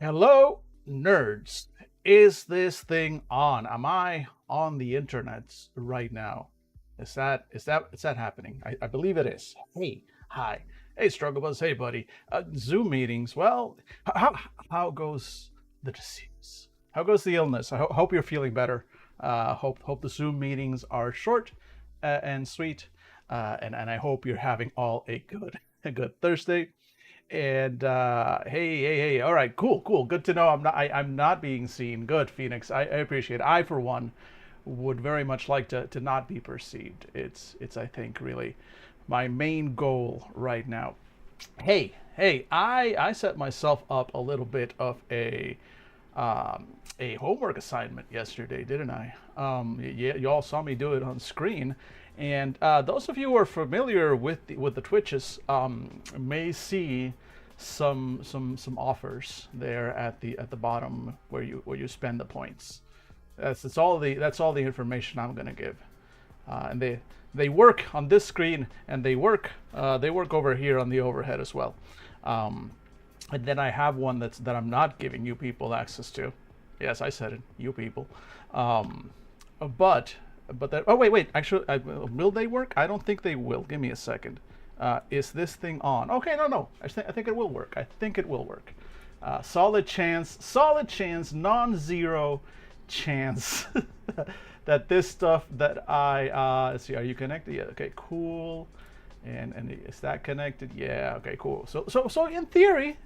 Hello, nerds. Is this thing on? Am I on the internet right now? Is that happening? I believe it is. Hey, hi. Hey, Struggle Buzz. Hey, buddy. Zoom meetings. Well, how goes the disease? How goes the illness? I hope you're feeling better. Hope the Zoom meetings are short and sweet. And I hope you're having all a good Thursday. And hey, all right, cool. Good to know I'm not being seen. Good, Phoenix. I appreciate it. I for one would very much like to not be perceived. It's I think really my main goal right now. Hey, I set myself up a little bit of a homework assignment yesterday, didn't I? Yeah, you all saw me do it on screen, and those of you who are familiar with the Twitches may see some offers there at the bottom where you spend the points. That's all the information I'm gonna give, and they work on this screen and they work over here on the overhead as well. Um, and then I have one that I'm not giving you people access to. Yes, I said it, you people. Um, but that. Oh wait. Actually, will they work? I don't think they will. Give me a second. Is this thing on? Okay, no. I think it will work. I think it will work. Solid chance. Solid chance. Non-zero chance that this stuff that let's see. Are you connected? Yeah. Okay. Cool. And is that connected? Yeah. Okay. Cool. So in theory,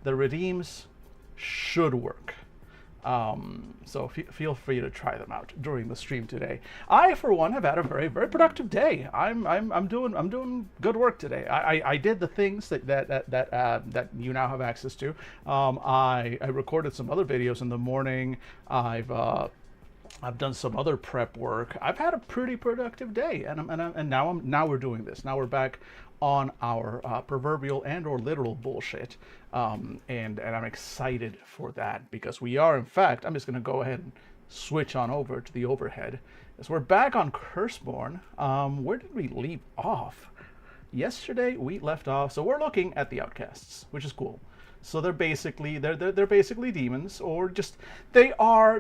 the redeems should work. So feel free to try them out during the stream today. I, for one, have had a very productive day. I'm doing good work today. I did the things that you now have access to. I recorded some other videos in the morning. I've done some other prep work. I've had a pretty productive day, and now we're doing this. Now we're back on our proverbial and or literal bullshit, and I'm excited for that because we are, in fact. I'm just gonna go ahead and switch on over to the overhead as we're back on Curseborne. Where did we leave off? Yesterday we left off. So we're looking at the Outcasts, which is cool. So they're basically demons, or just they are.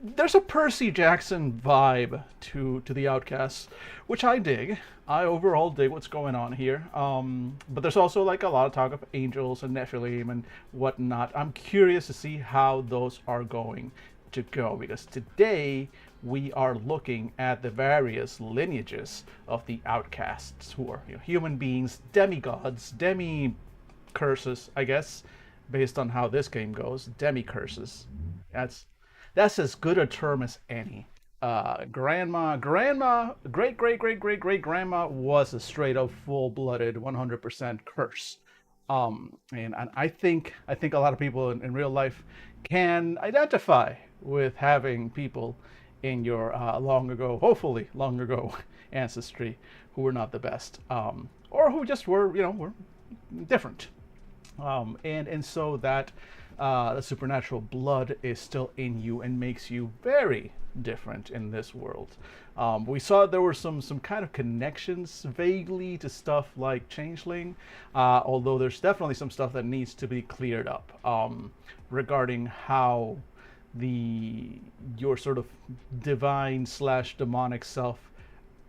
There's a Percy Jackson vibe to the Outcasts, which I dig. I overall dig what's going on here. But there's also like a lot of talk of angels and Nephilim and whatnot. I'm curious to see how those are going to go, because today we are looking at the various lineages of the Outcasts, who are, human beings, demigods, demi curses, I guess, based on how this game goes. Demi curses. That's as good a term as any. Grandma, great grandma was a straight up full blooded 100% curse. And I think a lot of people in real life can identify with having people in your long ago, hopefully long ago ancestry who were not the best, or who just were different. And so that the supernatural blood is still in you and makes you very different in this world. We saw there were some kind of connections vaguely to stuff like Changeling, although there's definitely some stuff that needs to be cleared up regarding how your sort of divine slash demonic self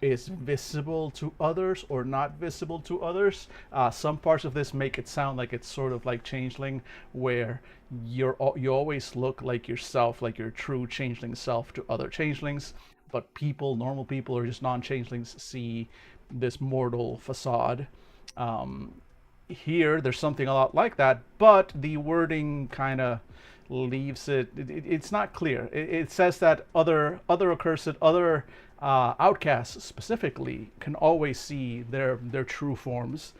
is visible to others or not visible to others. Some parts of this make it sound like it's sort of like Changeling, where you always look like yourself, like your true Changeling self to other Changelings, but normal people, or just non-Changelings, see this mortal facade. Here, there's something a lot like that, but the wording kind of leaves it's not clear. It says that other accursed, other outcasts specifically can always see their true forms,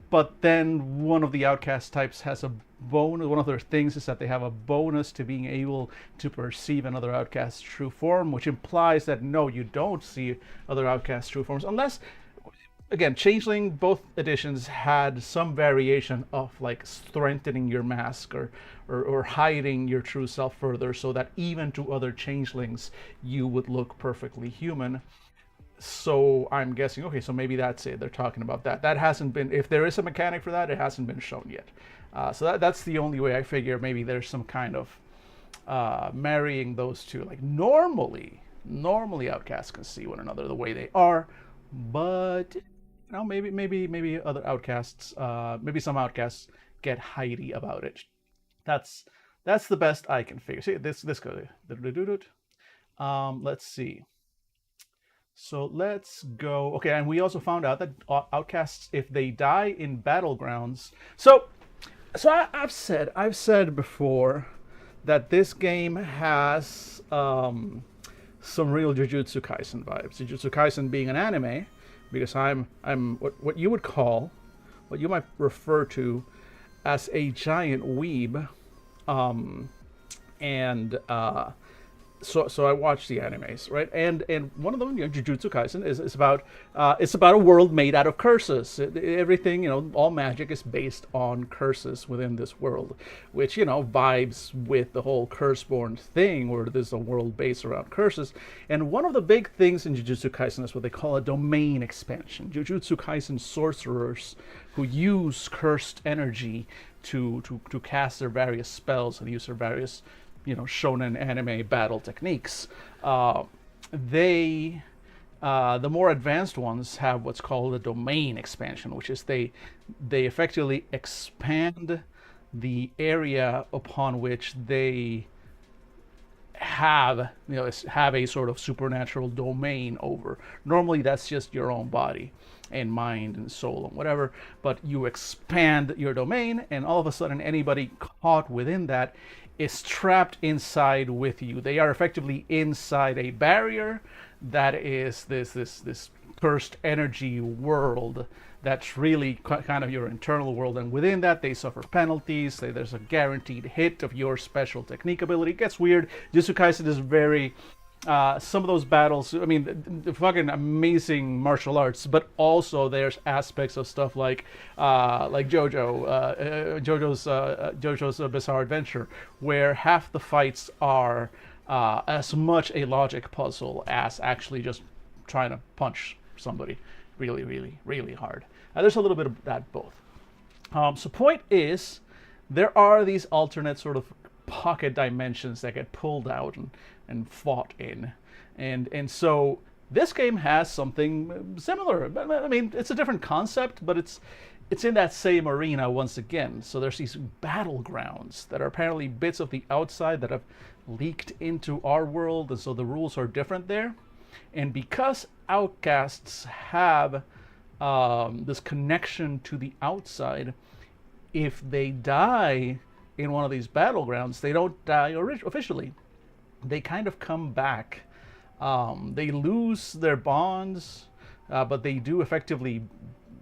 but then one of the outcast types has a bonus. One of their things is that they have a bonus to being able to perceive another outcast's true form, which implies that no, you don't see other outcast true forms unless, again, Changeling, both editions had some variation of like strengthening your mask, or hiding your true self further so that even to other Changelings you would look perfectly human. So I'm guessing, okay, so maybe that's it. They're talking about that. That hasn't been, if there is a mechanic for that, it hasn't been shown yet. So that's the only way I figure maybe there's some kind of marrying those two. Like normally outcasts can see one another the way they are, but maybe other outcasts, maybe some outcasts get hidey about it. That's that's the best I can figure. See this goes. Let's see. So let's go. Okay, and we also found out that outcasts, if they die in battlegrounds. I've said before that this game has some real Jujutsu Kaisen vibes. Jujutsu Kaisen being an anime, because I'm what you would call, what you might refer to as a giant weeb, and so I watch the animes, right? And one of them, Jujutsu Kaisen, is about it's about a world made out of curses. Everything, all magic is based on curses within this world, which vibes with the whole Curseborne thing, where there's a world based around curses. And one of the big things in Jujutsu Kaisen is what they call a domain expansion. Jujutsu Kaisen sorcerers who use cursed energy to cast their various spells and use their various shonen anime battle techniques. The more advanced ones have what's called a domain expansion, which is they effectively expand the area upon which they have a sort of supernatural domain over. Normally that's just your own body and mind and soul and whatever, but you expand your domain, and all of a sudden anybody caught within that is trapped inside with you. They are effectively inside a barrier that is this cursed energy world that's really kind of your internal world, and within that they suffer penalties. There's a guaranteed hit of your special technique ability. It gets weird. Jujutsu Kaisen is very some of those battles, I mean, the fucking amazing martial arts, but also there's aspects of stuff like JoJo's Bizarre Adventure, where half the fights are as much a logic puzzle as actually just trying to punch somebody really, really, really hard. There's a little bit of that both. So point is, there are these alternate sort of pocket dimensions that get pulled out and fought in, and so this game has something similar. I mean, it's a different concept, but it's in that same arena once again. So there's these battlegrounds that are apparently bits of the outside that have leaked into our world, and so the rules are different there. And because outcasts have this connection to the outside, if they die in one of these battlegrounds, they don't die officially. They kind of come back. They lose their bonds, but they do effectively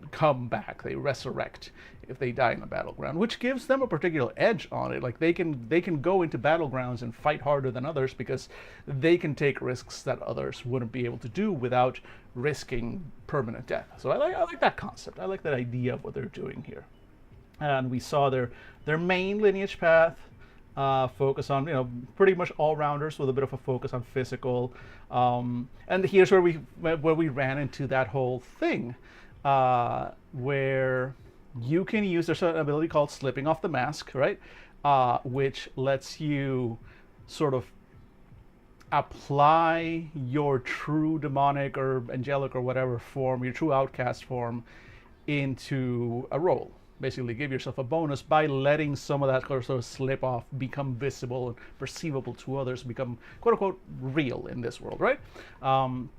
come back. They resurrect if they die in the battleground, which gives them a particular edge on it. Like they can go into battlegrounds and fight harder than others because they can take risks that others wouldn't be able to do without risking permanent death. So I like that concept. I like that idea of what they're doing here. And we saw their main lineage path focus on pretty much all-rounders with a bit of a focus on physical, and here's where we ran into that whole thing where you can use there's an ability called slipping off the mask, right, which lets you sort of apply your true demonic or angelic or whatever form, your true outcast form, into a role. Basically give yourself a bonus by letting some of that sort of slip off, become visible and perceivable to others, become quote unquote real in this world, right? And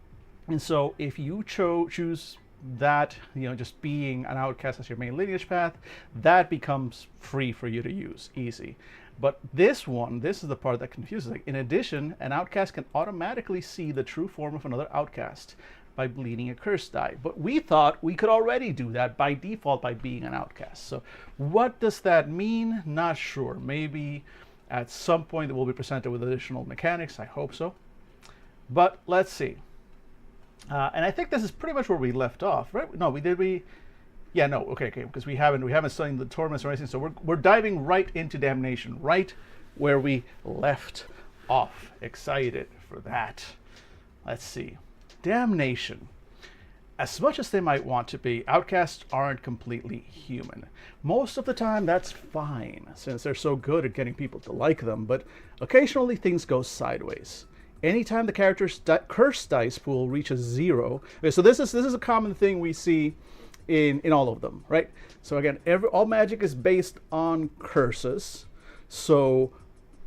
so if you choose that, just being an outcast as your main lineage path, that becomes free for you to use, easy. But this is the part that confuses. Like, in addition, an outcast can automatically see the true form of another outcast by bleeding a curse die. But we thought we could already do that by default by being an outcast. So what does that mean? Not sure. Maybe at some point it will be presented with additional mechanics. I hope so. But let's see. And I think this is pretty much where we left off, right? No, yeah, no, okay, because we haven't studied the torments or anything. So we're diving right into damnation, right where we left off. Excited for that. Let's see. Damnation. As much as they might want to be, outcasts aren't completely human. Most of the time, that's fine, since they're so good at getting people to like them, but occasionally things go sideways. Anytime the character's curse dice pool reaches 0, okay, so this is a common thing we see in all of them, right? So again, all magic is based on curses. So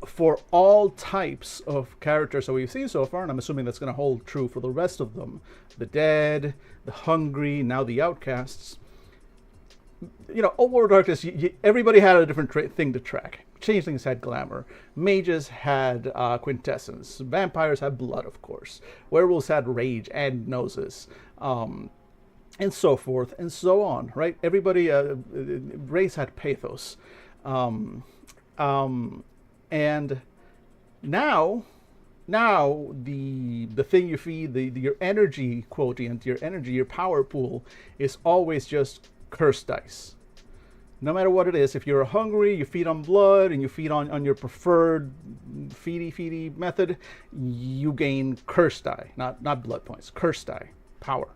for all types of characters that we've seen so far, and I'm assuming that's going to hold true for the rest of them, the dead, the hungry, now the outcasts, you know, Old World Darkness, everybody had a different thing to track. Changelings had glamour. Mages had quintessence. Vampires had blood, of course. Werewolves had rage and noses. And so forth and so on, right? Everybody, race had pathos. And now the thing you feed, your energy quotient, your power pool is always just curse dice. No matter what it is, if you're hungry, you feed on blood and you feed on your preferred feedy method, you gain curse die, not blood points, curse die, power.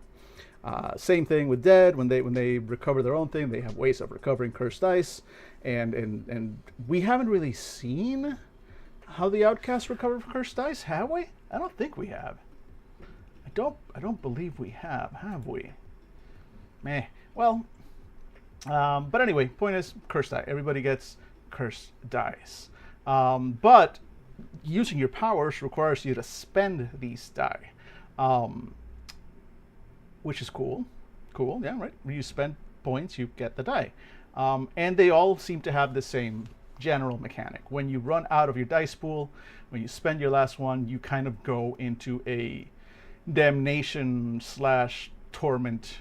Same thing with dead. When they recover their own thing, they have ways of recovering cursed dice, and we haven't really seen how the outcasts recover cursed dice, have we? I don't think we have. I don't believe we have we? Meh. Well, but anyway, point is cursed die. Everybody gets cursed dice, but using your powers requires you to spend these die. Which is cool. Cool, yeah, right. When you spend points, you get the die. And they all seem to have the same general mechanic. When you run out of your dice pool, when you spend your last one, you kind of go into a damnation / torment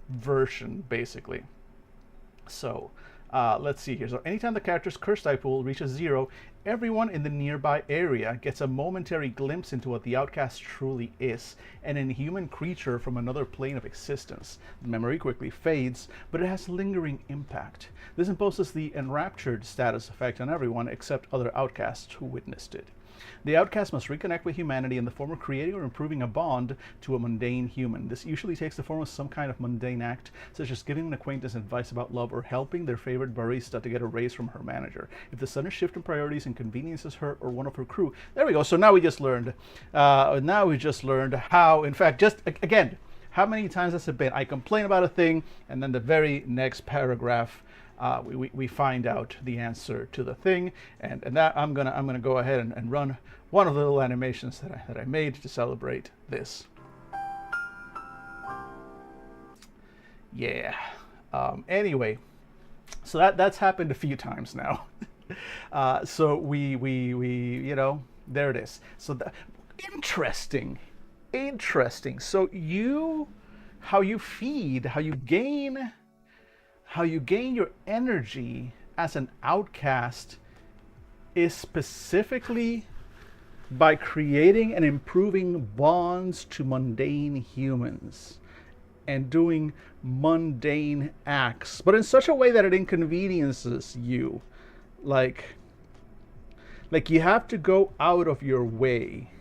version, basically. So, let's see here. So anytime the character's curse die pool reaches 0, everyone in the nearby area gets a momentary glimpse into what the outcast truly is, an inhuman creature from another plane of existence. The memory quickly fades, but it has lingering impact. This imposes the enraptured status effect on everyone except other outcasts who witnessed it. The outcast must reconnect with humanity in the form of creating or improving a bond to a mundane human. This usually takes the form of some kind of mundane act, such as giving an acquaintance advice about love or helping their favorite barista to get a raise from her manager. If the sudden shift in priorities inconveniences her or one of her crew. There we go. So now we just learned. How, in fact, just again, how many times has it been? I complain about a thing, and then the very next paragraph, we find out the answer to the thing, and that I'm gonna go ahead and run one of the little animations that I made to celebrate this. Yeah. Anyway, so that's happened a few times now. So we you know, there it is. So interesting. So how you feed, how you gain your energy as an outcast is specifically by creating and improving bonds to mundane humans and doing mundane acts, but in such a way that it inconveniences you. Like you have to go out of your way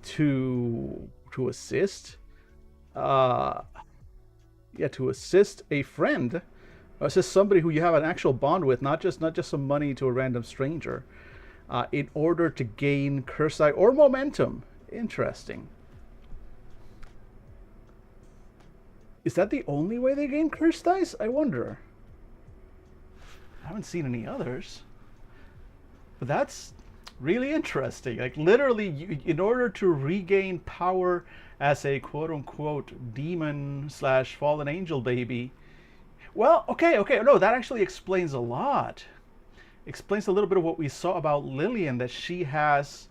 to assist to assist a friend, or assist somebody who you have an actual bond with, not just some money to a random stranger, in order to gain curse die or momentum. Interesting. Is that the only way they gain curse dice? I wonder. I haven't seen any others. But that's really interesting. Like literally, in order to regain power as a quote-unquote demon / fallen angel baby. Well, okay, no, that actually explains a lot. Explains a little bit of what we saw about Lillian, that she has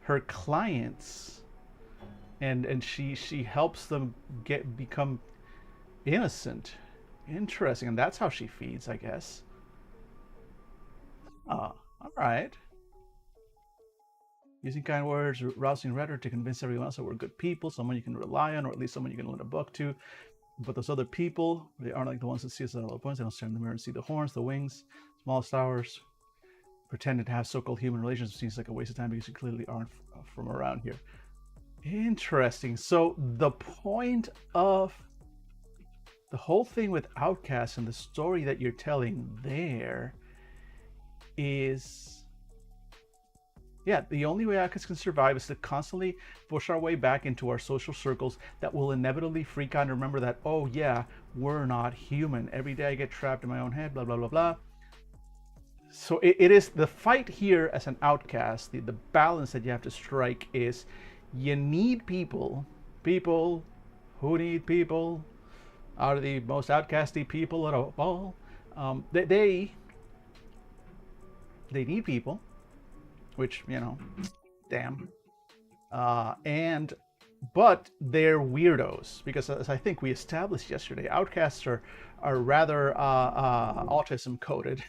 her clients and she helps them become innocent. Interesting, and that's how she feeds, I guess. All right. Using kind words, rousing rhetoric to convince everyone else that we're good people, someone you can rely on, or at least someone you can lend a book to. But those other people, they aren't like the ones that see us at all the points. They don't stand in the mirror and see the horns, the wings, smallest flowers. Pretending to have so-called human relations seems like a waste of time because you clearly aren't from around here. Interesting. So the point of the whole thing with Outcasts and the story that you're telling there is, yeah, the only way Outcasts can survive is to constantly push our way back into our social circles that will inevitably freak out and remember that, oh yeah, we're not human. Every day I get trapped in my own head, blah, blah, blah, blah. So it is the fight here as an outcast, the balance that you have to strike is you need people who need people are the most outcasty people at all. They need people, which, damn. And but they're weirdos because, as I think we established yesterday, outcasts are rather autism coded.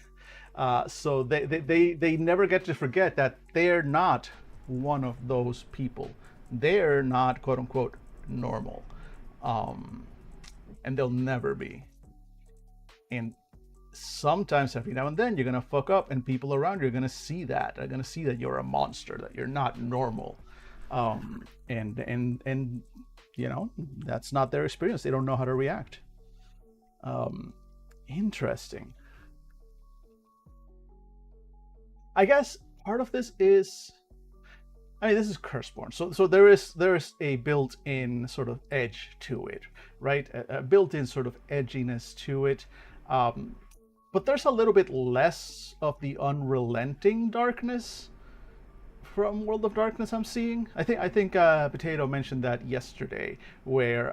So they never get to forget that they're not one of those people. They're not quote unquote normal, and they'll never be. And sometimes every now and then you're gonna fuck up, and people around you are gonna see that. They're gonna see that you're a monster, that you're not normal, and that's not their experience. They don't know how to react. Interesting. I guess part of this is, I mean, this is Curseborne, so there is a built-in sort of edge to it, right? A built-in sort of edginess to it, but there's a little bit less of the unrelenting darkness from World of Darkness I'm seeing. I think Potato mentioned that yesterday, where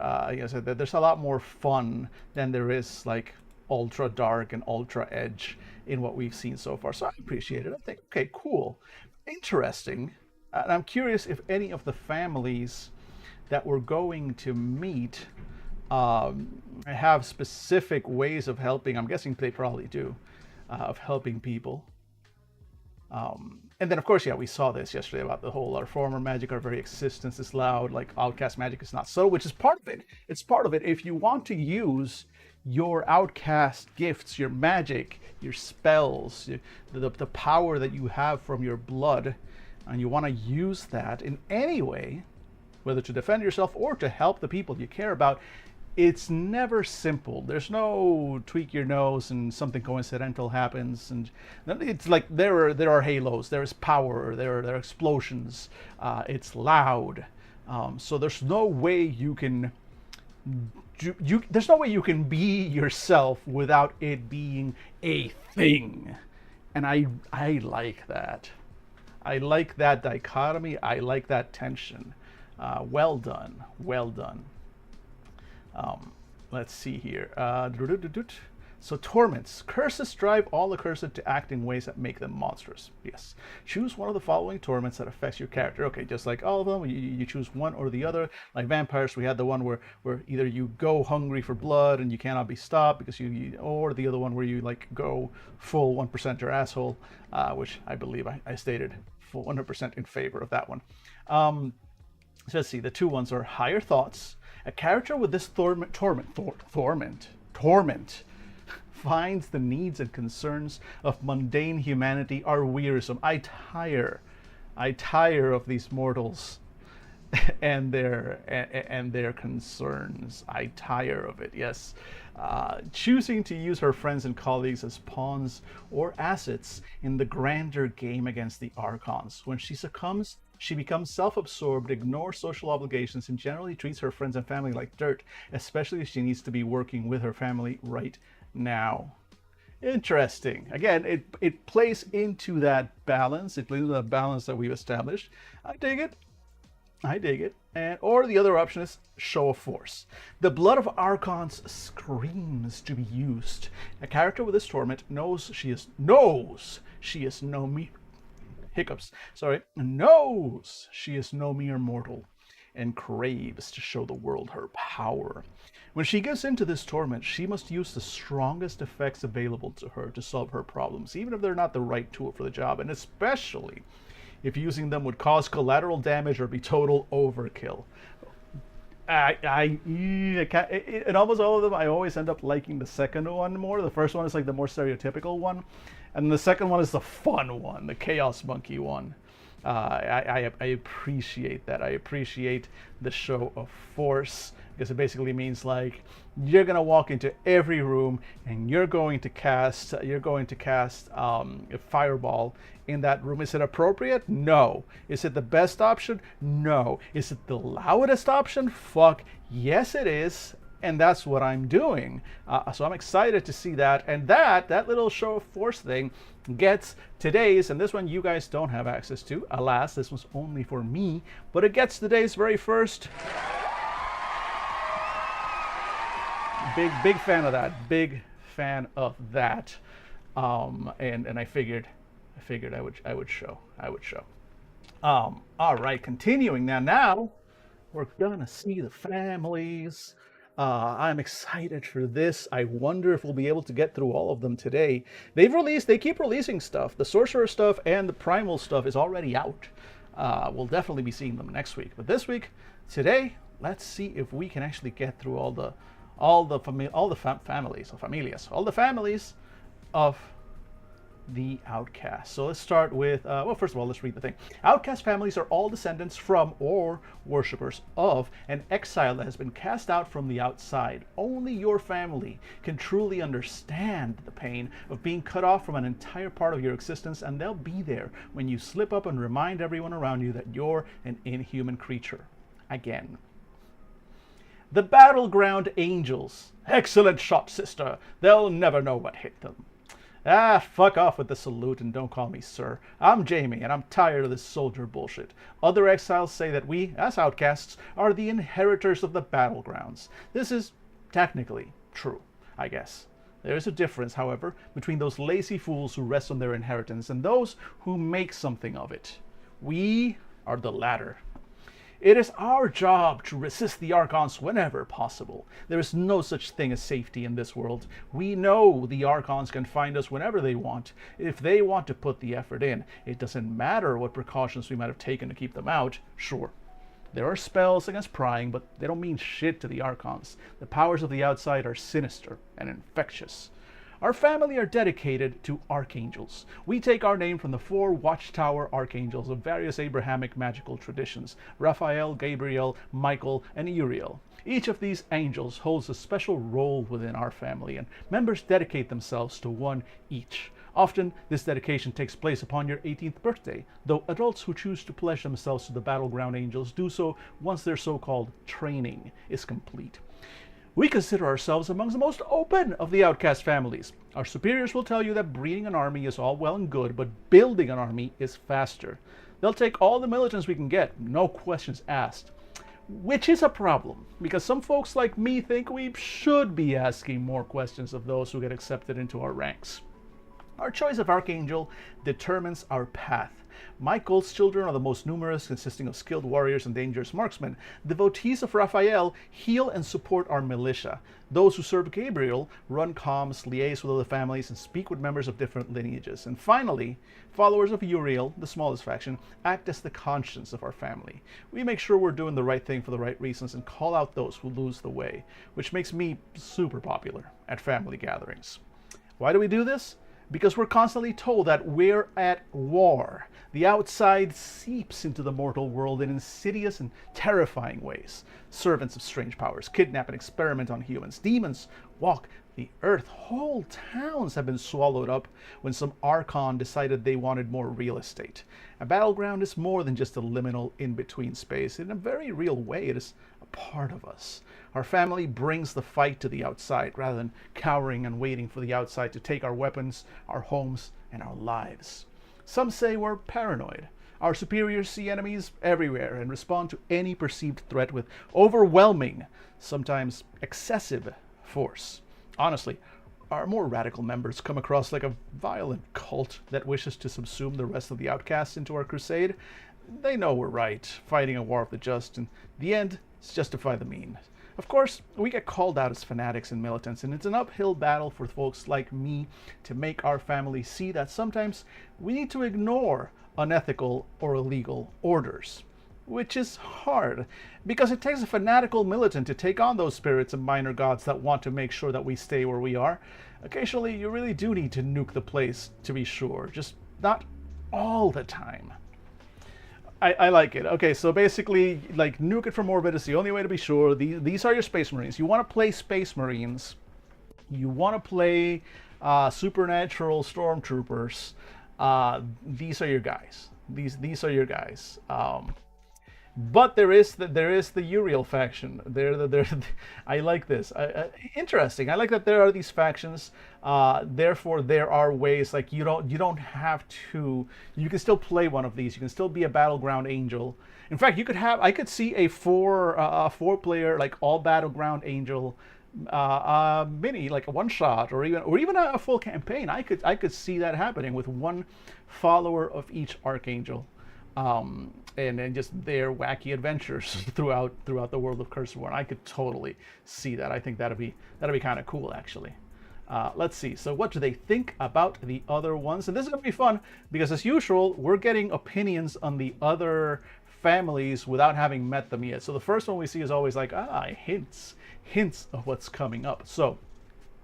said that there's a lot more fun than there is like ultra dark and ultra edge in what we've seen so far. So I appreciate it. I think, okay, cool, interesting. And I'm curious if any of the families that we're going to meet have specific ways of helping. I'm guessing they probably do, of helping people. And then, of course, yeah, we saw this yesterday about the whole our former magic, our very existence is loud, like outcast magic is not subtle, which is part of it. It's part of it. If you want to use your outcast gifts, your magic, your spells, the power that you have from your blood, and you want to use that in any way, whether to defend yourself or to help the people you care about, it's never simple. There's no tweak your nose and something coincidental happens, and it's like there are halos, there's power, there are explosions, it's loud, so there's no way you can there's no way you can be yourself without it being a thing. And I like that. I like that dichotomy. I like that tension. Well done. Well done. Let's see here. So torments. Curses drive all accursed to act in ways that make them monstrous. Yes. Choose one of the following torments that affects your character. Okay, just like all of them, you choose one or the other. Like vampires, we had the one where either you go hungry for blood and you cannot be stopped because or the other one where you like go full 1%er asshole, which I believe I stated full 100% in favor of that one. So let's see. The two ones are higher thoughts. A character with this torment finds the needs and concerns of mundane humanity are wearisome. I tire of these mortals and their concerns. I tire of it. Yes. Choosing to use her friends and colleagues as pawns or assets in the grander game against the Archons. When she succumbs, she becomes self-absorbed, ignores social obligations, and generally treats her friends and family like dirt, especially if she needs to be working with her family right now. Interesting. Again, it plays into that balance. It plays into that balance that we've established. I dig it. And or the other option is show of force. The blood of Archons screams to be used. A character with this torment knows she is no mere mortal, and craves to show the world her power. When she gets into this torment, she must use the strongest effects available to her to solve her problems, even if they're not the right tool for the job, and especially if using them would cause collateral damage or be total overkill. In almost all of them, I always end up liking the second one more. The first one is like the more stereotypical one, and the second one is the fun one, the Chaos Monkey one. I appreciate that. I appreciate the show of force, because it basically means like you're gonna walk into every room and you're going to cast a fireball in that room. Is it appropriate? No. Is it the best option? No. Is it the loudest option? Fuck yes, it is. And that's what I'm doing. So I'm excited to see that. And that little show of force thing gets today's, and this one you guys don't have access to. Alas, this one's only for me, but it gets today's very first. Big fan of that. Big fan of that. And I figured I would show. All right, continuing now we're gonna see the families. I'm excited for this. I wonder if we'll be able to get through all of them today. They keep releasing stuff. The Sorcerer stuff and the Primal stuff is already out. We'll definitely be seeing them next week. But this week, today, let's see if we can actually get through all the families of the Outcasts. So let's start with, well, first of all, let's read the thing. Outcast families are all descendants from or worshippers of an exile that has been cast out from the outside. Only your family can truly understand the pain of being cut off from an entire part of your existence, and they'll be there when you slip up and remind everyone around you that you're an inhuman creature. Again. The Battleground Angels. Excellent shot, sister. They'll never know what hit them. Fuck off with the salute and don't call me sir. I'm Jamie and I'm tired of this soldier bullshit. Other exiles say that we, as outcasts, are the inheritors of the battlegrounds. This is technically true, I guess. There is a difference, however, between those lazy fools who rest on their inheritance and those who make something of it. We are the latter. It is our job to resist the Archons whenever possible. There is no such thing as safety in this world. We know the Archons can find us whenever they want, if they want to put the effort in. It doesn't matter what precautions we might have taken to keep them out. Sure, there are spells against prying, but they don't mean shit to the Archons. The powers of the outside are sinister and infectious. Our family are dedicated to archangels. We take our name from the 4 watchtower archangels of various Abrahamic magical traditions: Raphael, Gabriel, Michael, and Uriel. Each of these angels holds a special role within our family, and members dedicate themselves to one each. Often, this dedication takes place upon your 18th birthday, though adults who choose to pledge themselves to the Battleground Angels do so once their so-called training is complete. We consider ourselves amongst the most open of the outcast families. Our superiors will tell you that breeding an army is all well and good, but building an army is faster. They'll take all the militants we can get, no questions asked. Which is a problem, because some folks like me think we should be asking more questions of those who get accepted into our ranks. Our choice of archangel determines our path. Michael's children are the most numerous, consisting of skilled warriors and dangerous marksmen. Devotees of Raphael heal and support our militia. Those who serve Gabriel run comms, liaise with other families, and speak with members of different lineages. And finally, followers of Uriel, the smallest faction, act as the conscience of our family. We make sure we're doing the right thing for the right reasons and call out those who lose the way, which makes me super popular at family gatherings. Why do we do this? Because we're constantly told that we're at war. The outside seeps into the mortal world in insidious and terrifying ways. Servants of strange powers kidnap and experiment on humans. Demons walk the earth. Whole towns have been swallowed up when some Archon decided they wanted more real estate. A battleground is more than just a liminal in-between space. In a very real way, it is a part of us. Our family brings the fight to the outside rather than cowering and waiting for the outside to take our weapons, our homes, and our lives. Some say we're paranoid. Our superiors see enemies everywhere and respond to any perceived threat with overwhelming, sometimes excessive force. Honestly, our more radical members come across like a violent cult that wishes to subsume the rest of the outcasts into our crusade. They know we're right, fighting a war of the just, and the end is justify the mean. Of course, we get called out as fanatics and militants, and it's an uphill battle for folks like me to make our family see that sometimes we need to ignore unethical or illegal orders. Which is hard, because it takes a fanatical militant to take on those spirits and minor gods that want to make sure that we stay where we are. Occasionally, you really do need to nuke the place to be sure, just not all the time. I like it. Okay, so basically, like, nuke it from orbit is the only way to be sure. These are your Space Marines. You want to play Space Marines. You want to play Supernatural Stormtroopers. These are your guys. These are your guys. But there is the Uriel faction. I like this. Interesting. I like that there are these factions. Therefore, there are ways, like, you don't have to. You can still play one of these. You can still be a battleground angel. In fact, I could see a four player, like, all battleground angel mini, like a one shot, or even a full campaign. I could see that happening with one follower of each archangel, and then just their wacky adventures throughout the world of Curseborne. I could totally see that. I think that'd be kind of cool, actually. Let's see. So what do they think about the other ones? And this is gonna be fun because, as usual, we're getting opinions on the other families without having met them yet. So the first one we see is always like, hints of what's coming up. So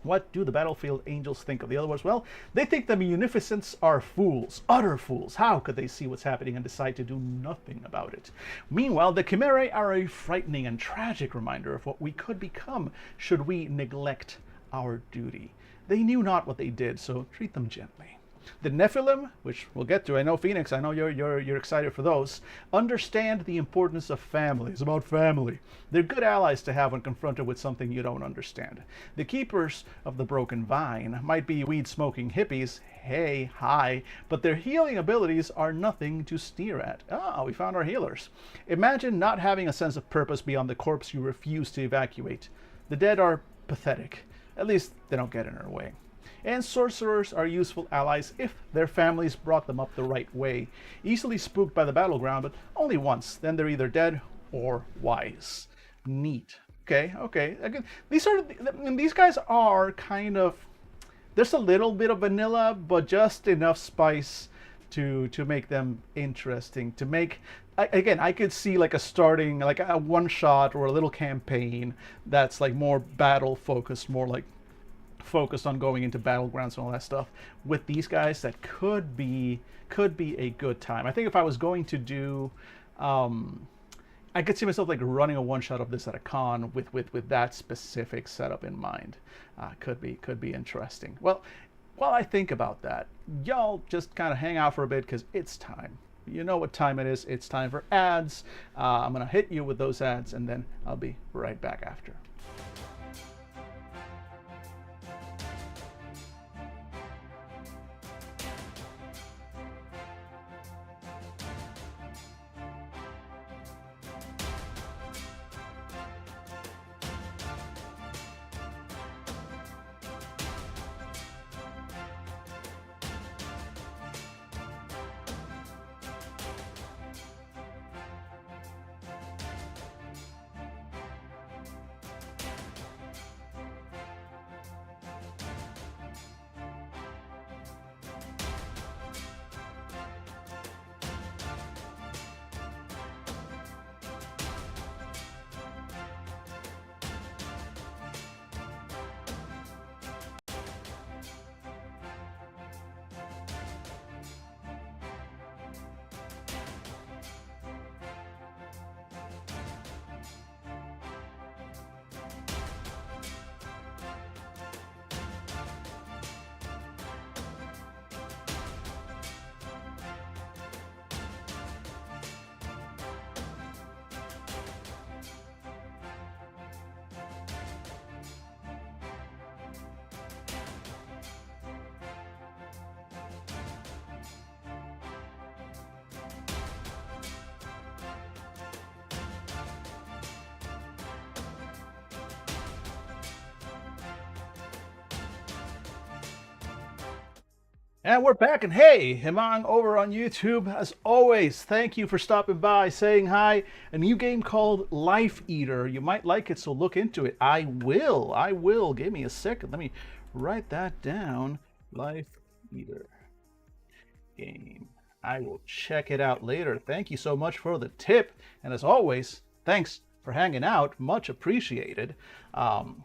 what do the Battlefield Angels think of the other ones? Well, they think the Munificents are fools, utter fools. How could they see what's happening and decide to do nothing about it? Meanwhile, the Chimerae are a frightening and tragic reminder of what we could become should we neglect our duty. They knew not what they did, so treat them gently. The Nephilim, which we'll get to, I know Phoenix, I know you're excited for those, understand the importance of family. It's about family. They're good allies to have when confronted with something you don't understand. The Keepers of the Broken Vine might be weed-smoking hippies, hey, hi, but their healing abilities are nothing to sneer at. Ah, we found our healers. Imagine not having a sense of purpose beyond the corpse you refuse to evacuate. The dead are pathetic. At least they don't get in our way. And sorcerers are useful allies if their families brought them up the right way. Easily spooked by the battleground, but only once. Then they're either dead or wise. Neat. Okay. Again, these guys are kind of, there's a little bit of vanilla, but just enough spice to make them interesting. To make, again, I could see like a one shot or a little campaign that's like more battle focused, more like focused on going into battlegrounds and all that stuff. With these guys, that could be a good time. I think if I was going to do, I could see myself like running a one shot of this at a con with that specific setup in mind. Could be interesting. Well, while I think about that, y'all just kind of hang out for a bit because it's time. You know what time it is. It's time for ads. I'm gonna hit you with those ads and then I'll be right back after. And we're back, and hey, Hemang over on YouTube. As always, thank you for stopping by, saying hi. A new game called Life Eater. You might like it, so look into it. I will. Give me a second. Let me write that down. Life Eater game. I will check it out later. Thank you so much for the tip. And as always, thanks for hanging out. Much appreciated.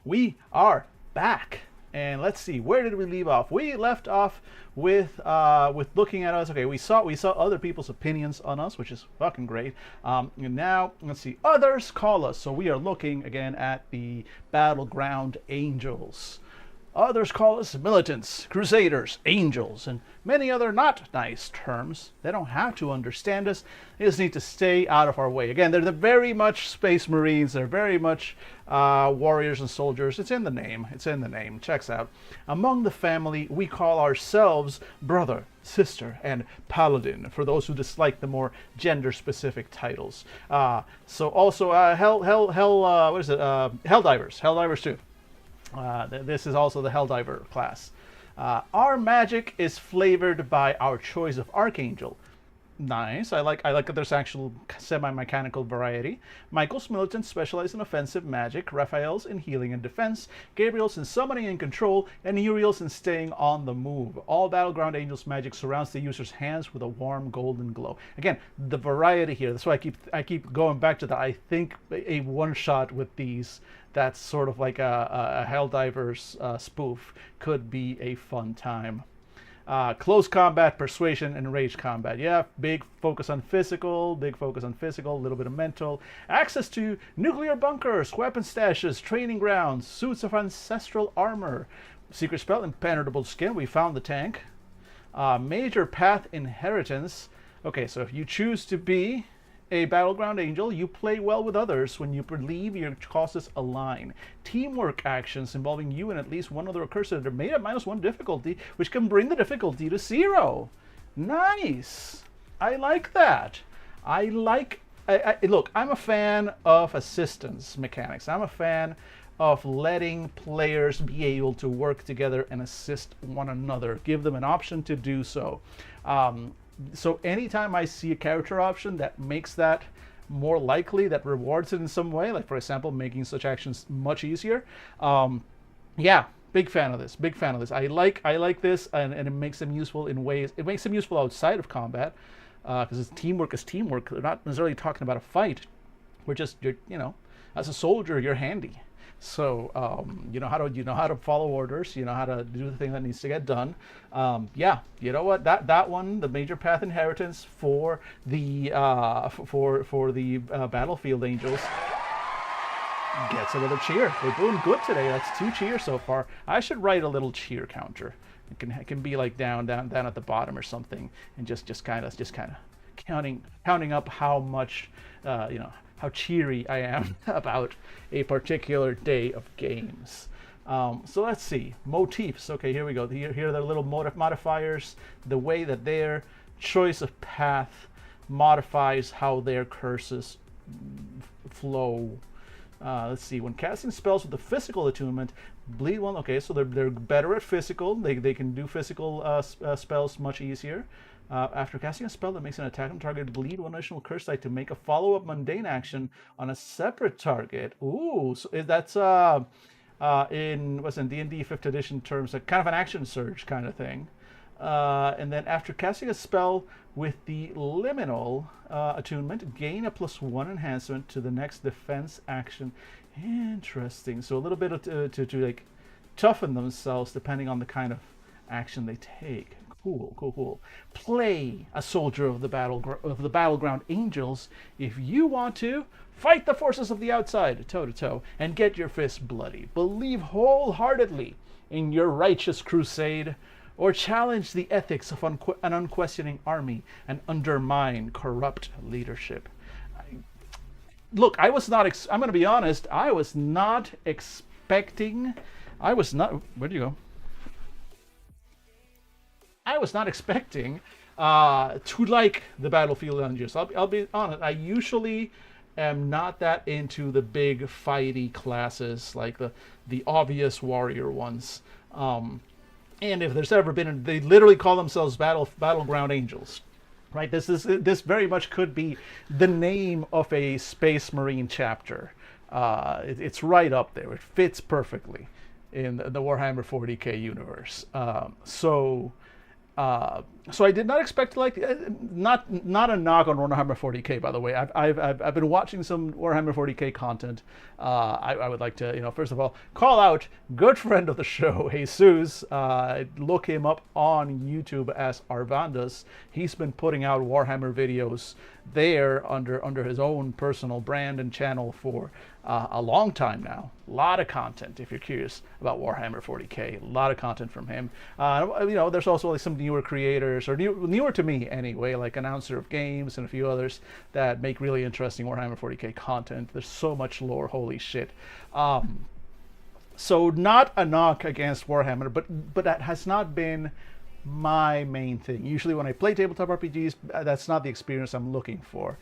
We are back. And let's see, where did we leave off? We left off with looking at us. Okay, we saw other people's opinions on us, which is fucking great. And now let's see, others call us. So we are looking again at the Battleground Angels. Others call us militants, crusaders, angels, and many other not nice terms. They don't have to understand us. They just need to stay out of our way. Again, they're very much Space Marines. They're very much warriors and soldiers. It's in the name. It's in the name. Checks out. Among the family, we call ourselves brother, sister, and paladin, for those who dislike the more gender-specific titles. So also, what is it? Helldivers. Helldivers too. This is also the Helldiver class. Our magic is flavored by our choice of Archangel. Nice. I like that there's actual semi-mechanical variety. Michael's militants specialize in offensive magic, Raphael's in healing and defense, Gabriel's in summoning and control, and Uriel's in staying on the move. All Battleground Angels magic surrounds the user's hands with a warm golden glow. Again, the variety here. That's why I keep going back to that. I think a one-shot with these that's sort of like a Helldivers spoof could be a fun time. Close combat, persuasion, and rage combat. Yeah, big focus on physical, a little bit of mental. Access to nuclear bunkers, weapon stashes, training grounds, suits of ancestral armor. Secret spell, impenetrable skin. We found the tank. Major path inheritance. Okay, so if you choose to be a Battleground Angel, you play well with others. When you believe your causes align. Teamwork actions involving you and at least one other Curseborne are made at -1 difficulty, which can bring the difficulty to 0. Nice. I like that. Look, I'm a fan of assistance mechanics. I'm a fan of letting players be able to work together and assist one another. Give them an option to do so. So anytime I see a character option that makes that more likely, that rewards it in some way, like for example, making such actions much easier, yeah, big fan of this. Big fan of this. I like this, and it makes them useful in ways. It makes them useful outside of combat, because teamwork is teamwork. They're not necessarily talking about a fight. As a soldier, you're handy. So you know how to follow orders. You know how to do the thing that needs to get done. Yeah, you know what? That one, the major path inheritance for the Battlefield Angels, gets a little cheer. We're doing good today. That's 2 cheers so far. I should write a little cheer counter. It can be like down at the bottom or something, and just kind of counting up how much how cheery I am about a particular day of games. So let's see. Motifs. Okay, here we go. Here are the little modifiers. The way that their choice of path modifies how their curses flow. Let's see. When casting spells with a physical attunement, bleed one. Okay, so they're better at physical. They can do physical spells much easier. After casting a spell that makes an attack on target bleed one additional curse die to make a follow-up mundane action on a separate target. Ooh, so that's in D&D 5th edition terms, kind of an action surge kind of thing. And then after casting a spell with the liminal attunement, gain a +1 enhancement to the next defense action. Interesting. So a little bit to like toughen themselves depending on the kind of action they take. Cool. Play a soldier of the Battleground Angels if you want to. Fight the forces of the outside, toe-to-toe, and get your fists bloody. Believe wholeheartedly in your righteous crusade, or challenge the ethics of an unquestioning army and undermine corrupt leadership. Look, I'm going to be honest, I was not expecting... Where'd you go? I was not expecting to like the Battlefield Angels. I'll be honest. I usually am not that into the big fighty classes, like the obvious warrior ones. And if there's ever been, they literally call themselves Battleground Angels, right? This very much could be the name of a Space Marine chapter. It's right up there. It fits perfectly in the Warhammer 40k universe. So So I did not expect to like not a knock on Warhammer 40k, by the way. I've been watching some Warhammer 40k content. I would like to, first of all, call out good friend of the show, Jesus. Look him up on YouTube as Arvandas. He's been putting out Warhammer videos there under his own personal brand and channel for a long time now. A lot of content if you're curious about Warhammer 40k. A lot of content from him. There's also like some newer creators, or newer to me anyway, like Announcer of Games and a few others that make really interesting Warhammer 40k content. There's so much lore, holy shit. So not a knock against Warhammer, but that has not been my main thing. Usually when I play tabletop RPGs, that's not the experience I'm looking for.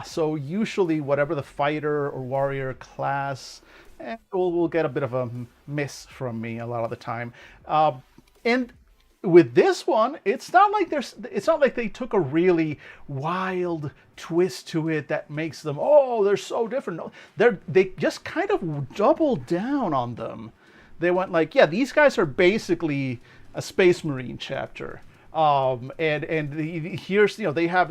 So usually whatever the fighter or warrior class, will get a bit of a miss from me a lot of the time. And with this one, it's not like they took a really wild twist to it that makes them, they're so different. No, they just kind of doubled down on them. They went like, yeah, these guys are basically a Space Marine chapter, here's they have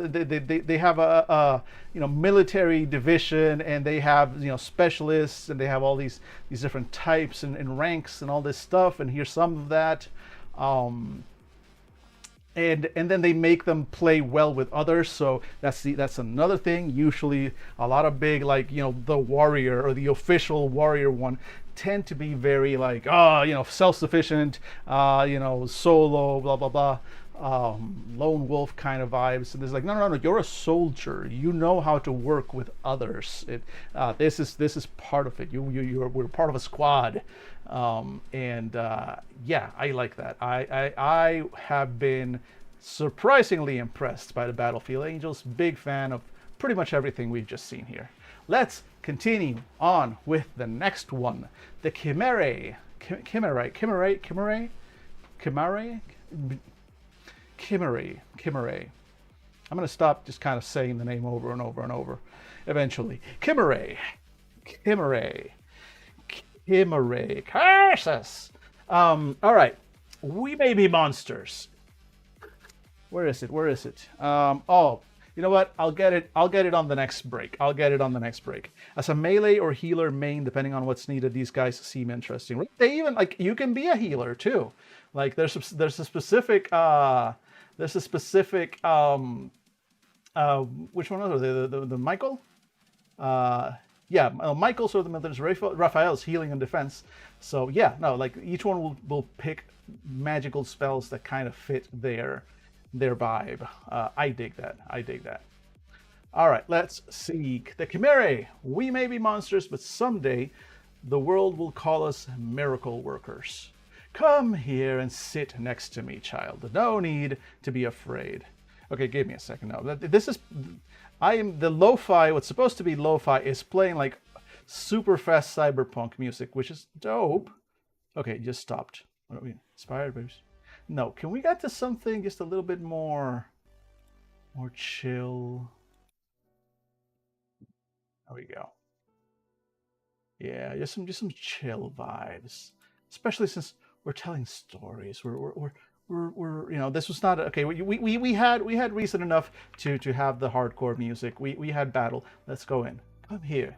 a military division, and they have specialists, and they have all these different types and ranks and all this stuff, and here's some of that, and then they make them play well with others. So that's another thing. Usually a lot of big, like, the warrior or the official warrior one tend to be very like, self-sufficient, solo, blah blah blah, lone wolf kind of vibes. And there's like, no, you're a soldier, you know how to work with others. This is part of it. We're part of a squad. Yeah, I like that. I have been surprisingly impressed by the Battlefield Angels. Big fan of pretty much everything we've just seen here. Let's continue on with the next one, the Chimerae. I'm going to stop just kind of saying the name over and over and over eventually. Chimerae. Curses. All right. We may be monsters. Where is it? You know what? I'll get it on the next break. As a melee or healer main, depending on what's needed, these guys seem interesting. They even, like, you can be a healer too. Like there's a specific which one are they? The Michael? Michael's or there's Raphael's healing and defense. So yeah, no, like each one will pick magical spells that kind of fit their vibe. I dig that. All right, let's see. The Chimerae. We may be monsters, but someday the world will call us miracle workers. Come here and sit next to me, child. No need to be afraid. Okay, give me a second now. The lo-fi, what's supposed to be lo-fi, is playing like super fast cyberpunk music, which is dope. Okay, it just stopped. What are we inspired by? No, can we get to something just a little bit more chill? There we go. Yeah, just some chill vibes, especially since we're telling stories. We're this was not okay. We had reason enough to have the hardcore music. We had battle. Let's go in. Come here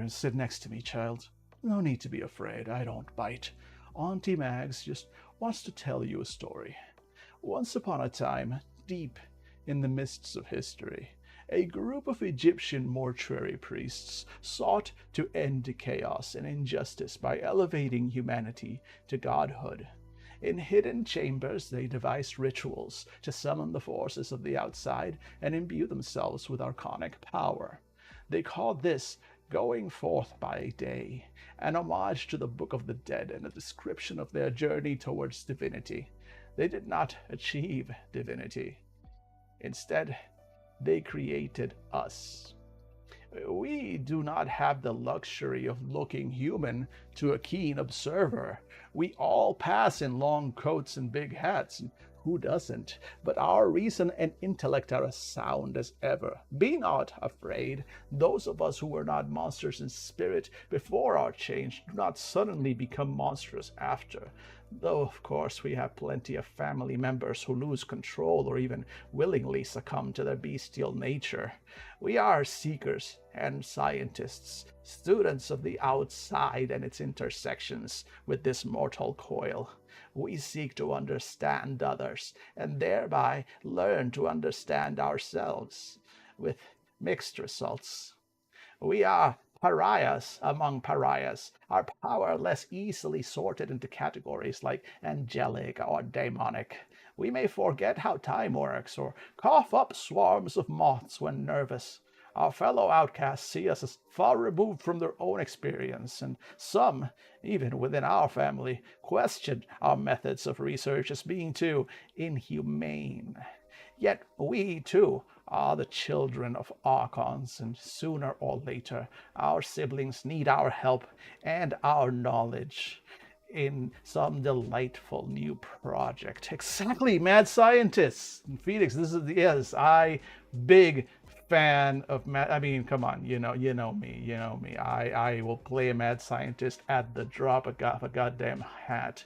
and sit next to me, child. No need to be afraid. I don't bite. Auntie Mags just wants to tell you a story. Once upon a time, deep in the mists of history, a group of Egyptian mortuary priests sought to end chaos and injustice by elevating humanity to godhood. In hidden chambers, they devised rituals to summon the forces of the outside and imbue themselves with archonic power. They called this going forth by day, an homage to the Book of the Dead and a description of their journey towards divinity. They did not achieve divinity. Instead, they created us. We do not have the luxury of looking human to a keen observer. We all pass in long coats and big hats. Who doesn't? But our reason and intellect are as sound as ever. Be not afraid. Those of us who were not monsters in spirit before our change do not suddenly become monstrous after. Though, of course, we have plenty of family members who lose control or even willingly succumb to their bestial nature. We are seekers and scientists, students of the outside and its intersections with this mortal coil. We seek to understand others and thereby learn to understand ourselves, with mixed results. We are pariahs among pariahs, our power less easily sorted into categories like angelic or demonic. We may forget how time works or cough up swarms of moths when nervous. Our fellow outcasts see us as far removed from their own experience, and some, even within our family, question our methods of research as being too inhumane. Yet we, too, are the children of archons, and sooner or later our siblings need our help and our knowledge in some delightful new project. Exactly, mad scientists. Phoenix, this is yes, big fan of mad. I mean, come on, you know me. I will play a mad scientist at the drop of a goddamn hat.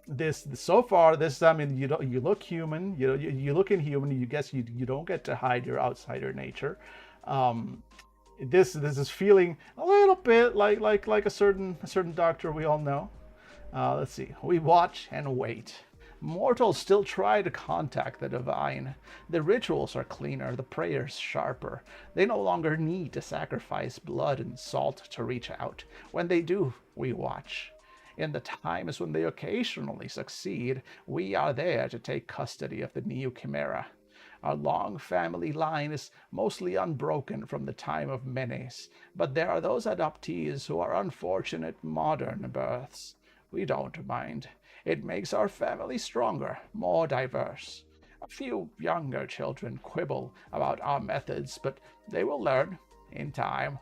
This so far, this I mean, you look human, you look inhuman. You guess you don't get to hide your outsider nature. This is feeling a little bit like a certain doctor we all know. Let's see. We watch and wait. Mortals still try to contact the divine. The rituals are cleaner, the prayers sharper. They no longer need to sacrifice blood and salt to reach out. When they do, we watch. In the times when they occasionally succeed, we are there to take custody of the new chimera. Our long family line is mostly unbroken from the time of Menes, but there are those adoptees who are unfortunate modern births. We don't mind. It makes our family stronger, more diverse. A few younger children quibble about our methods, but they will learn in time.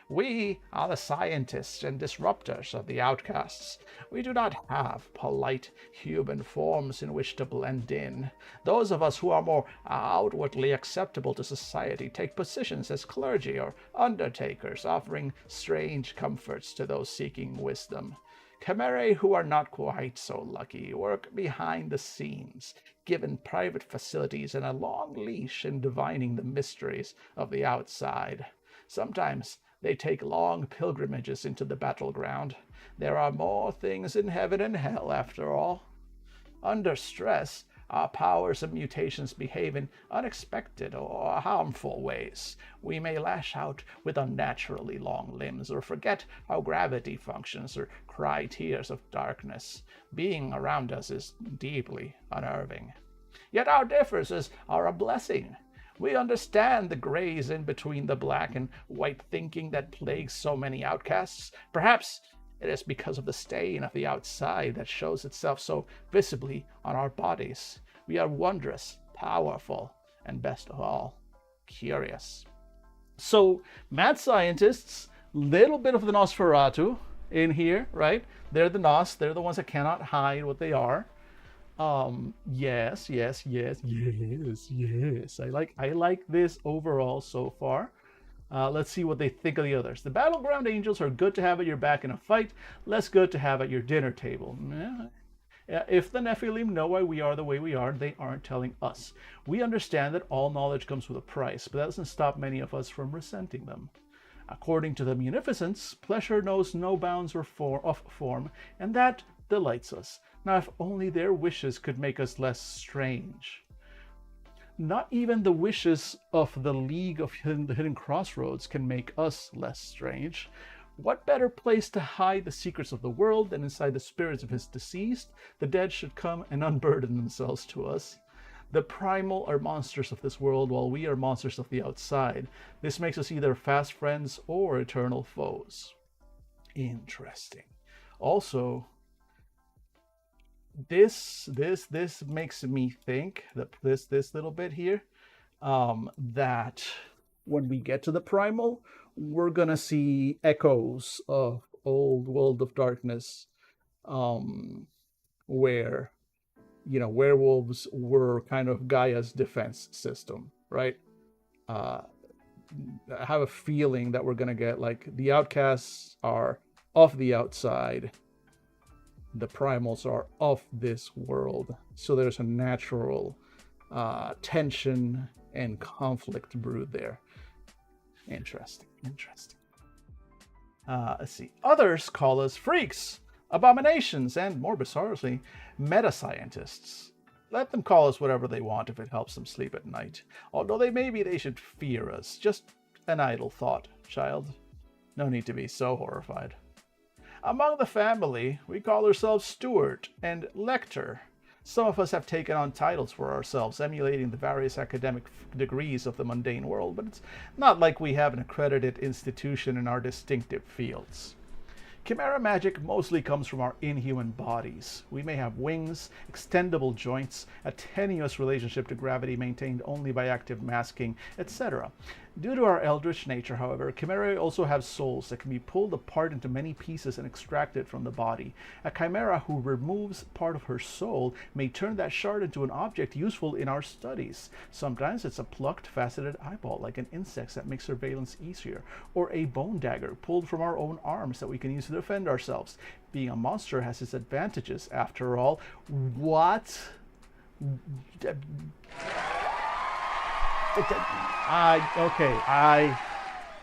We are the scientists and disruptors of the outcasts. We do not have polite human forms in which to blend in. Those of us who are more outwardly acceptable to society take positions as clergy or undertakers, offering strange comforts to those seeking wisdom. Chimerae who are not quite so lucky work behind the scenes, given private facilities and a long leash in divining the mysteries of the outside. Sometimes they take long pilgrimages into the battleground. There are more things in heaven and hell, after all. Under stress, our powers and mutations behave in unexpected or harmful ways. We may lash out with unnaturally long limbs, or forget how gravity functions, or cry tears of darkness. Being around us is deeply unnerving. Yet our differences are a blessing. We understand the grays in between the black and white thinking that plagues so many outcasts. Perhaps it is because of the stain of the outside that shows itself so visibly on our bodies. We are wondrous, powerful, and best of all, curious. So, mad scientists, little bit of the Nosferatu in here, right? They're the Nos, they're the ones that cannot hide what they are. Yes. I like this overall so far. Let's see what they think of the others. The battleground angels are good to have at your back in a fight, less good to have at your dinner table. If the Nephilim know why we are the way we are, they aren't telling us. We understand that all knowledge comes with a price, but that doesn't stop many of us from resenting them. According to the Munificence, pleasure knows no bounds of form, and that delights us. Now, if only their wishes could make us less strange. Not even the wishes of the League of the Hidden Crossroads can make us less strange. What better place to hide the secrets of the world than inside the spirits of his deceased? The dead should come and unburden themselves to us. The primal are monsters of this world, while we are monsters of the outside. This makes us either fast friends or eternal foes. Interesting. Also, this makes me think that this little bit here, that when we get to the primal, we're gonna see echoes of old World of Darkness, where werewolves were kind of Gaia's defense system, right? I have a feeling that we're gonna get like the outcasts are of the outside. the primals are of this world. So there's a natural tension and conflict brewed there. Interesting. Let's see. Others call us freaks, abominations, and more bizarrely, meta-scientists. Let them call us whatever they want if it helps them sleep at night. Although maybe they should fear us. Just an idle thought, child. No need to be so horrified. Among the family, we call ourselves Stewart and Lecter. Some of us have taken on titles for ourselves, emulating the various academic degrees of the mundane world, but it's not like we have an accredited institution in our distinctive fields. Chimera magic mostly comes from our inhuman bodies. We may have wings, extendable joints, a tenuous relationship to gravity maintained only by active masking, etc. Due to our eldritch nature, however, chimera also have souls that can be pulled apart into many pieces and extracted from the body. A chimera who removes part of her soul may turn that shard into an object useful in our studies. Sometimes it's a plucked, faceted eyeball, like an insect that makes surveillance easier, or a bone dagger pulled from our own arms that we can use to defend ourselves. Being a monster has its advantages, after all. What?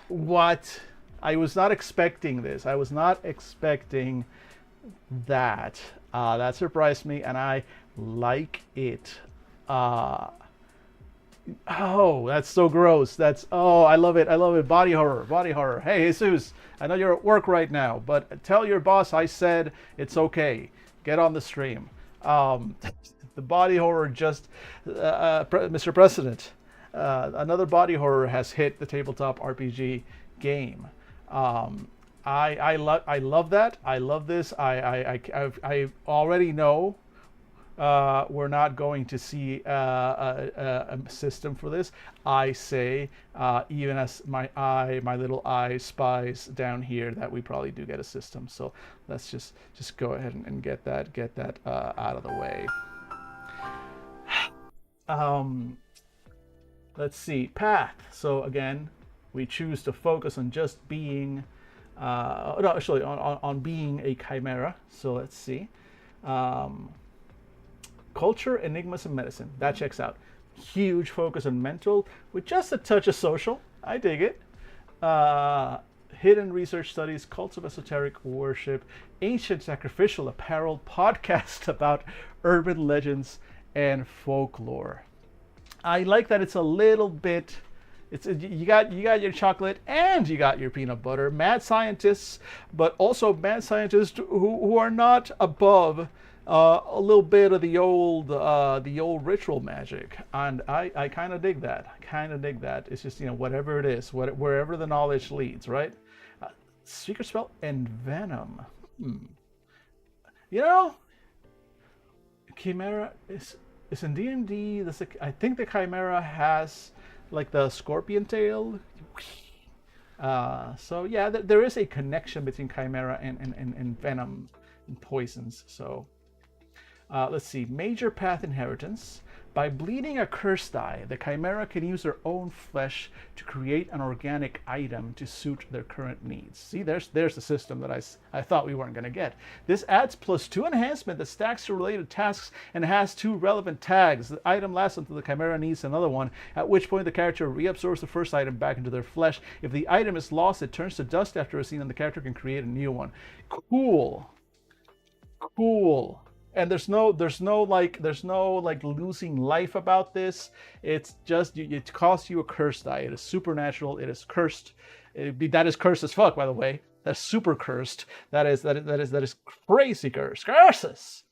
What? I was not expecting this. I was not expecting that. That surprised me, and I like it. Oh, that's so gross. I love it. I love it. Body horror. Hey, Jesus, I know you're at work right now, but tell your boss I said it's okay. Get on the stream. The body horror just, Mr. President. Another body horror has hit the tabletop RPG game. I love that. I love this. I already know we're not going to see a system for this. I say, even as my little eye spies down here, that we probably do get a system. So let's just go ahead and get that out of the way. Let's see, path. So again, we choose to focus on just being, on being a chimera. So let's see. Culture, enigmas, and medicine. That checks out. Huge focus on mental with just a touch of social. I dig it. Hidden research studies, cults of esoteric worship, ancient sacrificial apparel, podcast about urban legends and folklore. I like that it's a little bit. You got your chocolate and you got your peanut butter. Mad scientists, but also mad scientists who are not above a little bit of the old ritual magic, and I kind of dig that. It's just, whatever it is, wherever the knowledge leads, right? Secret spell and venom. Chimera is in D&D. I think the chimera has like the scorpion tail. So yeah, there is a connection between chimera and venom and poisons. So let's see. Major path inheritance. By bleeding a curse die, the chimera can use their own flesh to create an organic item to suit their current needs. See, there's the system that I thought we weren't going to get. This adds +2 enhancement that stacks to related tasks and has 2 relevant tags. The item lasts until the chimera needs another one, at which point the character reabsorbs the first item back into their flesh. If the item is lost, it turns to dust after a scene and the character can create a new one. Cool. And there's no losing life about this. It's just it costs you a curse die. It is supernatural. It is cursed. That is cursed as fuck, by the way. That's super cursed. That is crazy cursed. Curses.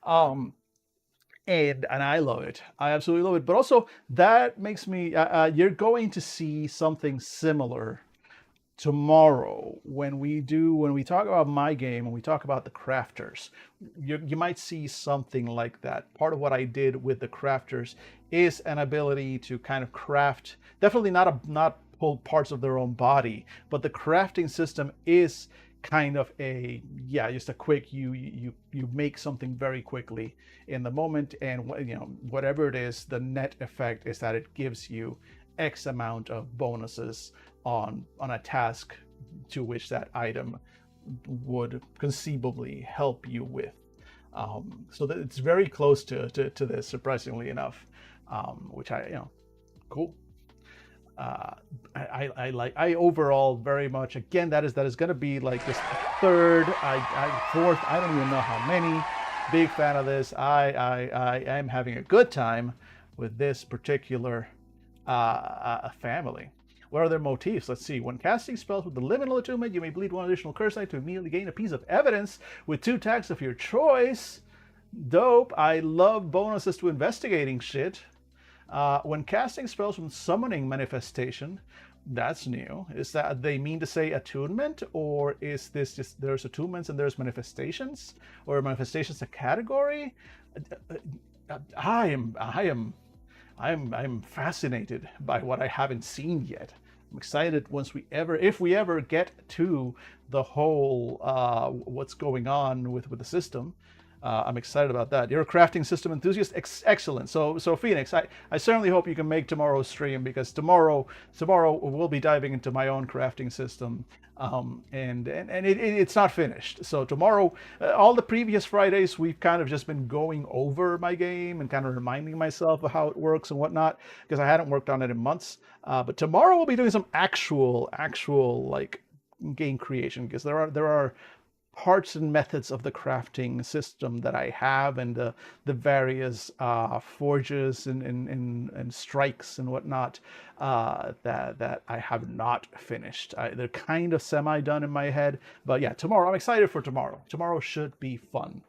And I love it. I absolutely love it. But also that makes me. You're going to see something similar tomorrow when we talk about my game, when we talk about the crafters. You might see something like that. Part of what I did with the crafters is an ability to kind of craft, definitely not pull parts of their own body, but the crafting system is kind of just a quick, you make something very quickly in the moment, and whatever it is, the net effect is that it gives you X amount of bonuses on a task to which that item would conceivably help you with. So that it's very close to this, surprisingly enough, which cool. uh, I like. I overall very much. Again, that is going to be like this third, fourth. I don't even know how many. Big fan of this. I am having a good time with this particular family. What are their motifs? Let's see. When casting spells with the liminal attunement, you may bleed one additional curse die to immediately gain a piece of evidence with 2 tags of your choice. Dope. I love bonuses to investigating shit. When casting spells from summoning manifestation, that's new. Is that they mean to say attunement, or is this just there's attunements and there's manifestations, or manifestations a category? I'm fascinated by what I haven't seen yet. I'm excited if we ever get to the whole what's going on with the system. I'm excited about that. You're a crafting system enthusiast. Excellent. So Phoenix, I certainly hope you can make tomorrow's stream, because tomorrow we'll be diving into my own crafting system, and it's not finished. So tomorrow, all the previous Fridays, we've kind of just been going over my game and kind of reminding myself of how it works and whatnot, because I hadn't worked on it in months. But tomorrow we'll be doing some actual like game creation, because there are parts and methods of the crafting system that I have, and the various forges and strikes and whatnot that I have not finished. They're kind of semi done in my head, but yeah, tomorrow I'm excited for tomorrow. Tomorrow should be fun.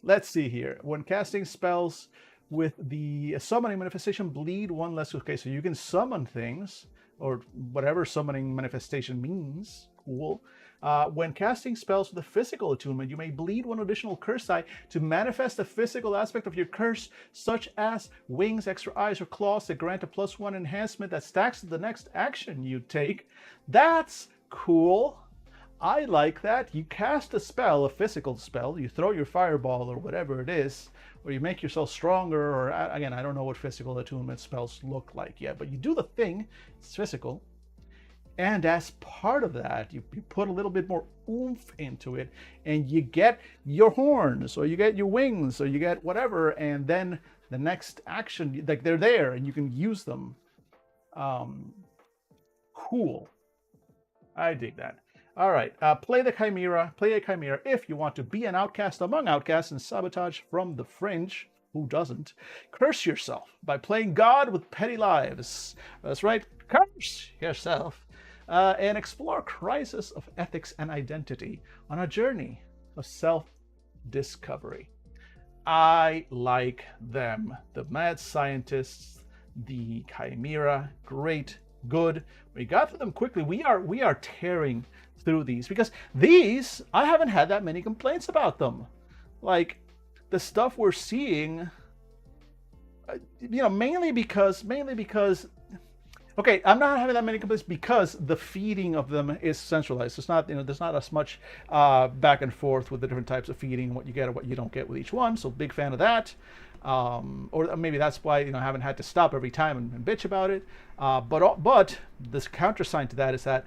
Let's see here. When casting spells with the summoning manifestation, bleed 1 less. Okay, so you can summon things, or whatever summoning manifestation means. Cool. When casting spells with a physical attunement, you may bleed 1 additional curse die to manifest a physical aspect of your curse, such as wings, extra eyes, or claws that grant a +1 enhancement that stacks to the next action you take. That's cool. I like that. You cast a spell, a physical spell, you throw your fireball or whatever it is, or you make yourself stronger, or again, I don't know what physical attunement spells look like yet, but you do the thing, it's physical. And as part of that, you put a little bit more oomph into it, and you get your horns, or you get your wings, or you get whatever, and then the next action, like they're there, and you can use them. Cool. I dig that. All right, play a chimera if you want to be an outcast among outcasts and sabotage from the fringe. Who doesn't? Curse yourself by playing God with petty lives. That's right, curse yourself. And explore crisis of ethics and identity on a journey of self-discovery. I like them. The mad scientists, the chimera, great, good. We got through them quickly. We are tearing through these, because these, I haven't had that many complaints about them. Like, the stuff we're seeing, mainly because okay, I'm not having that many complaints because the feeding of them is centralized. It's not, there's not as much back and forth with the different types of feeding, what you get or what you don't get with each one. So big fan of that. Or maybe that's why I haven't had to stop every time and bitch about it. But this countersign to that is that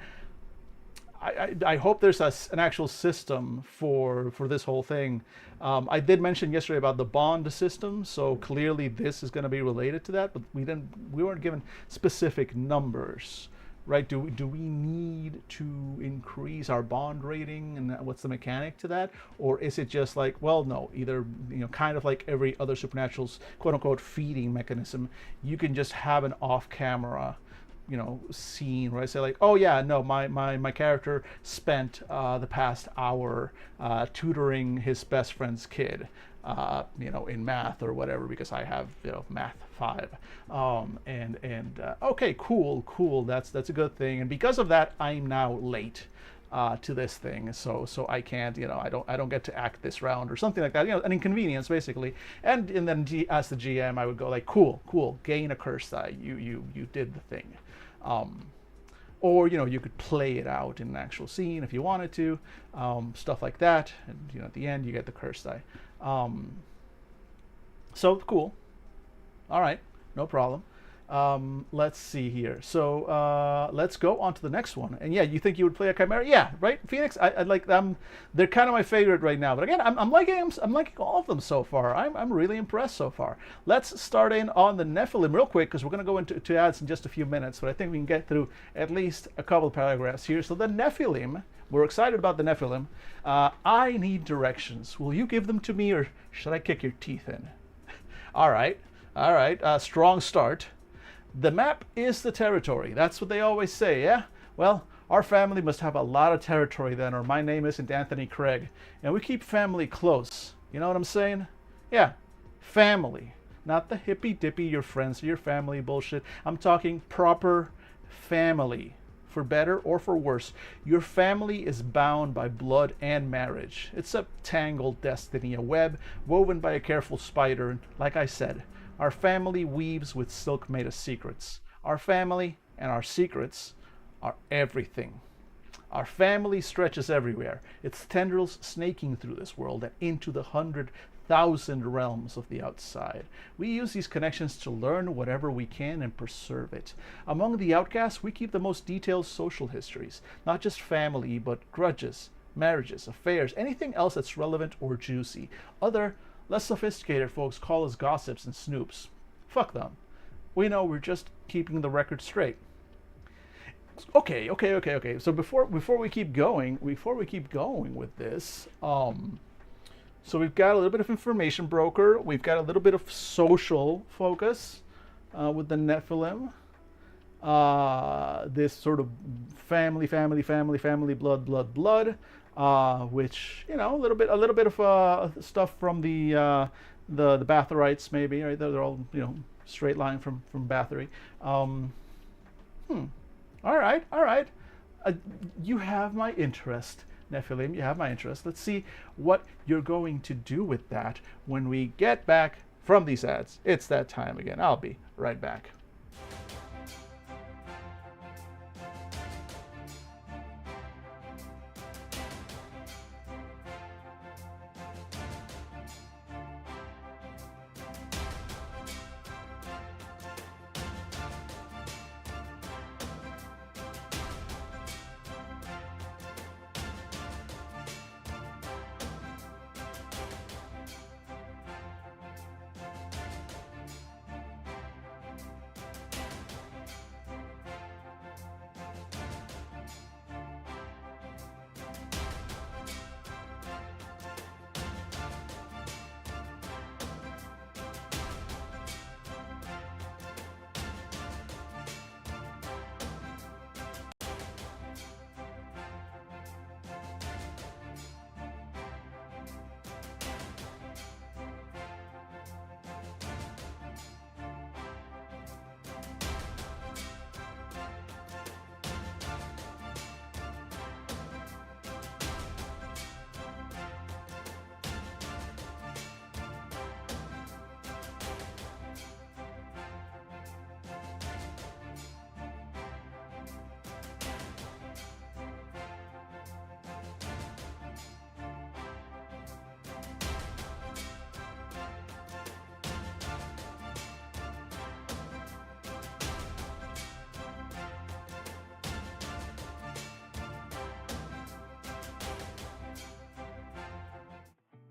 I hope there's an actual system for this whole thing. I did mention yesterday about the bond system, so clearly this is going to be related to that, but we weren't given specific numbers, right? Do we need to increase our bond rating, and what's the mechanic to that? Or is it just like, well, no, either, kind of like every other Supernatural's quote unquote feeding mechanism, you can just have an off-camera scene where I say like, oh yeah, no, my character spent the past hour tutoring his best friend's kid, in math or whatever, because I have math 5, okay, cool, that's a good thing, and because of that, I'm now late to this thing, so I can't, I don't get to act this round or something like that, an inconvenience basically, and then as the GM, I would go like, cool, gain a curse die, you did the thing. Or you could play it out in an actual scene if you wanted to, stuff like that, and at the end you get the curse die. So cool. All right, no problem. Let's see here. So let's go on to the next one. And yeah, you think you would play a Chimera? Yeah, right, Phoenix. I like them. They're kind of my favorite right now. But again, I'm liking them. I'm liking all of them so far. I'm really impressed so far. Let's start in on the Nephilim real quick because we're going to go into ads in just a few minutes. But I think we can get through at least a couple of paragraphs here. So the Nephilim. We're excited about the Nephilim. I need directions. Will you give them to me, or should I kick your teeth in? All right. Strong start. The map is the territory. That's what they always say, yeah? Well, our family must have a lot of territory then, or my name isn't Anthony Craig. And we keep family close. You know what I'm saying? Yeah, family. Not the hippy-dippy, your friends or your family bullshit. I'm talking proper family. For better or for worse, your family is bound by blood and marriage. It's a tangled destiny, a web woven by a careful spider. Like I said, our family weaves with silk made of secrets. Our family and our secrets are everything. Our family stretches everywhere, its tendrils snaking through this world and into the 100,000 realms of the outside. We use these connections to learn whatever we can and preserve it. Among the outcasts, we keep the most detailed social histories, not just family, but grudges, marriages, affairs, anything else that's relevant or juicy. Other, less sophisticated folks call us gossips and snoops. Fuck them. We know we're just keeping the record straight. Okay. So before we keep going with this, so we've got a little bit of information broker. We've got a little bit of social focus with the Nephilim. This sort of family, blood. Which, you know, a little bit of stuff from the Bathorites, maybe. Right? They're all, you know, straight line from Bathory. All right. You have my interest, Nephilim. You have my interest. Let's see what you're going to do with that when we get back from these ads. It's that time again. I'll be right back.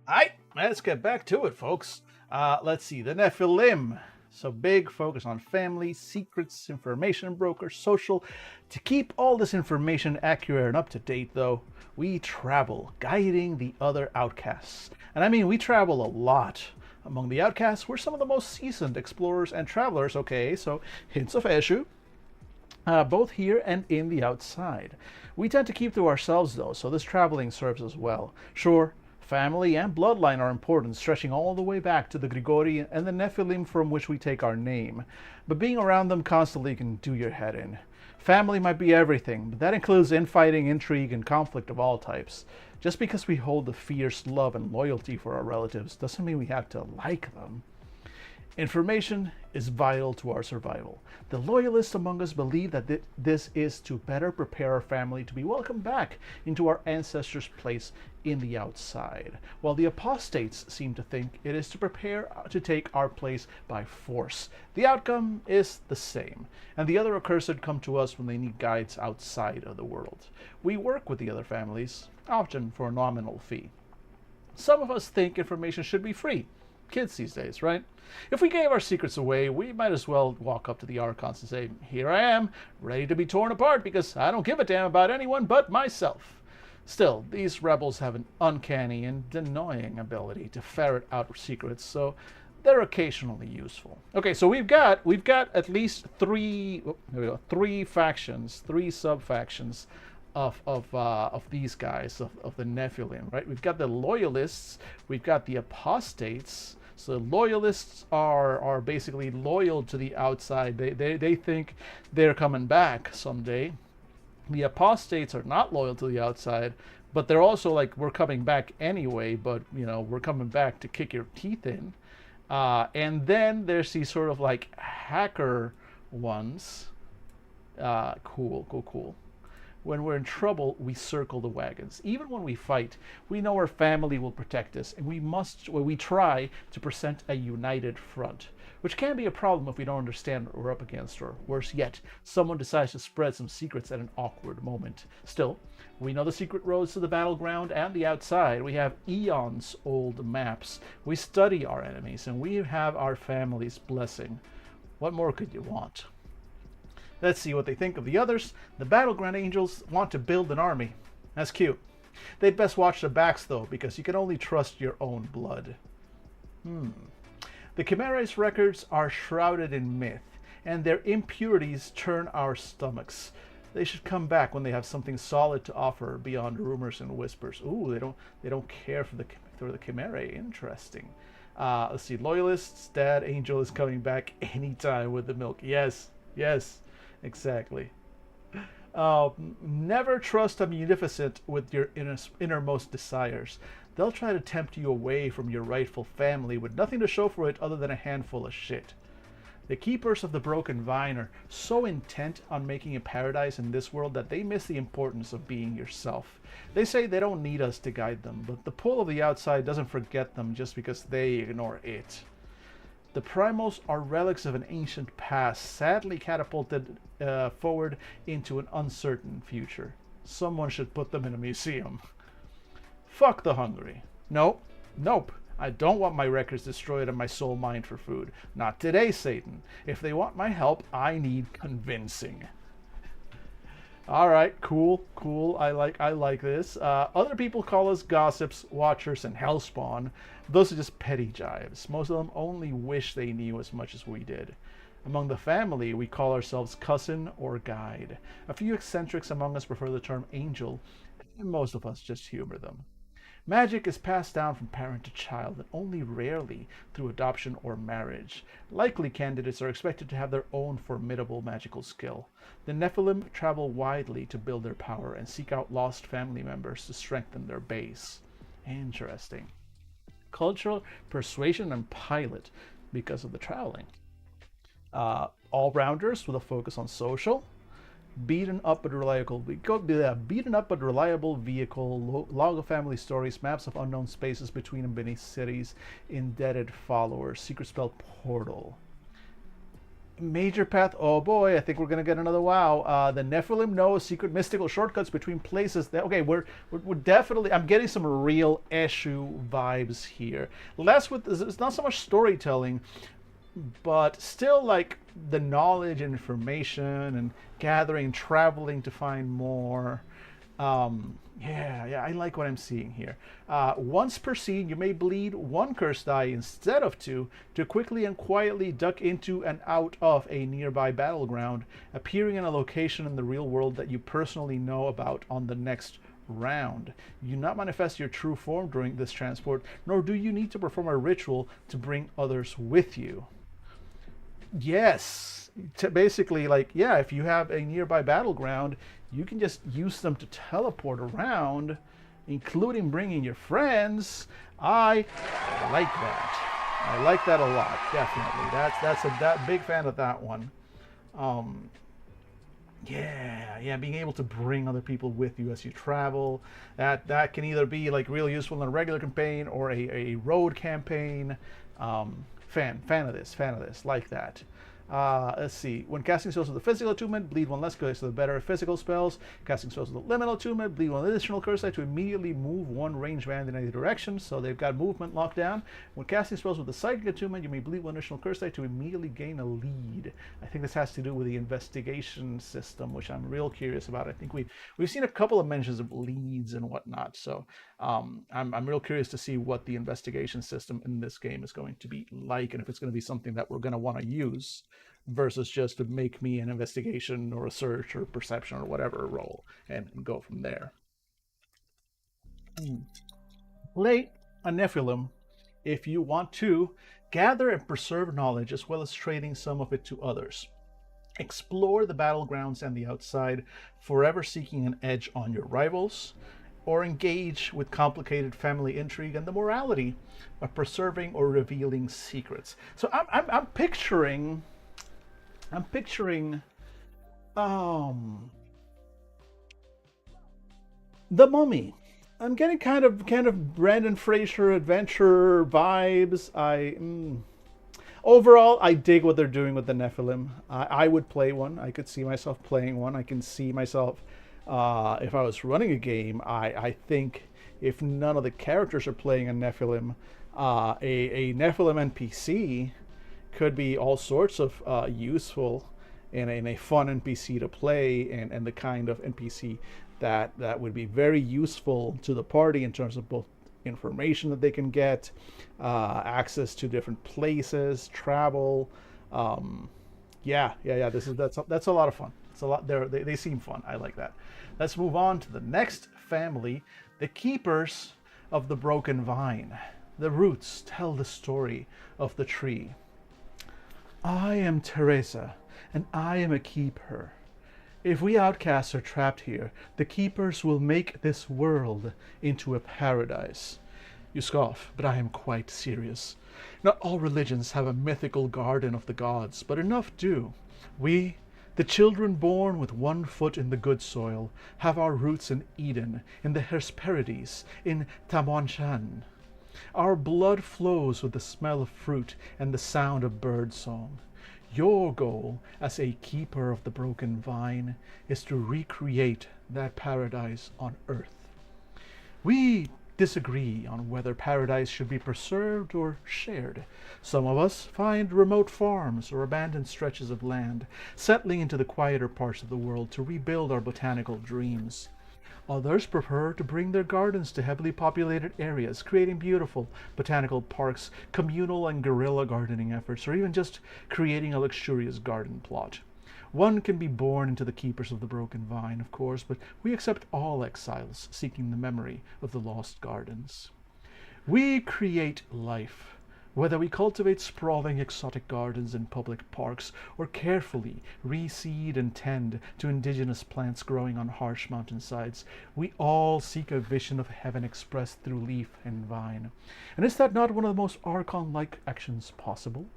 All right, let's get back to it, folks. Let's see, the Nephilim. So big focus on family, secrets, information broker, social. To keep all this information accurate and up to date, though, we travel, guiding the other outcasts. And I mean, we travel a lot. Among the outcasts, we're some of the most seasoned explorers and travelers, okay, so hints of Eshu. Both here and in the outside. We tend to keep to ourselves, though, so this traveling serves us well. Sure, family and bloodline are important, stretching all the way back to the Grigori and the Nephilim from which we take our name. But being around them constantly can do your head in. Family might be everything, but that includes infighting, intrigue, and conflict of all types. Just because we hold a fierce love and loyalty for our relatives doesn't mean we have to like them. Information is vital to our survival. The loyalists among us believe that this is to better prepare our family to be welcomed back into our ancestors' place in the outside, while the apostates seem to think it is to prepare to take our place by force. The outcome is the same, and the other accursed come to us when they need guides outside of the world. We work with the other families, often for a nominal fee. Some of us think information should be free. Kids these days, right? If we gave our secrets away, we might as well walk up to the Archons and say, "Here I am, ready to be torn apart because I don't give a damn about anyone but myself." Still, these rebels have an uncanny and annoying ability to ferret out secrets, so they're occasionally useful. Okay, so we've got at least three factions, three sub-factions of these guys, of the Nephilim, right? We've got the loyalists, we've got the apostates. So loyalists are basically loyal to the outside. They think they're coming back someday. The apostates are not loyal to the outside, but they're also like, we're coming back anyway, but we're coming back to kick your teeth in. And then there's these sort of like hacker ones. Cool. When we're in trouble, we circle the wagons. Even when we fight, we know our family will protect us, and we try to present a united front, which can be a problem if we don't understand what we're up against, or worse yet, someone decides to spread some secrets at an awkward moment. Still, we know the secret roads to the battleground and the outside. We have eons old maps. We study our enemies, and we have our family's blessing. What more could you want? Let's see what they think of the others. The Battleground Angels want to build an army. That's cute. They'd best watch their backs, though, because you can only trust your own blood. The Chimera's records are shrouded in myth, and their impurities turn our stomachs. They should come back when they have something solid to offer beyond rumors and whispers. Ooh, they don't care for the Chimera. Interesting. Let's see. Loyalists, Dad Angel is coming back anytime with the milk. Yes. Exactly. Never trust a munificent with your innermost desires. They'll try to tempt you away from your rightful family with nothing to show for it other than a handful of shit. The keepers of the broken vine are so intent on making a paradise in this world that they miss the importance of being yourself. They say they don't need us to guide them, but the pull of the outside doesn't forget them just because they ignore it. The primals are relics of an ancient past, sadly catapulted forward into an uncertain future. Someone should put them in a museum. Fuck the hungry. Nope. I don't want my records destroyed and my soul mined for food. Not today, Satan. If they want my help, I need convincing. All right, cool. I like this. Other people call us gossips, watchers, and hellspawn. Those are just petty jibes. Most of them only wish they knew as much as we did. Among the family, we call ourselves cousin or guide. A few eccentrics among us prefer the term angel, and most of us just humor them. Magic is passed down from parent to child, and only rarely through adoption or marriage. Likely candidates are expected to have their own formidable magical skill. The Nephilim travel widely to build their power and seek out lost family members to strengthen their base. Interesting. Cultural, persuasion, and pilot because of the traveling. All-rounders with a focus on social. Beaten up but reliable vehicle, log of family stories, maps of unknown spaces between and beneath cities, indebted followers, secret spell portal. Major path, oh boy, I think we're gonna get another wow. The Nephilim know secret mystical shortcuts between places. We're definitely, I'm getting some real Eshu vibes here. It's not so much storytelling, but still like the knowledge and information and gathering, traveling to find more. Yeah, I like what I'm seeing here. Once per scene, you may bleed one curse die instead of two to quickly and quietly duck into and out of a nearby battleground, appearing in a location in the real world that you personally know about on the next round. You do not manifest your true form during this transport, nor do you need to perform a ritual to bring others with you. Yes, basically, like, yeah, if you have a nearby battleground, you can just use them to teleport around, including bringing your friends. I like that. I like that a lot. Definitely. That big fan of that one. Um, yeah, being able to bring other people with you as you travel. That can either be like really useful in a regular campaign or a road campaign. Fan of this, like that. Let's see. When casting spells with a physical attunement, bleed one less curse, so the better physical spells. Casting spells with a liminal attunement, bleed one additional curse die to immediately move one ranged band in any direction, so they've got movement locked down. When casting spells with a psychic attunement, you may bleed one additional curse die to immediately gain a lead. I think this has to do with the investigation system, which I'm real curious about. I think we've seen a couple of mentions of leads and whatnot, so I'm real curious to see what the investigation system in this game is going to be like, and if it's going to be something that we're going to want to use versus just to make me an investigation or a search or perception or whatever roll and go from there. Play a Nephilim if you want to gather and preserve knowledge as well as trading some of it to others. Explore the battlegrounds and the outside, forever seeking an edge on your rivals, or engage with complicated family intrigue and the morality of preserving or revealing secrets. So I'm picturing um the Mummy. I'm getting kind of Brandon Fraser adventure vibes. Overall, I dig what they're doing with the Nephilim. I would play one. I could see myself playing one. I can see myself, if I was running a game, I think if none of the characters are playing a Nephilim, a Nephilim NPC could be all sorts of useful and a fun NPC to play, and the kind of NPC that would be very useful to the party in terms of both information that they can get, access to different places, travel. Yeah. That's a lot of fun. It's a lot. They seem fun. I like that. Let's move on to the next family, the Keepers of the Broken Vine. The roots tell the story of the tree. I am Teresa, and I am a keeper. If we outcasts are trapped here, the keepers will make this world into a paradise. You scoff, but I am quite serious. Not all religions have a mythical garden of the gods, but enough do. We, the children born with one foot in the good soil, have our roots in Eden, in the Hesperides, in Tamonchan. Our blood flows with the smell of fruit and the sound of bird song. Your goal as a keeper of the broken vine is to recreate that paradise on earth. We disagree on whether paradise should be preserved or shared. Some of us find remote farms or abandoned stretches of land, settling into the quieter parts of the world to rebuild our botanical dreams. Others prefer to bring their gardens to heavily populated areas, creating beautiful botanical parks, communal and guerrilla gardening efforts, or even just creating a luxurious garden plot. One can be born into the Keepers of the Broken Vine, of course, but we accept all exiles seeking the memory of the lost gardens. We create life. Whether we cultivate sprawling exotic gardens in public parks or carefully reseed and tend to indigenous plants growing on harsh mountainsides, we all seek a vision of heaven expressed through leaf and vine. And is that not one of the most Archon-like actions possible?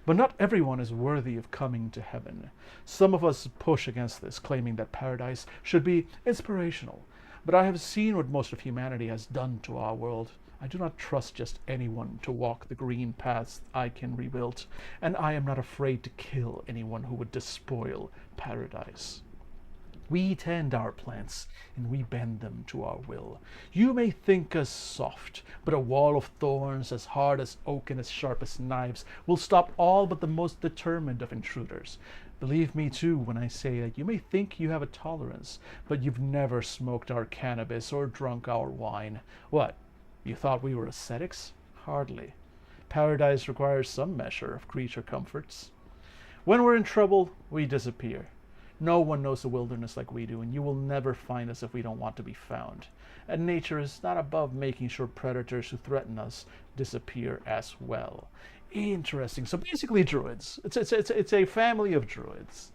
But not everyone is worthy of coming to heaven. Some of us push against this, claiming that paradise should be inspirational. But I have seen what most of humanity has done to our world. I do not trust just anyone to walk the green paths I can rebuild, and I am not afraid to kill anyone who would despoil paradise. We tend our plants, and we bend them to our will. You may think us soft, but a wall of thorns as hard as oak and as sharp as knives will stop all but the most determined of intruders. Believe me, too, when I say that you may think you have a tolerance, but you've never smoked our cannabis or drunk our wine. What? You thought we were ascetics? Hardly. Paradise requires some measure of creature comforts. When we're in trouble, we disappear. No one knows the wilderness like we do, and you will never find us if we don't want to be found. And nature is not above making sure predators who threaten us disappear as well. Interesting. So basically, druids. It's a family of druids.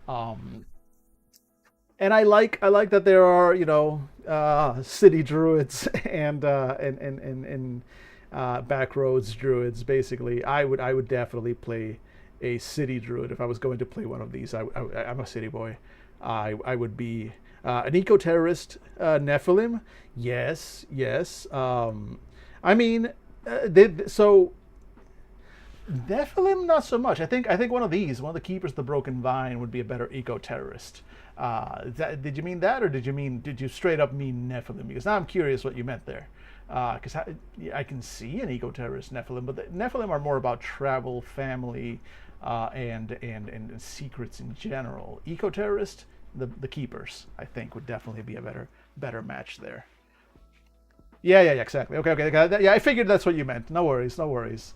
Um, and I like that there are city druids and backroads druids. Basically, I would definitely play a city druid if I was going to play one of these. I'm a city boy. I would be an eco-terrorist Nephilim. Yes, yes. I mean, so Nephilim, not so much. I think one of these, one of the keepers of the broken vine, would be a better eco-terrorist. Did you mean that, or did you straight up mean Nephilim? Because now I'm curious what you meant there. Because I can see an eco-terrorist Nephilim, but the Nephilim are more about travel, family, and secrets in general. Eco-terrorist, the keepers, I think, would definitely be a better match there. Yeah, exactly. Okay. Yeah, I figured that's what you meant. No worries, no worries.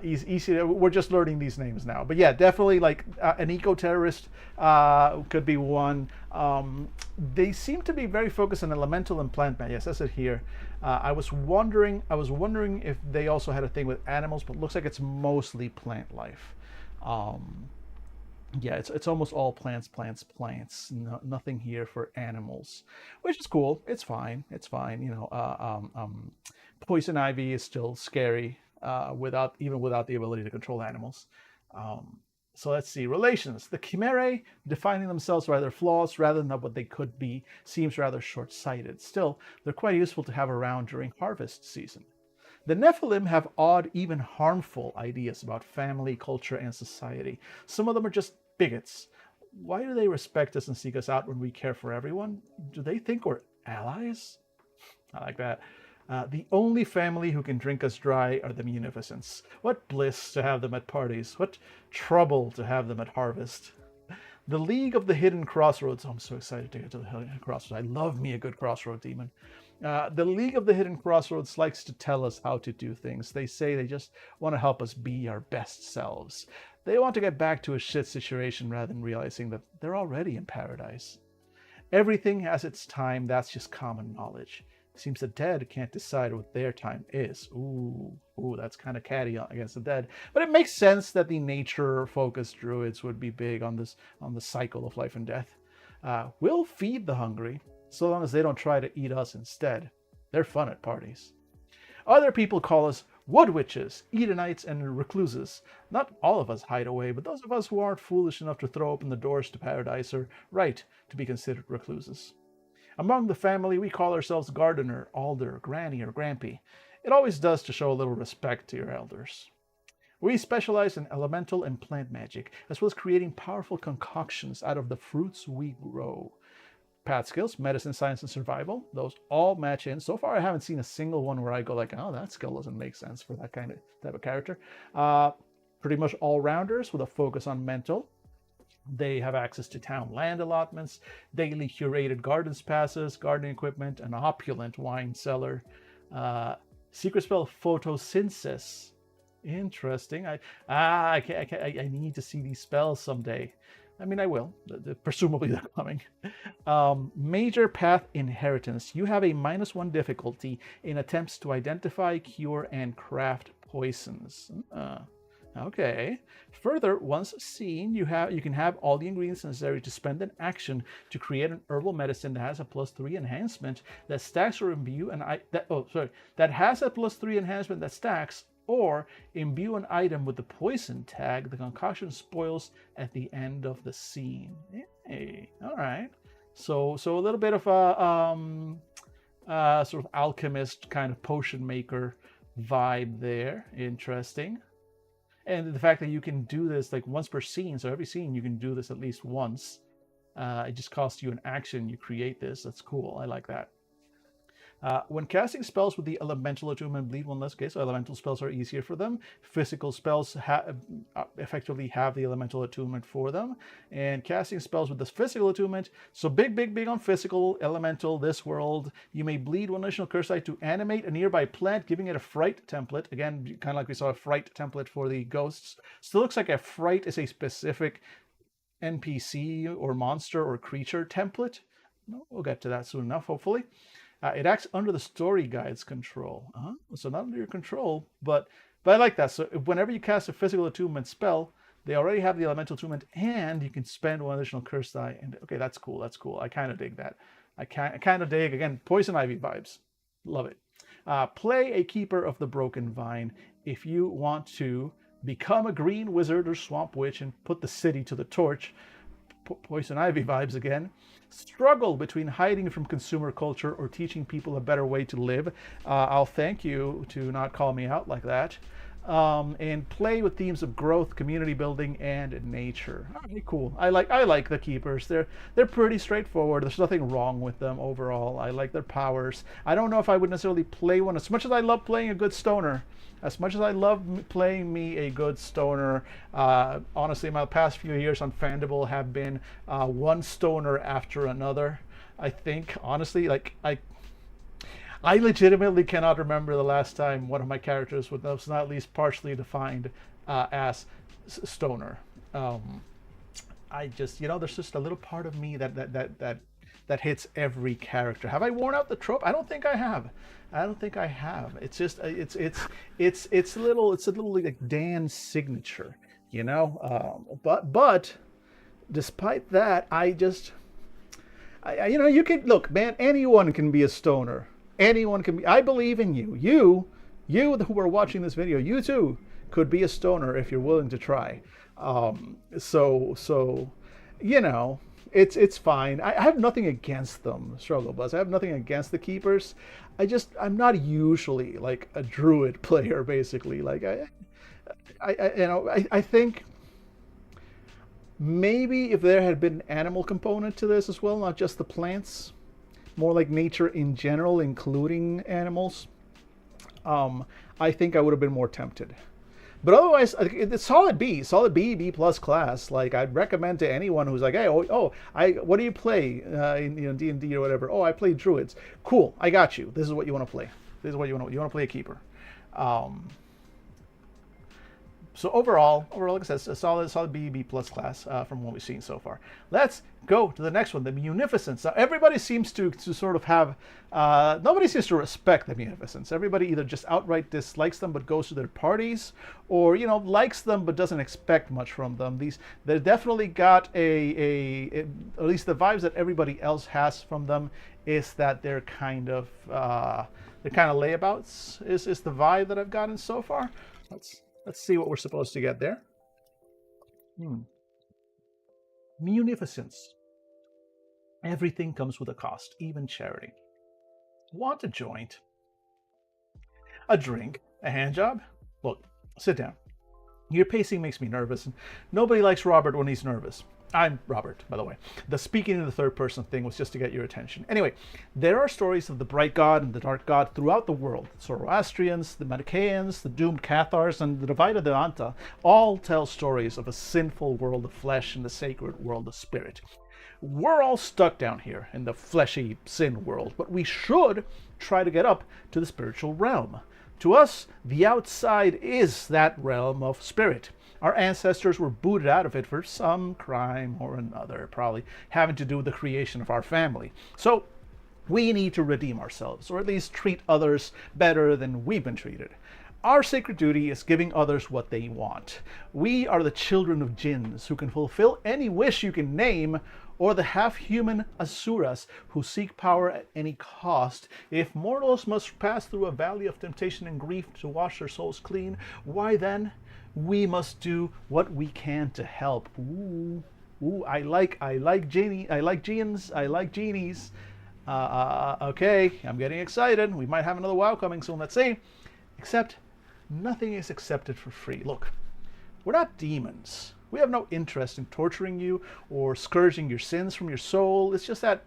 Easy. We're just learning these names now, but yeah, definitely like an eco-terrorist could be one. They seem to be very focused on elemental and plant magic. Yes, that's it here. I was wondering if they also had a thing with animals, but it looks like it's mostly plant life. Um, yeah, it's almost all plants. No, nothing here for animals, which is cool. It's fine. It's fine. Poison ivy is still scary without the ability to control animals. Um, so let's see relations. The chimerae, defining themselves by their flaws rather than what they could be, seems rather short-sighted. Still, they're quite useful to have around during harvest season. The Nephilim have odd, even harmful ideas about family, culture, and society. Some of them are just bigots. Why do they respect us and seek us out when we care for everyone? Do they think we're allies? I like that. The only family who can drink us dry are the munificents. What bliss to have them at parties. What trouble to have them at harvest. The League of the Hidden Crossroads. Oh, I'm so excited to get to the Hidden Crossroads. I love me a good crossroad demon. The League of the Hidden Crossroads likes to tell us how to do things. They say they just want to help us be our best selves. They want to get back to a shit situation rather than realizing that they're already in paradise. Everything has its time, that's just common knowledge. Seems the dead can't decide what their time is. Ooh, that's kind of catty against the dead. But it makes sense that the nature-focused druids would be big on the cycle of life and death. We'll feed the hungry, so long as they don't try to eat us instead. They're fun at parties. Other people call us wood witches, Edenites, and recluses. Not all of us hide away, but those of us who aren't foolish enough to throw open the doors to paradise are right to be considered recluses. Among the family, we call ourselves gardener, alder, granny, or grampy. It always does to show a little respect to your elders. We specialize in elemental and plant magic, as well as creating powerful concoctions out of the fruits we grow. Path skills, medicine, science, and survival, those all match in. So far, I haven't seen a single one where I go like, oh, that skill doesn't make sense for that kind of type of character. Pretty much all-rounders with a focus on mental. They have access to town land allotments, daily curated gardens passes, gardening equipment, an opulent wine cellar. Secret spell photosynthesis. Interesting. I need to see these spells someday. I mean, I will. Presumably they're coming. Major path inheritance. You have a -1 difficulty in attempts to identify, cure, and craft poisons. Okay. Further, once seen, you can have all the ingredients necessary to spend an action to create an herbal medicine that has a +3 enhancement that stacks or imbue that has a +3 enhancement that stacks or imbue an item with the poison tag. The concoction spoils at the end of the scene. Hey, all right. So a little bit of a sort of alchemist kind of potion maker vibe there. Interesting. And the fact that you can do this like once per scene, so every scene you can do this at least once. It just costs you an action. You create this. That's cool. I like that. When casting spells with the elemental attunement, bleed one less. Okay, so elemental spells are easier for them. Physical spells effectively have the elemental attunement for them. And casting spells with this physical attunement, so big on physical, elemental, this world. You may bleed one additional curse die to animate a nearby plant, giving it a fright template. Again, kind of like we saw a fright template for the ghosts. Still looks like a fright is a specific NPC or monster or creature template. We'll get to that soon enough, hopefully. It acts under the story guide's control. So not under your control, but I like that. So whenever you cast a physical attunement spell, they already have the elemental attunement, and you can spend one additional curse die. And okay, that's cool. That's cool. I kind of dig that. I kind of dig, again, poison ivy vibes. Love it. Play a Keeper of the Broken Vine if you want to become a green wizard or swamp witch and put the city to the torch. Poison Ivy vibes again. Struggle between hiding from consumer culture or teaching people a better way to live. I'll thank you to not call me out like that. And play with themes of growth, community building, and nature. Okay, cool. I like the Keepers. They're pretty straightforward. There's nothing wrong with them overall. I like their powers. I don't know if I would necessarily play one as much as I love playing a good stoner. As much as I love playing me a good stoner, honestly, my past few years on Fandible have been one stoner after another. I think, honestly, like I legitimately cannot remember the last time one of my characters was not at least partially defined as stoner. I just, there's just a little part of me that hits every character. Have I worn out the trope? I don't think I have. It's just it's a little like Dan's signature, But despite that, you can look, man. Anyone can be a stoner. Anyone can be. I believe in you. You who are watching this video, you too could be a stoner if you're willing to try. It's fine. I have nothing against them, Struggle Buzz. I have nothing against the Keepers. I'm not usually like a druid player, basically. Like I think maybe if there had been an animal component to this as well, not just the plants, more like nature in general, including animals, I think I would have been more tempted. But otherwise, it's solid B plus class. Like I'd recommend to anyone who's like, hey, what do you play in D&D or whatever? Oh, I play druids. Cool, I got you. This is what you want to play. This is what you want to play a Keeper. So overall, like I said, it's a solid B plus class from what we've seen so far. Let's go to the next one, the Munificence. Now, everybody seems to sort of have, nobody seems to respect the Munificence. Everybody either just outright dislikes them but goes to their parties, or likes them but doesn't expect much from them. They definitely got at least the vibes that everybody else has from them is that they're kind of layabouts. Is the vibe that I've gotten so far. Let's see what we're supposed to get there. Munificence. Everything comes with a cost, even charity. Want a joint? A drink? A handjob? Look, sit down. Your pacing makes me nervous, and nobody likes Robert when he's nervous. I'm Robert, by the way. The speaking in the third person thing was just to get your attention. Anyway, there are stories of the bright god and the dark god throughout the world. The Zoroastrians, the Manichaeans, the doomed Cathars, and the Divida de Anta all tell stories of a sinful world of flesh and the sacred world of spirit. We're all stuck down here in the fleshy sin world, but we should try to get up to the spiritual realm. To us, the outside is that realm of spirit. Our ancestors were booted out of it for some crime or another, probably having to do with the creation of our family. So we need to redeem ourselves, or at least treat others better than we've been treated. Our sacred duty is giving others what they want. We are the children of jinns who can fulfill any wish you can name, or the half-human asuras who seek power at any cost. If mortals must pass through a valley of temptation and grief to wash their souls clean, why then we must do what we can to help. I like genies. Okay, I'm getting excited. We might have another WoW coming soon. Let's see. Except nothing is accepted for free. Look, we're not demons. We have no interest in torturing you or scourging your sins from your soul. It's just that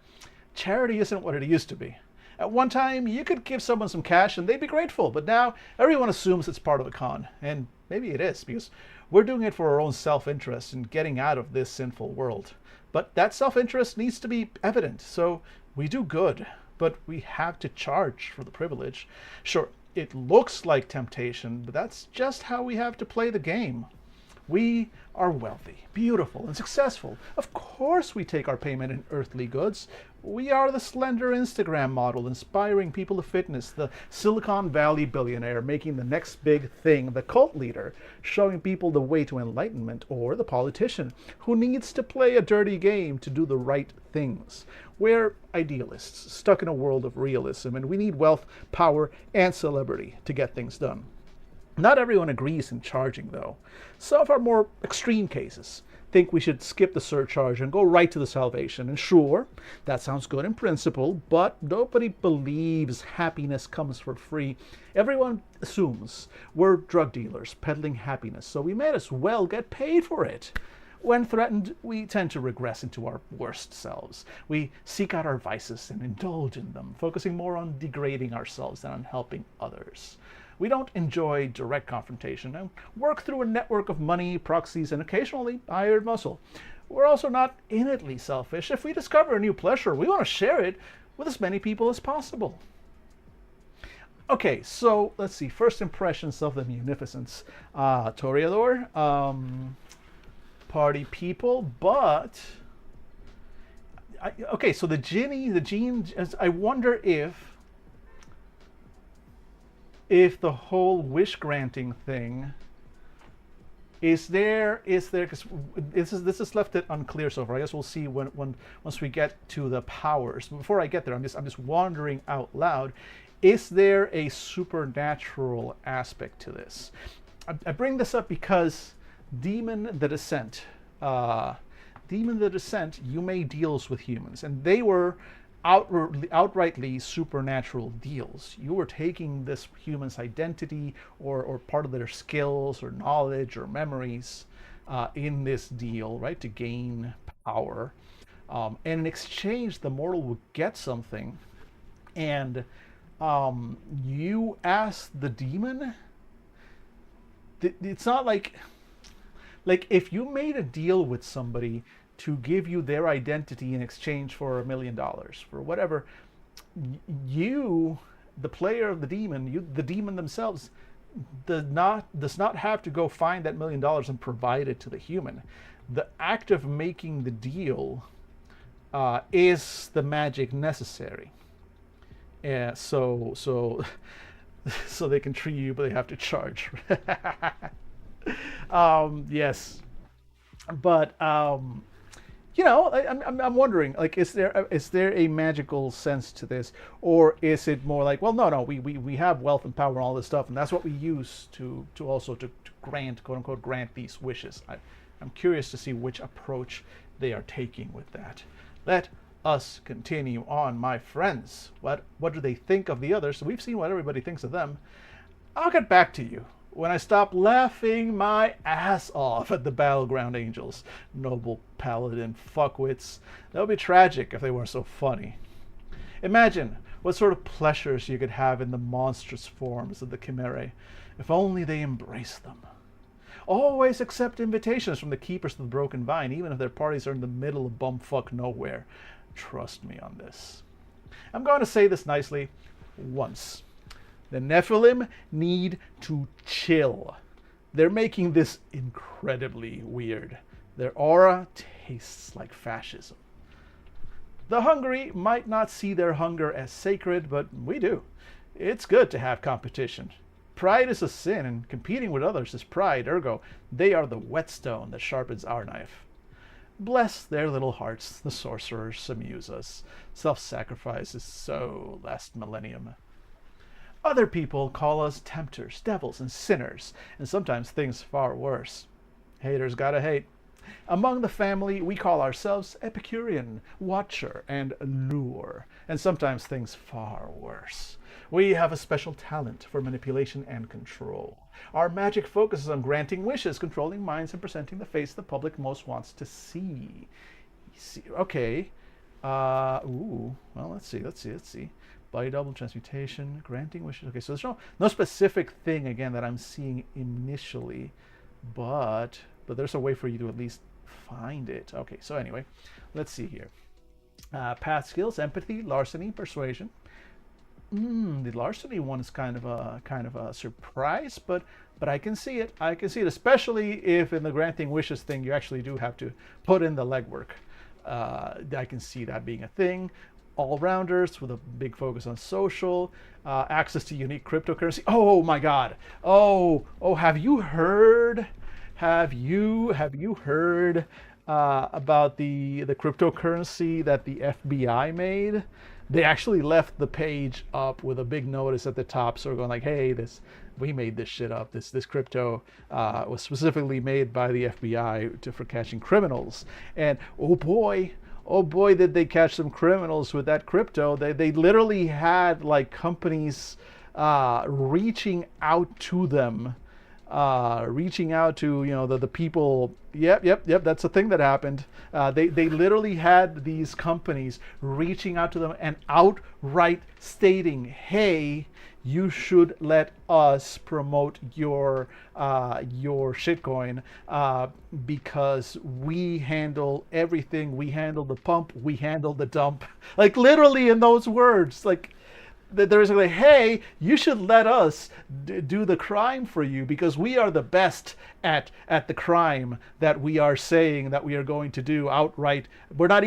charity isn't what it used to be. At one time, you could give someone some cash and they'd be grateful, but now everyone assumes it's part of a con. And maybe it is, because we're doing it for our own self-interest and getting out of this sinful world. But that self-interest needs to be evident, so we do good, but we have to charge for the privilege. Sure, it looks like temptation, but that's just how we have to play the game. We are wealthy, beautiful, and successful. Of course we take our payment in earthly goods. We are the slender Instagram model inspiring people to fitness, the Silicon Valley billionaire making the next big thing, the cult leader showing people the way to enlightenment, or the politician who needs to play a dirty game to do the right things. We're idealists stuck in a world of realism, and we need wealth, power, and celebrity to get things done. Not everyone agrees in charging, though. Some of our more extreme cases think we should skip the surcharge and go right to the salvation. And sure, that sounds good in principle, but nobody believes happiness comes for free. Everyone assumes we're drug dealers peddling happiness, so we may as well get paid for it. When threatened, we tend to regress into our worst selves. We seek out our vices and indulge in them, focusing more on degrading ourselves than on helping others. We don't enjoy direct confrontation and work through a network of money, proxies, and occasionally hired muscle. We're also not innately selfish. If we discover a new pleasure, we want to share it with as many people as possible. Okay, so let's see. First impressions of the munificence. Toreador, party people, but... okay, so the gene, I wonder if the whole wish granting thing is there, because this is left it unclear so far. I guess we'll see once we get to the powers. Before I get there, I'm just wondering out loud, is there a supernatural aspect to this? I bring this up because Demon the Descent, you made deals with humans, and they were outrightly supernatural deals. You were taking this human's identity or part of their skills or knowledge or memories in this deal, right, to gain power. And in exchange, the mortal would get something. And you ask the demon, it's not like if you made a deal with somebody to give you their identity in exchange for $1 million, for whatever, you, the player of the demon themselves, does not have to go find that $1 million and provide it to the human. The act of making the deal is the magic necessary. So they can treat you, but they have to charge. Yes, but I'm wondering, like, is there a magical sense to this, or is it more like, well, no, we have wealth and power and all this stuff, and that's what we use to grant, quote unquote, grant these wishes. I'm curious to see which approach they are taking with that. Let us continue on, my friends. What do they think of the others? So we've seen what everybody thinks of them. I'll get back to you when I stop laughing my ass off at the Battleground Angels. Noble paladin fuckwits. That would be tragic if they weren't so funny. Imagine what sort of pleasures you could have in the monstrous forms of the Chimerae, if only they embrace them. Always accept invitations from the keepers of the Broken Vine, even if their parties are in the middle of bumfuck nowhere. Trust me on this. I'm going to say this nicely once. The Nephilim need to chill. They're making this incredibly weird. Their aura tastes like fascism. The hungry might not see their hunger as sacred, but we do. It's good to have competition. Pride is a sin, and competing with others is pride, ergo, they are the whetstone that sharpens our knife. Bless their little hearts, the sorcerers amuse us. Self-sacrifice is so last millennium. Other people call us tempters, devils, and sinners, and sometimes things far worse. Haters gotta hate. Among the family, we call ourselves Epicurean, Watcher, and Lure, and sometimes things far worse. We have a special talent for manipulation and control. Our magic focuses on granting wishes, controlling minds, and presenting the face the public most wants to see. Okay. Well, let's see. Body double, transmutation, granting wishes. Okay, so there's no specific thing, again, that I'm seeing initially, but there's a way for you to at least find it. Okay, so anyway, let's see here. Path skills, empathy, larceny, persuasion. The larceny one is kind of a surprise, but I can see it. I can see it, especially if in the granting wishes thing you actually do have to put in the legwork. I can see that being a thing. All rounders with a big focus on social, access to unique cryptocurrency. Oh my God! Oh! Have you heard? Have you heard about the cryptocurrency that the FBI made? They actually left the page up with a big notice at the top, so we're going like, "Hey, we made this shit up. This crypto was specifically made by the FBI for catching criminals." And oh boy, did they catch some criminals with that crypto. They literally had like companies reaching out to them, reaching out to the people. Yep. That's a thing that happened. They literally had these companies reaching out to them and outright stating, "Hey, you should let us promote your shitcoin because we handle everything. We handle the pump. We handle the dump." Like literally in those words, like there's like, "Hey, you should let us do the crime for you because we are the best at the crime that we are saying that we are going to do outright." We're not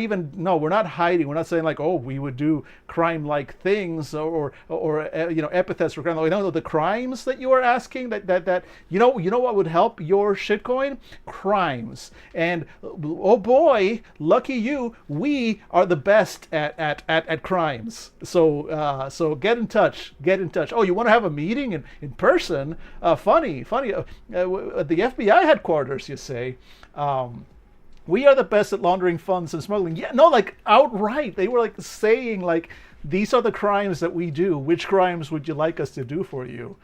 hiding. We're not saying like, "Oh, we would do crime-like things or epithets for crime." No, the crimes that you are asking that what would help your shitcoin? Crimes. And oh boy, lucky you, we are the best at crimes. So get in touch. Oh, you want to have a meeting in person? Funny. The FBI headquarters, you say. We are the best at laundering funds and smuggling. Yeah, no, like outright. They were like saying like, "These are the crimes that we do. Which crimes would you like us to do for you?"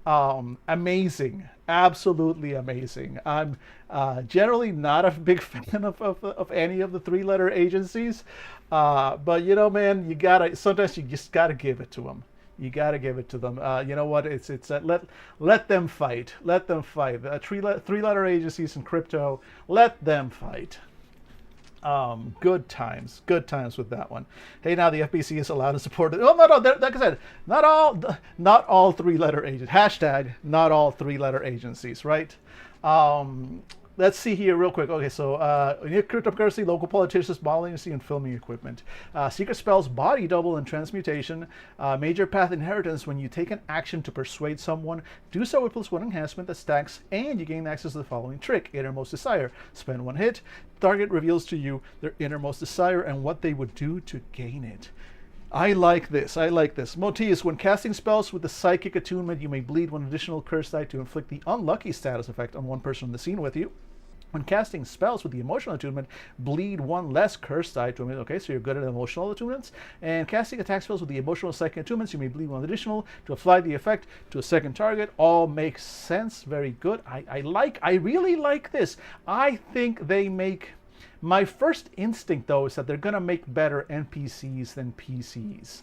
Amazing. Absolutely amazing. I'm generally not a big fan of any of the three-letter agencies. But man, sometimes you just gotta give it to them. You gotta give it to them. You know what? It's let them fight. Let them fight. Three-letter agencies in crypto. Let them fight. Good times with that one. Hey, now the FBC is allowed to support it. Oh no, like I said, not all three-letter agents. Hashtag not all three-letter agencies, right? Let's see here real quick. Okay, so cryptocurrency, local politicians, modeling agency, and filming equipment. Secret spells, body double, and transmutation. Major path inheritance. When you take an action to persuade someone, do so with +1 enhancement that stacks, and you gain access to the following trick: Innermost Desire. Spend 1 hit. Target reveals to you their innermost desire and what they would do to gain it. I like this. Motius, when casting spells with the psychic attunement, you may bleed 1 additional curse die to inflict the unlucky status effect on 1 person in the scene with you. When casting spells with the emotional attunement, bleed 1 less curse die to emit. Okay, so you're good at emotional attunements. And casting attack spells with the emotional psychic attunements, you may bleed 1 additional to apply the effect to a second target. All makes sense. Very good. I really like this. I think they make. My first instinct, though, is that they're going to make better NPCs than PCs.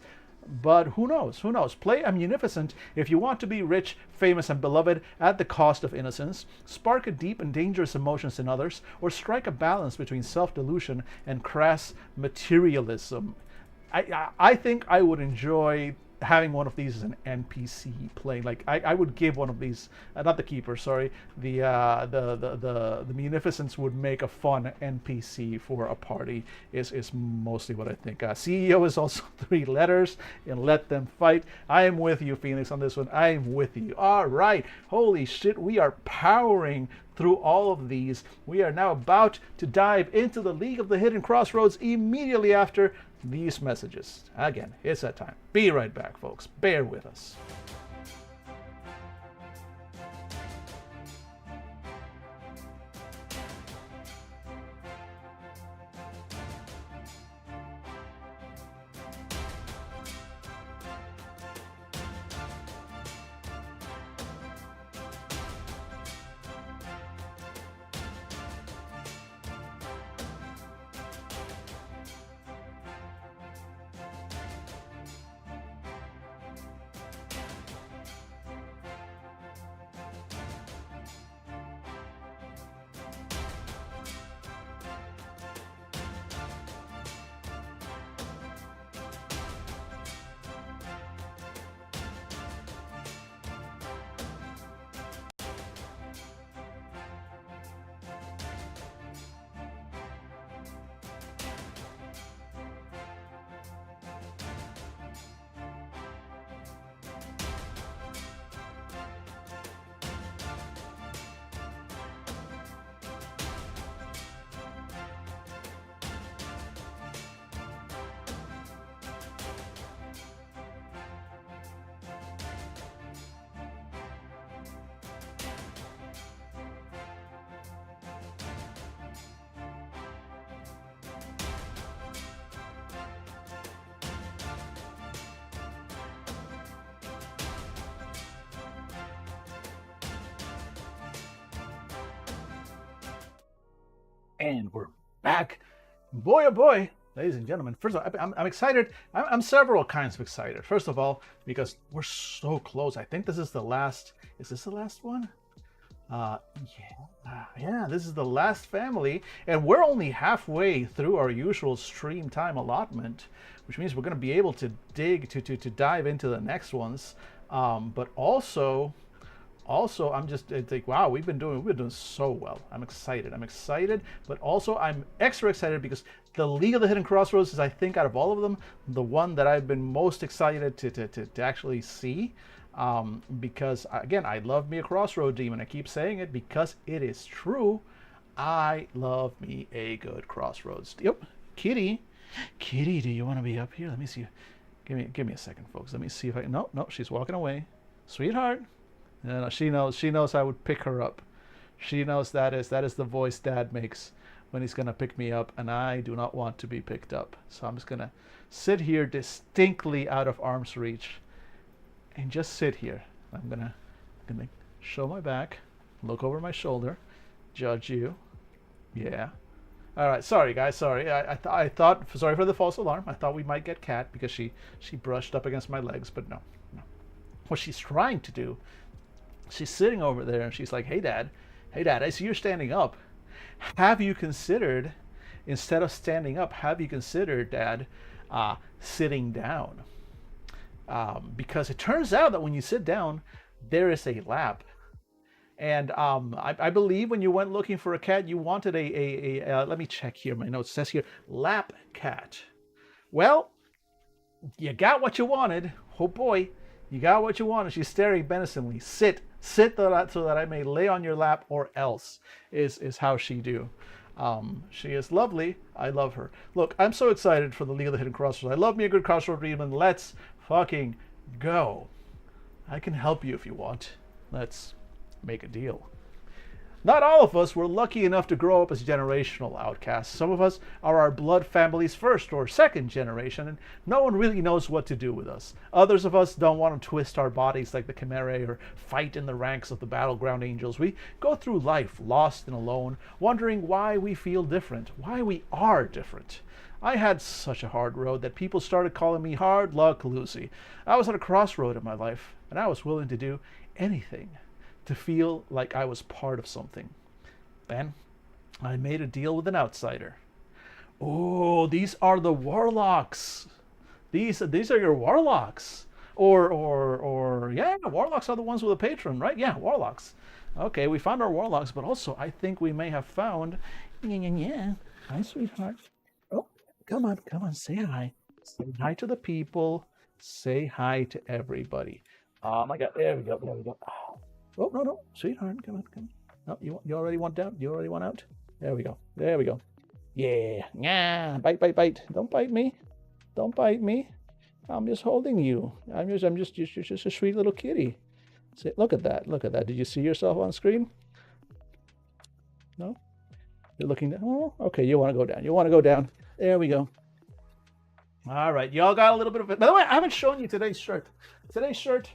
But who knows? Play a munificent if you want to be rich, famous, and beloved at the cost of innocence, spark a deep and dangerous emotions in others, or strike a balance between self-delusion and crass materialism. I think I would enjoy having one of these as an NPC play. Like I would give one of these, not the keeper, sorry, the munificence would make a fun NPC for a party. Is mostly what I think. CEO is also 3 letters, and let them fight. I am with you, Phoenix, on this one. I am with you. All right, holy shit, we are powering through all of these. We are now about to dive into the League of the Hidden Crossroads immediately after these messages. Again, it's that time. Be right back, folks. Bear with us. And we're back. Boy, oh boy, ladies and gentlemen. First of all, I'm excited. I'm several kinds of excited. First of all, because we're so close. I think this is the last. Is this the last one? Yeah, this is the last family, and we're only halfway through our usual stream time allotment, which means we're going to be able to to dive into the next ones. But also I'm just it's like, wow, we've been doing so well. I'm excited, but also I'm extra excited because the League of the Hidden Crossroads is, I think, out of all of them, the one that I've been most excited to actually see. Because again, I love me a crossroad demon. I keep saying it because it is true. I love me a good crossroads. Yep, Kitty, do you want to be up here? Let me see. Give me a second, folks. Let me see if I. No, she's walking away, sweetheart. No, she knows I would pick her up. She knows that is the voice Dad makes when he's gonna pick me up, and I do not want to be picked up. So I'm just gonna sit here distinctly out of arm's reach. And just sit here. I'm gonna show my back, look over my shoulder, judge you. Yeah. All right. Sorry, guys. Sorry. I thought. Sorry for the false alarm. I thought we might get Cat because she brushed up against my legs, but no. What she's trying to do, she's sitting over there and she's like, "Hey, Dad. I see you're standing up. Have you considered, instead of standing up, Dad, sitting down?" Because it turns out that when you sit down, there is a lap. And I believe when you went looking for a cat, you wanted let me check here, my notes. It says here, lap cat. Well, you got what you wanted. Oh boy, you got what you wanted. She's staring menacingly. Sit so that I may lay on your lap, or else is how she do. She is lovely. I love her. Look, I'm so excited for the League of the Hidden Crossroads. I love me a good crossroad demon. Let's fucking go. I can help you if you want. Let's make a deal. Not all of us were lucky enough to grow up as generational outcasts. Some of us are our blood family's first or second generation, and no one really knows what to do with us. Others of us don't want to twist our bodies like the Chimerae or fight in the ranks of the battleground angels. We go through life lost and alone, wondering why we feel different, why we are different. I had such a hard road that people started calling me Hard Luck Lucy. I was at a crossroad in my life, and I was willing to do anything to feel like I was part of something. Then I made a deal with an outsider. Oh, these are the warlocks. These are your warlocks. Or yeah, warlocks are the ones with a patron, right? Yeah, warlocks. Okay, we found our warlocks, but also I think we may have found. Yeah. Hi, sweetheart. Oh, come on, say hi. Say hi to the people. Say hi to everybody. Oh my God, there we go. Oh, no, sweetheart, come on. No, you already want down? You already want out? There we go. Yeah, bite. Don't bite me. I'm just holding you. I'm just a sweet little kitty. See, look at that. Did you see yourself on screen? No? You're looking down? Oh, okay, you want to go down. There we go. All right, y'all got a little bit of it. By the way, I haven't shown you today's shirt. Today's shirt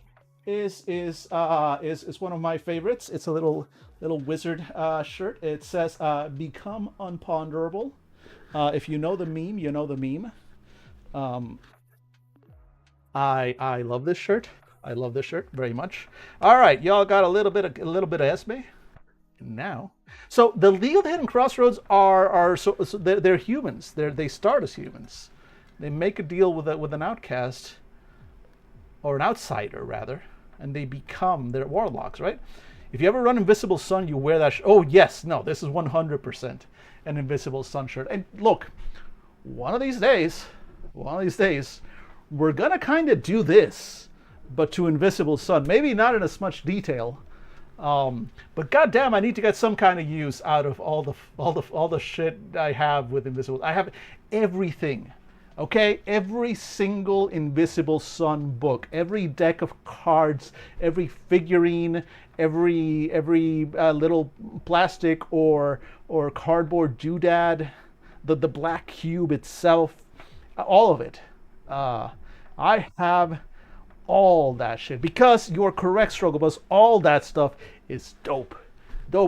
is one of my favorites. It's a little wizard shirt. It says "Become Unponderable." If you know the meme, you know the meme. I love this shirt. I love this shirt very much. All right, y'all got a little bit of Esme. Now, so the League of the Hidden Crossroads are they're humans. They start as humans. They make a deal with an outcast, or an outsider rather, and they're warlocks, right? If you ever run Invisible Sun, you wear that. Oh yes, no, this is 100% an Invisible Sun shirt. And look, one of these days, we're gonna kind of do this, but to Invisible Sun. Maybe not in as much detail, but goddamn, I need to get some kind of use out of all the shit I have with Invisible. I have everything. Okay, every single Invisible Sun book, every deck of cards, every figurine, every little plastic or cardboard doodad, the black cube itself, all of it. I have all that shit because you're correct, Struggle Bus. All that stuff is dope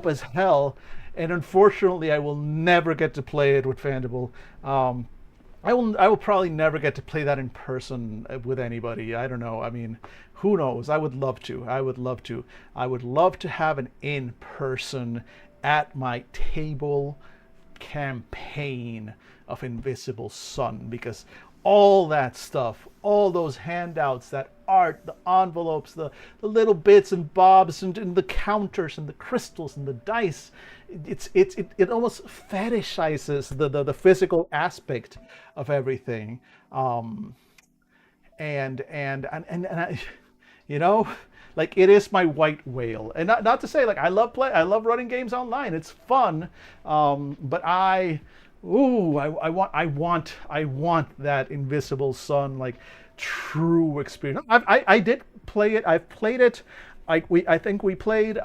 as hell. and unfortunately, I will never get to play it with Fandible. I will probably never get to play that in person with anybody. I don't know. I mean, who knows? I would love to. I would love to. I would love to have an in person at my table campaign of Invisible Sun, because all that stuff, all those handouts, that art, the envelopes, the little bits and bobs, and the counters and the crystals and the dice, it almost fetishizes the physical aspect of everything. Um, and I, you know, like, it is my white whale. And not to say, like, I love running games online, it's fun. But I want that Invisible Sun, like, true experience. I did play it. I've played it. I think we played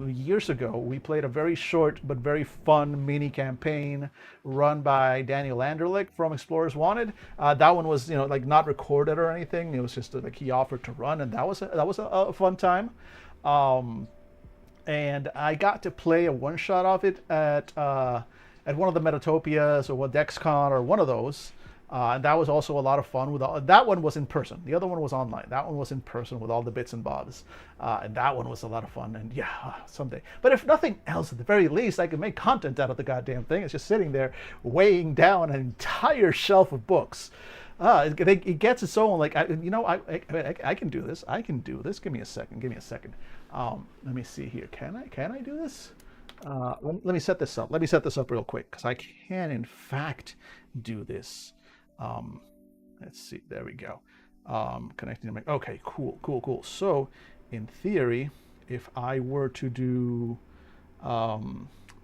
years ago. We played a very short but very fun mini campaign run by Daniel Anderlich from Explorers Wanted. That one was, like, not recorded or anything. It was just like he offered to run, and that was a fun time. Um, and I got to play a one shot of it at one of the Metatopias or what DexCon or one of those. And that was also a lot of fun. That one was in person. The other one was online. That one was in person with all the bits and bobs, and that one was a lot of fun. And yeah, someday. But if nothing else, at the very least, I can make content out of the goddamn thing. It's just sitting there, weighing down an entire shelf of books. It gets its own. Like, I can do this. I can do this. Give me a second. Give me a second. Let me see here. Can I do this? Let me set this up. Let me set this up real quick, because I can, in fact, do this. Um, let's see. There we go. Connecting to my. Okay, cool. So, in theory, if I were to do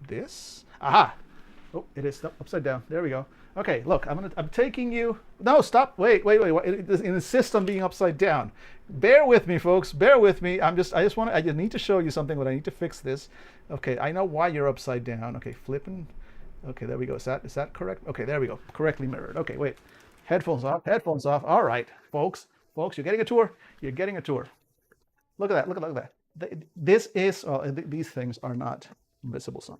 this, aha! Oh, it is upside down. There we go. Okay, look. I'm taking you. No, stop. Wait. It insists on being upside down. Bear with me, folks. Bear with me. I just need to show you something, but I need to fix this. Okay, I know why you're upside down. Okay, flipping. Okay, there we go. Is that correct? Okay, there we go. Correctly mirrored. Okay, wait. Headphones off. Headphones off. All right, folks. Folks, you're getting a tour. You're getting a tour. Look at that. Look at that. This is. These things are not Invisible Sun.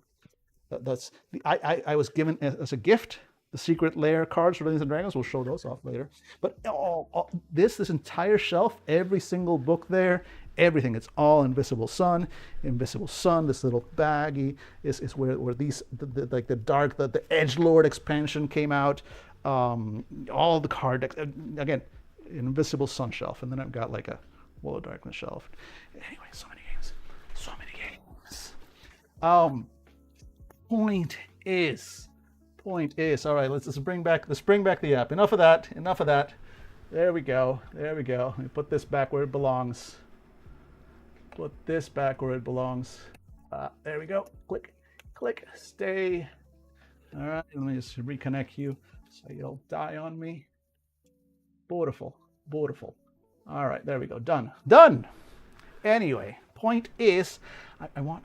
I was given as a gift the secret lair cards for Dungeons and Dragons. We'll show those off later. But this entire shelf, every single book there, everything, it's all Invisible Sun. Invisible Sun. This little baggie is where these like the Edgelord expansion came out. All the card decks, again, Invisible Sun shelf, and then I've got like a Wall of Darkness shelf. Anyway, so many games. Point is, all right, let's bring back the app. Enough of that. There we go. Let me put this back where it belongs. There we go. Click, stay. All right, let me just reconnect you so you'll die on me. Beautiful. All right, there we go. Done. Anyway, point is, I want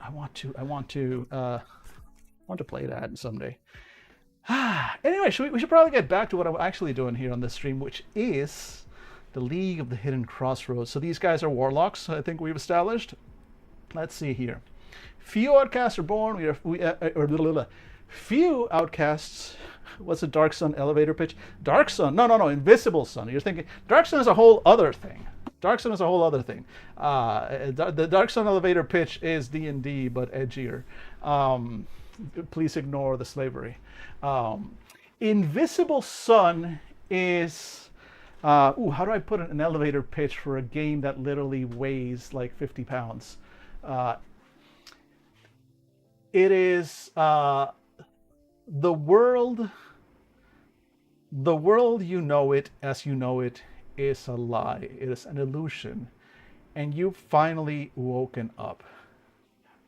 to play that someday. Anyway, we should probably get back to what I'm actually doing here on this stream, which is the League of the Hidden Crossroads. So these guys are warlocks, I think we've established. Let's see here. Few outcasts are born. Few outcasts. What's a Dark Sun elevator pitch? Dark Sun? No, Invisible Sun. You're thinking Dark Sun is a whole other thing. The Dark Sun elevator pitch is D&D, but edgier. Please ignore the slavery. Invisible Sun is. How do I put an elevator pitch for a game that literally weighs like 50 pounds? It is the world. The world you know it as you know it is a lie. It is an illusion, and you've finally woken up.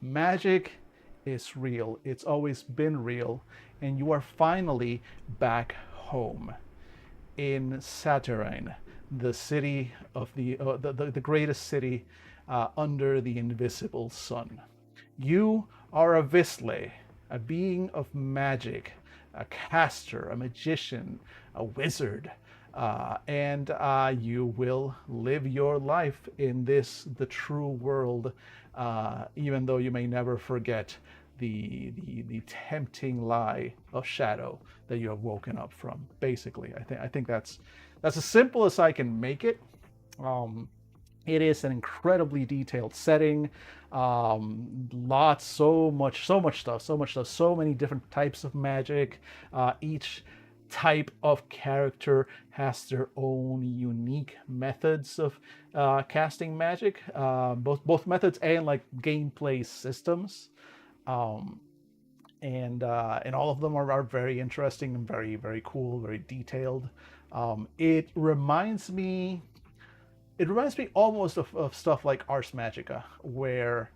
Magic is real. It's always been real, and you are finally back home in Satyrine, the city of the greatest city under the Invisible Sun. You are a Visle, a being of magic, a caster, a magician, a wizard, and you will live your life in the true world, even though you may never forget the tempting lie of shadow that you have woken up from. Basically, I think that's as simple as I can make it. It is an incredibly detailed setting. So much stuff, so many different types of magic. Each type of character has their own unique methods of casting magic, both methods and like gameplay systems. And all of them are very interesting and very cool, very detailed. It reminds me almost of stuff like Ars Magica, where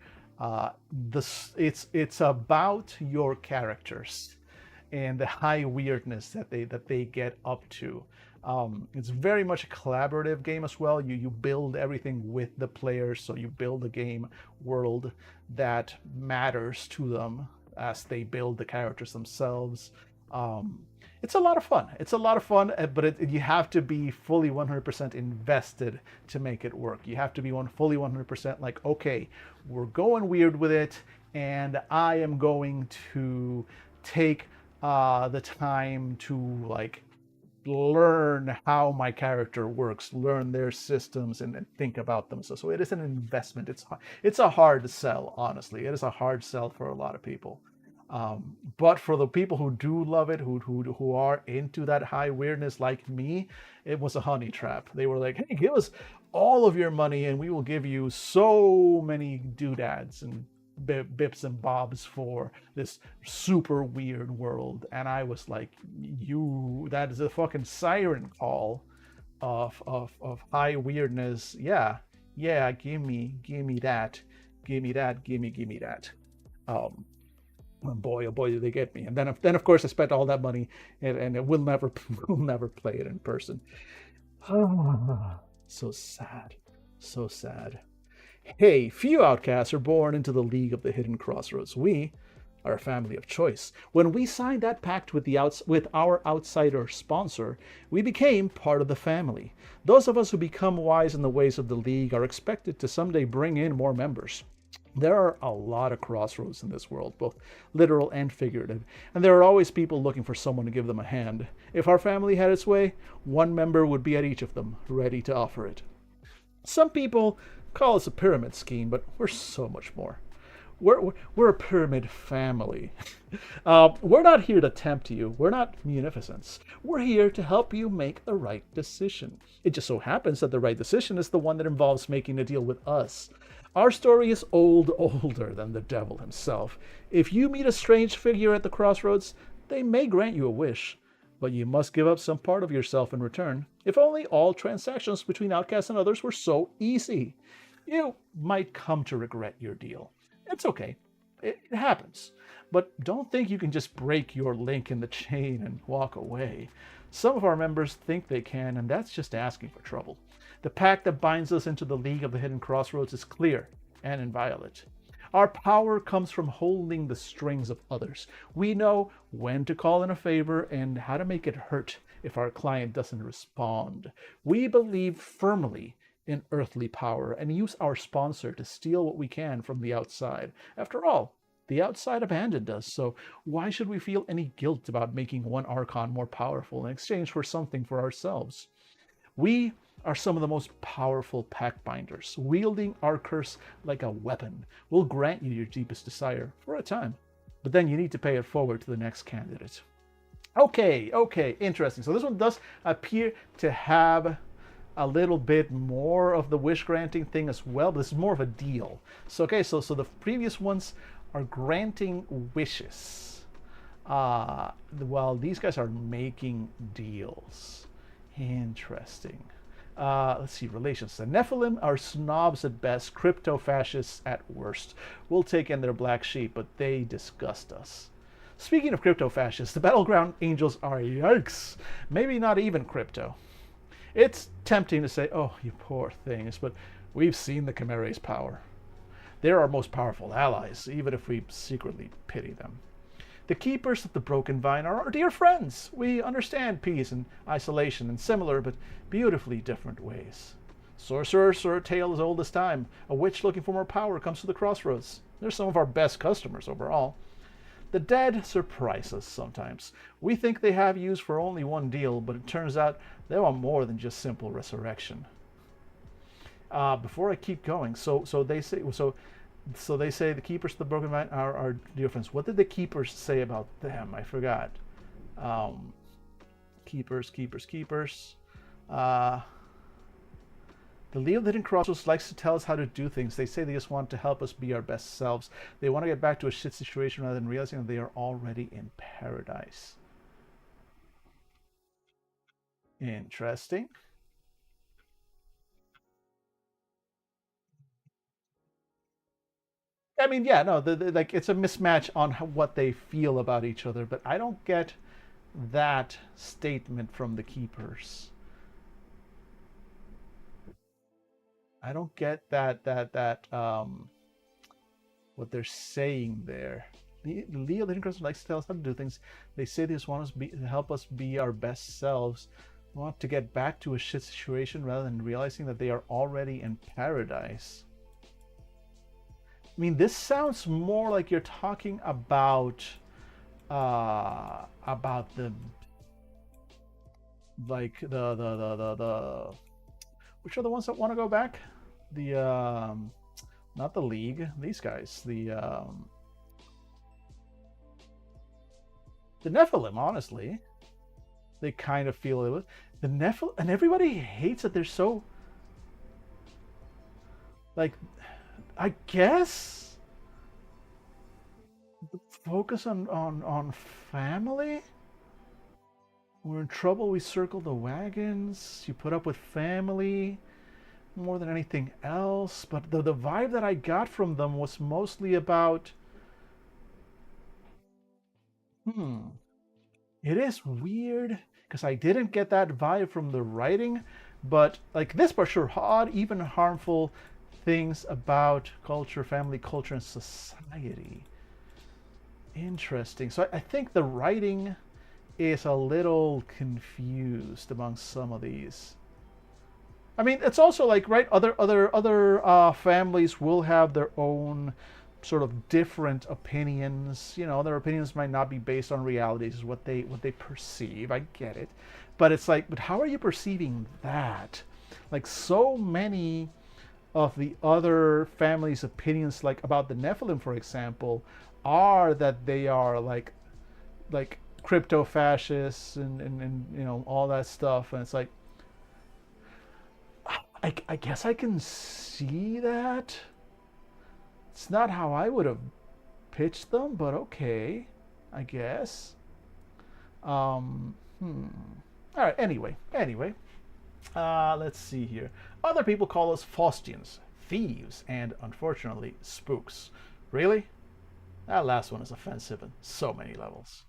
it's about your characters and the high weirdness that they get up to. It's very much a collaborative game as well. You build everything with the players, so you build a game world that matters to them as they build the characters themselves. It's a lot of fun. But you have to be fully 100% invested to make it work. You have to be fully 100% like, okay, we're going weird with it, and I am going to take the time to like learn how my character works, learn their systems, and think about them. So it is an investment. It's a hard sell, honestly. It is a hard sell for a lot of people. But for the people who do love it, who are into that high weirdness like me, it was a honey trap. They were like, hey, give us all of your money and we will give you so many doodads and bips and bobs for this super weird world. And I was like, that is a fucking siren call of high weirdness. Yeah, give me that. Give me that. Boy, oh boy, did they get me. And then of course I spent all that money and we'll never play it in person. So sad. Hey, few outcasts are born into the League of the Hidden Crossroads. We are a family of choice. When we signed that pact with our outsider sponsor, we became part of the family. Those of us who become wise in the ways of the League are expected to someday bring in more members. There are a lot of crossroads in this world, both literal and figurative, and there are always people looking for someone to give them a hand. If our family had its way, one member would be at each of them, ready to offer it. Some people call us a pyramid scheme, but we're so much more. We're a pyramid family. We're not here to tempt you. We're not munificence. We're here to help you make the right decision. It just so happens that the right decision is the one that involves making a deal with us. Our story is older than the devil himself. If you meet a strange figure at the crossroads, they may grant you a wish, but you must give up some part of yourself in return. If only all transactions between outcasts and others were so easy. You might come to regret your deal. It's okay. It happens. But don't think you can just break your link in the chain and walk away. Some of our members think they can, and that's just asking for trouble. The pact that binds us into the League of the Hidden Crossroads is clear and inviolate. Our power comes from holding the strings of others. We know when to call in a favor and how to make it hurt if our client doesn't respond. We believe firmly in earthly power and use our sponsor to steal what we can from the outside. After all, the outside abandoned us, so why should we feel any guilt about making one Archon more powerful in exchange for something for ourselves? We are some of the most powerful pact binders. Wielding our curse like a weapon will grant you your deepest desire for a time, but then you need to pay it forward to the next candidate. Okay, interesting. So this one does appear to have a little bit more of the wish granting thing as well, but this is more of a deal. So the previous ones are granting wishes, while these guys are making deals. Interesting. Let's see, relations. The Nephilim are snobs at best, crypto-fascists at worst. We'll take in their black sheep, but they disgust us. Speaking of crypto-fascists, the Battleground Angels are, yikes, maybe not even crypto. It's tempting to say, oh, you poor things, but we've seen the Chimera's power. They're our most powerful allies, even if we secretly pity them. The Keepers of the Broken Vine are our dear friends. We understand peace and isolation in similar but beautifully different ways. Sorcerers are a tale as old as time. A witch looking for more power comes to the crossroads. They're some of our best customers overall. The dead surprise us sometimes. We think they have use for only one deal, but it turns out they want more than just simple resurrection. Before I keep going, so they say the keepers of the broken mind are our dear friends. What did the keepers say about them? I forgot. Um, keepers. Uh, the Leo Hidden Crossroads likes to tell us how to do things. They say they just want to help us be our best selves. They want to get back to a shit situation rather than realizing that they are already in paradise. Interesting. I mean, yeah, no, like it's a mismatch on what they feel about each other, but I don't get that statement from the keepers. I don't get that what they're saying there. Leo Lindgren likes to tell us how to do things. They say they just want us to help us be our best selves. We want to get back to a shit situation rather than realizing that they are already in paradise. I mean, this sounds more like you're talking about the like the which are the ones that want to go back? The not the League, these guys, the Nephilim. Honestly, they kind of feel it was the Nephilim, and everybody hates that they're so like. I guess focus on family. We're in trouble. We circle the wagons. You put up with family more than anything else. But the vibe that I got from them was mostly about, hmm, it is weird because I didn't get that vibe from the writing. But like this, for sure, odd, even harmful things about culture, family, culture, and society. Interesting. So I think the writing is a little confused among some of these. I mean, it's also like right, other families will have their own sort of different opinions. You know, their opinions might not be based on realities, is what they perceive. I get it, but it's like, but how are you perceiving that? Like so many of the other families' opinions, like about the Nephilim, for example, are that they are like crypto fascists and you know all that stuff, and it's like I guess I can see that. It's not how I would have pitched them, but okay, I guess. Hmm. All right. Anyway, let's see here. Other people call us Faustians, thieves, and unfortunately, spooks. Really? That last one is offensive on so many levels.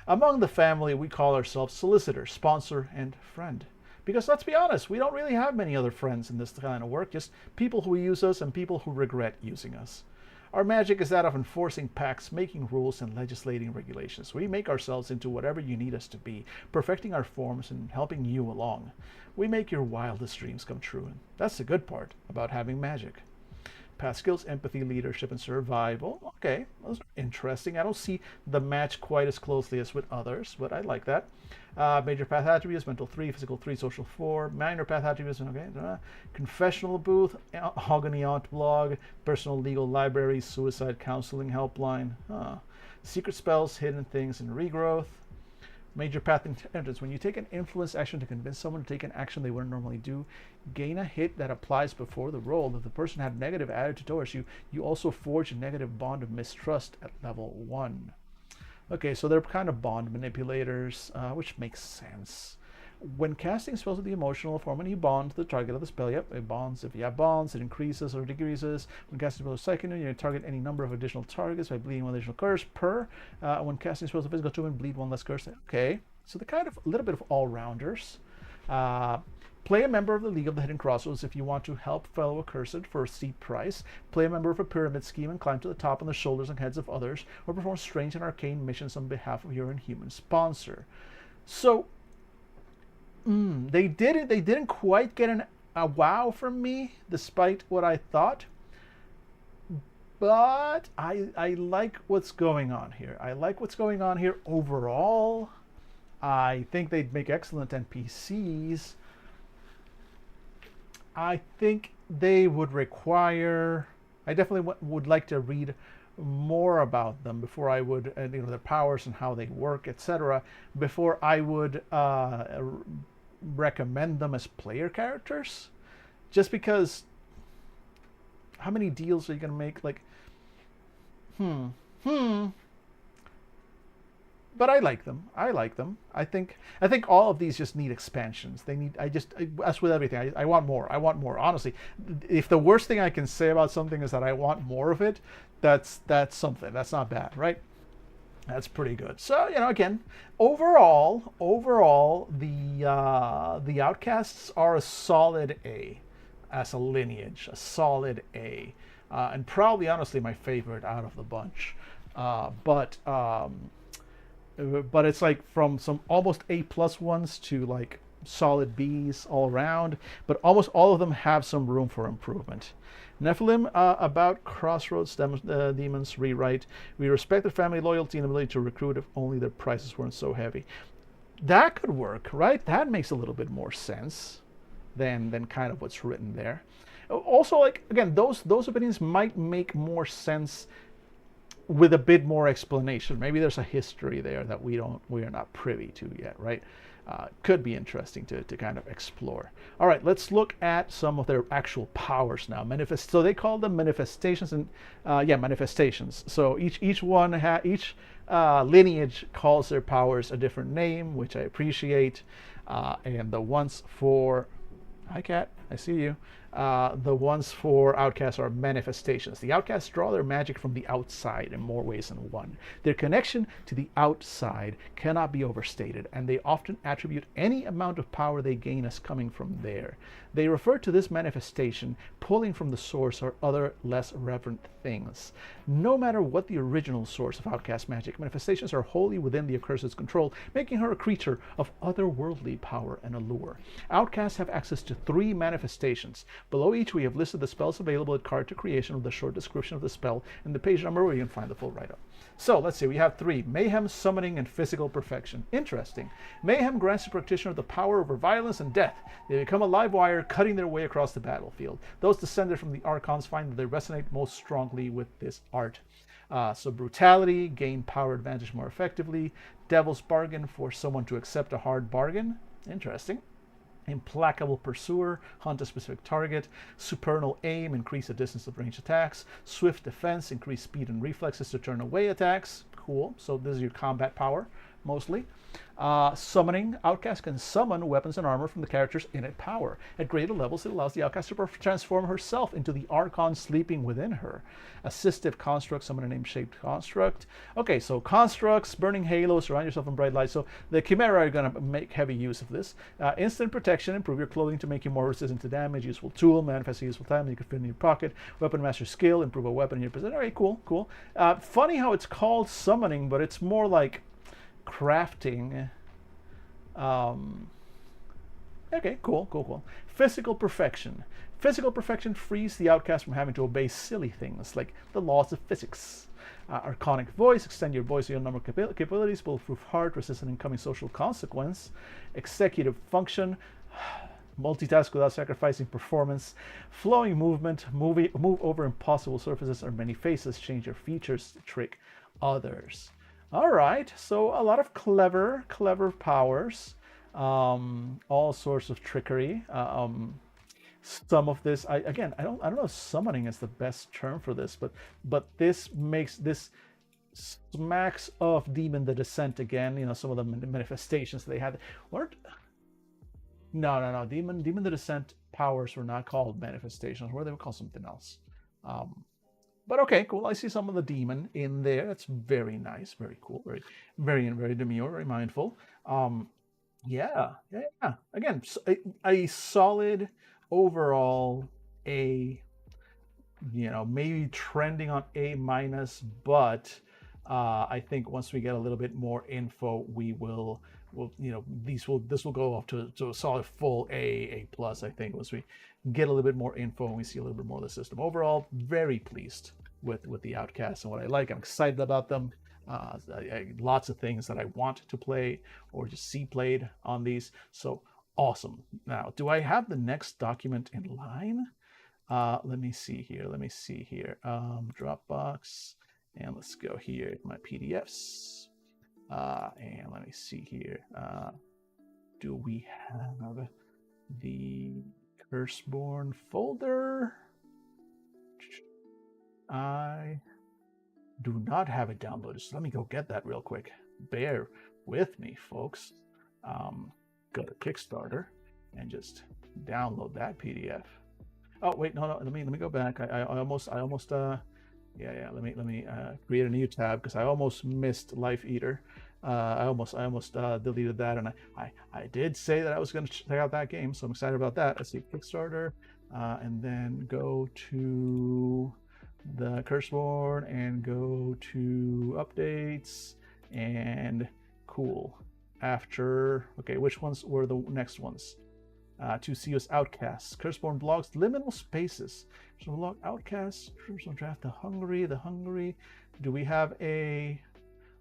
Among the family, we call ourselves solicitor, sponsor, and friend. Because let's be honest, we don't really have many other friends in this kind of work, just people who use us and people who regret using us. Our magic is that of enforcing pacts, making rules, and legislating regulations. We make ourselves into whatever you need us to be, perfecting our forms and helping you along. We make your wildest dreams come true, and that's the good part about having magic. Path skills, empathy, leadership, and survival. Okay, those are interesting. I don't see the match quite as closely as with others, but I like that. Major path attributes, mental 3, physical 3, social 4. Minor path attributes, okay. Confessional booth, Agony Aunt blog, personal legal library, suicide counseling helpline. Secret spells, hidden things, and regrowth. Major path intelligence. When you take an influence action to convince someone to take an action they wouldn't normally do, gain a hit that applies before the roll. If the person had negative attitude towards you, you also forge a negative bond of mistrust at level 1. Okay, so they're kind of bond manipulators, which makes sense. When casting spells with the emotional form, when you bond to the target of the spell, yep, it bonds. If you have bonds, it increases or decreases. When casting spells with psychic, you target any number of additional targets by bleeding one additional curse per. When casting spells with physical attunement, bleed one less curse. Okay, so they're kind of a little bit of all-rounders. Play a member of the League of the Hidden Crossroads if you want to help fellow accursed for a steep price. Play a member of a pyramid scheme and climb to the top on the shoulders and heads of others, or perform strange and arcane missions on behalf of your inhuman sponsor. So, they did it. They didn't quite get a wow from me, despite what I thought. But I like what's going on here. I like what's going on here overall. I think they'd make excellent NPCs. I think they would require. I definitely would like to read more about them before I would, their powers and how they work, etc. Before I would recommend them as player characters. Just because, how many deals are you gonna make? Like, hmm, hmm. But I like them. I like them. I think all of these just need expansions. They need. As with everything, I want more. I want more. Honestly, if the worst thing I can say about something is that I want more of it, that's something. That's not bad, right? That's pretty good. So again, overall, the Outcasts are a solid A, as a lineage, a solid A, and probably honestly my favorite out of the bunch. But it's like from some almost A plus ones to like solid Bs all around, but almost all of them have some room for improvement. Nephilim, about Crossroads Demons rewrite. We respect their family loyalty and ability to recruit if only their prices weren't so heavy. That could work, right? That makes a little bit more sense than kind of what's written there. Also, like again, those opinions might make more sense with a bit more explanation. Maybe there's a history there that we are not privy to yet, right? Could be interesting to kind of explore. All right, let's look at some of their actual powers now. So they call them manifestations, and manifestations. So each lineage calls their powers a different name, which I appreciate. And the ones for, hi cat, I see you. The ones for Outcasts are manifestations. The Outcasts draw their magic from the outside in more ways than one. Their connection to the outside cannot be overstated, and they often attribute any amount of power they gain as coming from there. They refer to this manifestation pulling from the source or other less reverent things. No matter what the original source of Outcast magic, manifestations are wholly within the accursed's control, making her a creature of otherworldly power and allure. Outcasts have access to 3 manifestations. Below each, we have listed the spells available at card to creation with a short description of the spell and the page number where you can find the full write-up. So let's see, we have 3: Mayhem, Summoning, and Physical Perfection. Interesting. Mayhem grants the practitioner the power over violence and death. They become a live wire, cutting their way across the battlefield. Those descended from the Archons find that they resonate most strongly with this art. So Brutality, gain power advantage more effectively. Devil's Bargain, force someone to accept a hard bargain. Interesting. Implacable Pursuer, hunt a specific target. Supernal Aim, increase the distance of range attacks. Swift Defense, increase speed and reflexes to turn away attacks. Cool. So this is your combat power, mostly. Summoning, Outcast can summon weapons and armor from the character's innate power. At greater levels, it allows the Outcast to transform herself into the Archon sleeping within her. Assistive Construct, summon a name-shaped construct. Okay, so constructs, burning halo, surround yourself in bright light. So the Chimera are going to make heavy use of this. Instant protection, improve your clothing to make you more resistant to damage. Useful tool, manifest a useful time, you can fit in your pocket. Weapon master skill, improve a weapon in your possession. All right, cool. Funny how it's called summoning, but it's more like crafting. Okay, cool. Physical Perfection. Physical Perfection frees the Outcast from having to obey silly things like the laws of physics. Archonic Voice, extend your voice to your number of capabilities, bulletproof heart, resistant incoming social consequence. Executive Function, multitask without sacrificing performance. Flowing movement, move over impossible surfaces or many faces, change your features to trick others. All right, so a lot of clever powers, all sorts of trickery. Some of this, I don't know if summoning is the best term for this, but this smacks of Demon the Descent again. Some of the manifestations they had weren't. No. Demon the Descent powers were not called manifestations. They were called something else. But okay, cool. I see some of the demon in there. That's very nice, very cool, very demure, very mindful. Yeah. Again, a solid overall A. Maybe trending on A minus, but I think once we get a little bit more info, this will go up to a solid full A plus. I think once we get a little bit more info and we see a little bit more of the system. Overall, very pleased. with the Outcasts and what I like. I'm excited about them. Lots of things that I want to play or just see played on these. So awesome. Now, do I have the next document in line? Let me see here. Let me see here. Dropbox, and let's go here. My PDFs. And let me see here. Do we have the Curseborne folder? I do not have it downloaded, so let me go get that real quick. Bear with me, folks. Go to Kickstarter and just download that PDF. Oh wait, no, let me go back. I almost yeah. Let me create a new tab because I almost missed Life Eater. I almost deleted that, and I did say that I was going to check out that game, so I'm excited about that. Let's see, Kickstarter, and then go to the Curseborne and go to updates and cool. After, okay, which ones were the next ones? To see us Outcasts, Curseborne blogs, liminal spaces. So log Outcasts, Curseborne draft, the Hungry. Do we have a?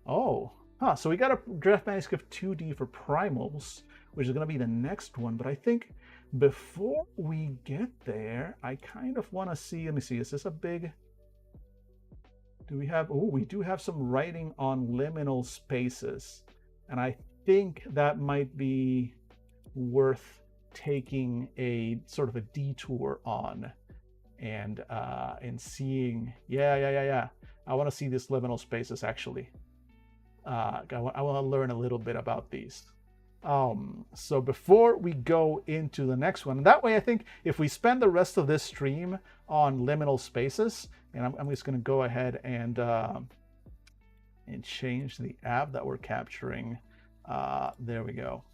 Oh, so we got a draft manuscript 2D for Primals, which is going to be the next one. But I think before we get there, I kind of want to see. Let me see. Is this a big? Do we have? Oh, we do have some writing on liminal spaces, and I think that might be worth taking a sort of a detour on and seeing. Yeah. I want to see this liminal spaces actually. I want to learn a little bit about these. So before we go into the next one, that way I think if we spend the rest of this stream on liminal spaces, and I'm just going to go ahead and change the app that we're capturing. There we go.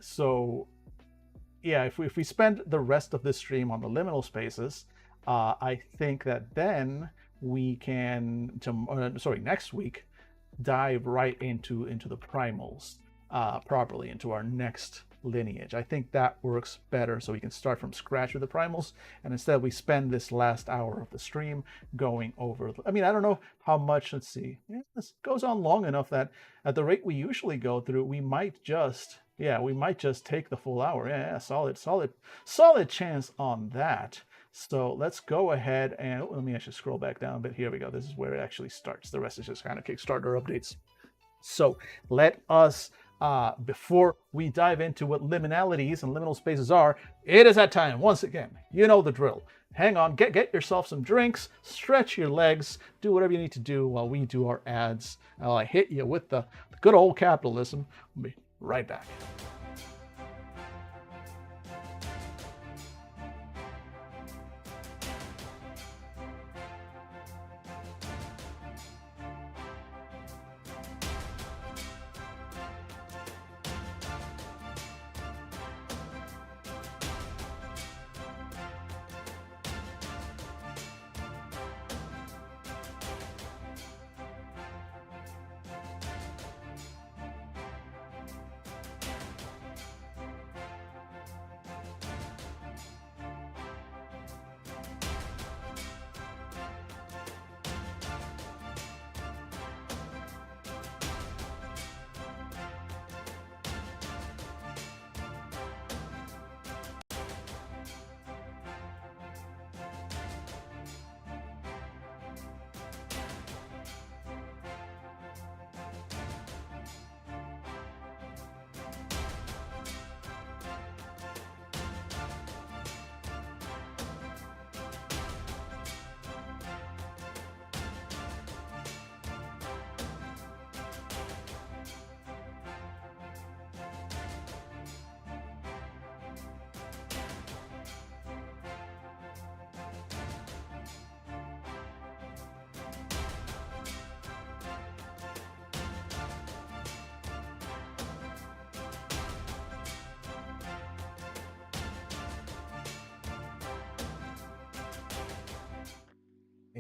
So yeah, if we spend the rest of this stream on the liminal spaces, I think that then we can, next week, dive right into the primals properly, into our next lineage. I think that works better, so we can start from scratch with the primals, and instead we spend this last hour of the stream going over. I mean, I don't know how much. Let's see. Yeah, this goes on long enough that at the rate we usually go through, we might just take the full hour. Yeah, solid chance on that. So let's go ahead and let me actually scroll back down a bit. Here we go. This is where it actually starts. The rest is just kind of Kickstarter updates. So let us, before we dive into what liminalities and liminal spaces are, it is that time once again. You know the drill. Hang on, get yourself some drinks, stretch your legs, do whatever you need to do while we do our ads. I'll hit you with the good old capitalism. We'll be right back.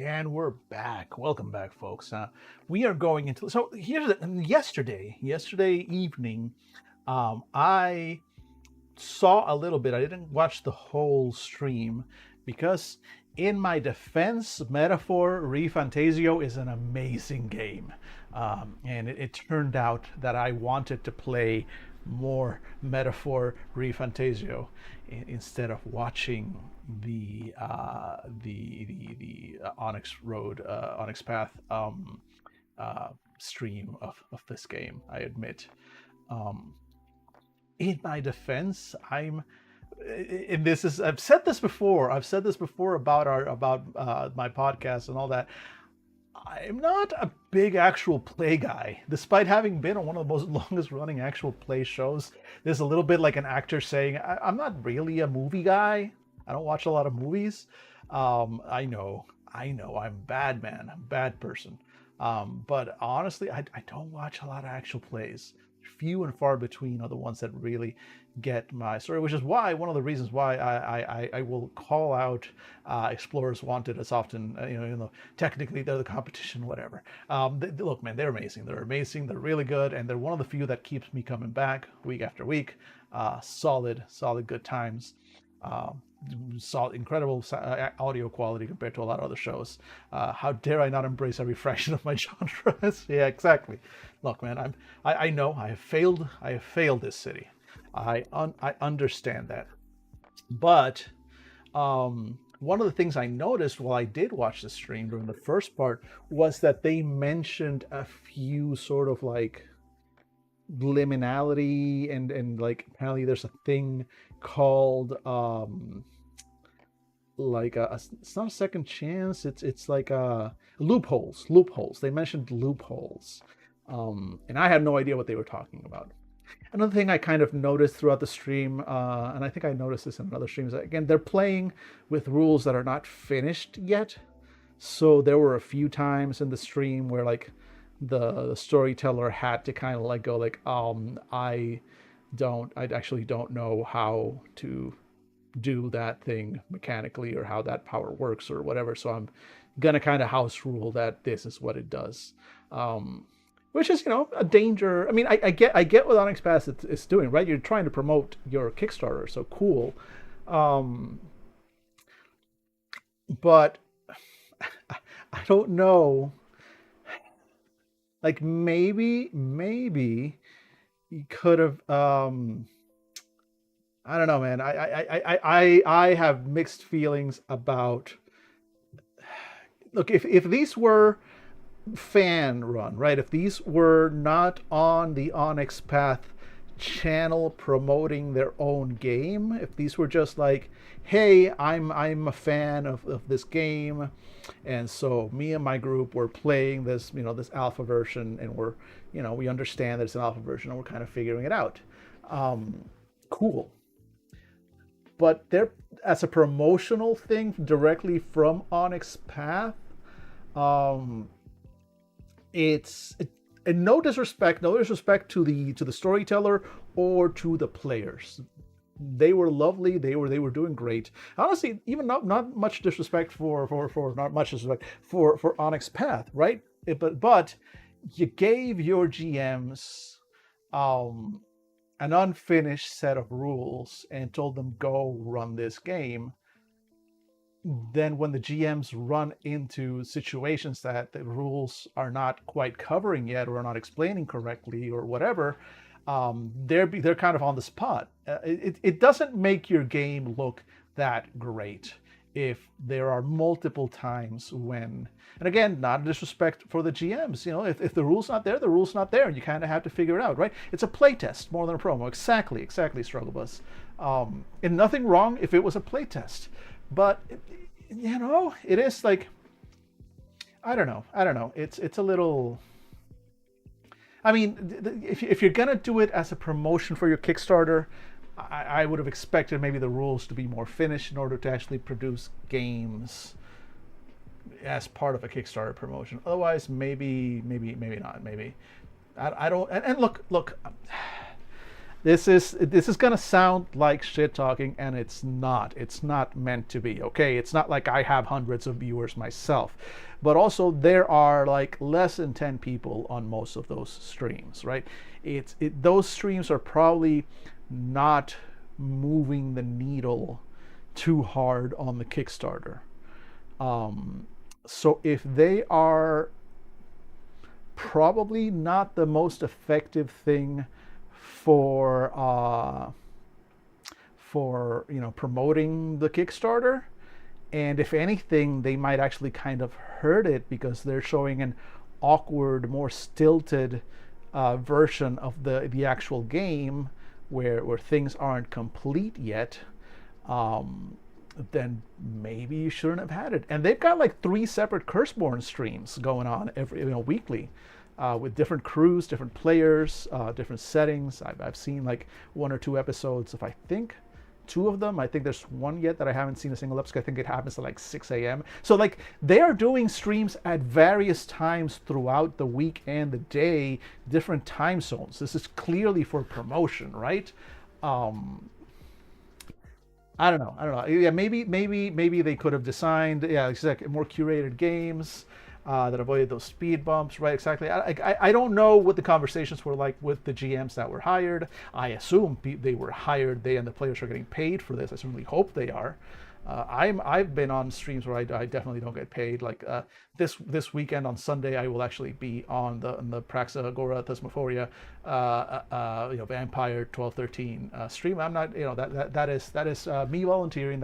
And we're back. Welcome back, folks. We are going into, so here's yesterday evening, I saw a little bit. I didn't watch the whole stream because In my defense, Metaphor ReFantazio is an amazing game. And it turned out that I wanted to play more Metaphor ReFantazio instead of watching the Onyx Path stream of this game. I admit. Um, in my defense, and this is I've said this before. I've said this before about my podcast and all that. I'm not a big actual play guy, despite having been on one of the most longest running actual play shows. There's a little bit like an actor saying, I'm not really a movie guy. I don't watch a lot of movies. I know, I'm bad man, I'm a bad person. But honestly, I don't watch a lot of actual plays. Few and far between are the ones that really get my story, which is why one of the reasons why I will call out Explorers Wanted as often, even though technically they're the competition, whatever. Look, man, they're amazing. They're amazing. They're really good, and they're one of the few that keeps me coming back week after week. Solid, good times. Solid, incredible audio quality compared to a lot of other shows. How dare I not embrace every fraction of my genres? Yeah, exactly. Look, man, I know I have failed. I have failed this city. I understand that. But one of the things I noticed while I did watch the stream during the first part was that they mentioned a few sort of like liminality and like apparently there's a thing called it's not a second chance, it's like loopholes. They mentioned loopholes, and I had no idea what they were talking about. Another thing I kind of noticed throughout the stream, and I think I noticed this in another stream, is that, again, they're playing with rules that are not finished yet. So there were a few times in the stream where like the storyteller had to kind of like go like, I actually don't know how to do that thing mechanically or how that power works or whatever. So I'm gonna kind of house rule that this is what it does. Which is, a danger. I mean, I get what Onyx Pass is doing, right? You're trying to promote your Kickstarter, so cool. But I don't know. Like maybe you could have. I don't know, man. I have mixed feelings about. Look, if these were fan run, right? If these were not on the Onyx Path channel promoting their own game, if these were just like, hey, I'm a fan of this game, and so me and my group were playing this, this alpha version, and we understand that it's an alpha version, and we're kind of figuring it out. Cool. But they're as a promotional thing directly from Onyx Path. And no disrespect to the storyteller or to the players. They were lovely. They were doing great. Honestly, even not much disrespect for Onyx Path, right? But you gave your GMs an unfinished set of rules and told them go run this game. Then when the GMs run into situations that the rules are not quite covering yet or are not explaining correctly or whatever, they're kind of on the spot. It doesn't make your game look that great if there are multiple times when, and again, not a disrespect for the GMs, if the rule's not there, the rule's not there, and you kind of have to figure it out, right? It's a playtest more than a promo. Exactly, Struggle Bus. And nothing wrong if it was a playtest. But it is like, I don't know. It's a little. I mean, if you're gonna do it as a promotion for your Kickstarter, I would have expected maybe the rules to be more finished in order to actually produce games as part of a Kickstarter promotion. Otherwise, maybe not. Maybe I don't. And look. This is gonna sound like shit talking, and it's not. It's not meant to be. Okay, it's not like I have hundreds of viewers myself, but also there are like less than 10 people on most of those streams, right? Those streams are probably not moving the needle too hard on the Kickstarter. So if they are probably not the most effective thing for promoting the Kickstarter, and if anything, they might actually kind of hurt it because they're showing an awkward, more stilted version of the actual game where things aren't complete yet. Then maybe you shouldn't have had it. And they've got like 3 separate Curseborne streams going on every weekly, with different crews, different players, different settings. I've seen like 1 or 2 episodes of, I think, 2 of them. I think there's one yet that I haven't seen a single episode. I think it happens at like 6 a.m. So like they are doing streams at various times throughout the week and the day, different time zones. This is clearly for promotion, right? I don't know. Yeah, maybe they could have designed, yeah, exactly, more curated games that avoided those speed bumps, right? Exactly. I don't know what the conversations were like with the GMs that were hired. I assume they were hired. They and the players are getting paid for this. I certainly hope they are. I've been on streams where I definitely don't get paid. Like this weekend on Sunday, I will actually be on the Praxa Agora Thesmophoria, Vampire 1213 stream. I'm not, that is me volunteering.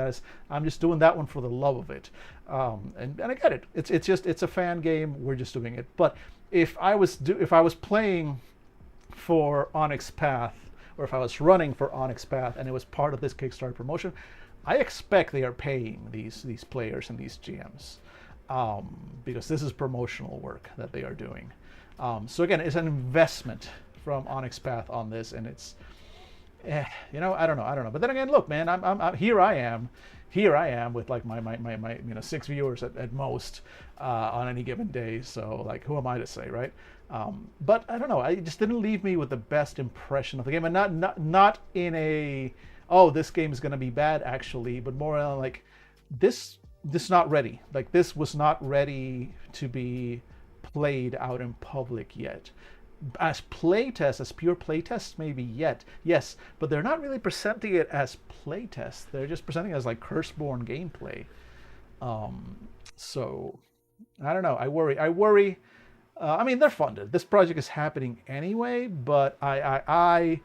I'm just doing that one for the love of it. And I get it. It's a fan game. We're just doing it. But if I was playing for Onyx Path, or if I was running for Onyx Path and it was part of this Kickstarter promotion, I expect they are paying these players and these GMs, because this is promotional work that they are doing. So again, it's an investment from Onyx Path on this, and it's, I don't know. But then again, look, man, I'm here. I am with like my 6 viewers at most on any given day. So like, who am I to say, right? But I don't know. It just didn't leave me with the best impression of the game, and not in a, oh, this game is going to be bad, actually, but more like this not ready. Like, this was not ready to be played out in public yet. As playtests, as pure playtests, maybe yes, but they're not really presenting it as playtests. They're just presenting it as like Curseborne gameplay. So I don't know. I worry. I mean, they're funded. This project is happening anyway, but I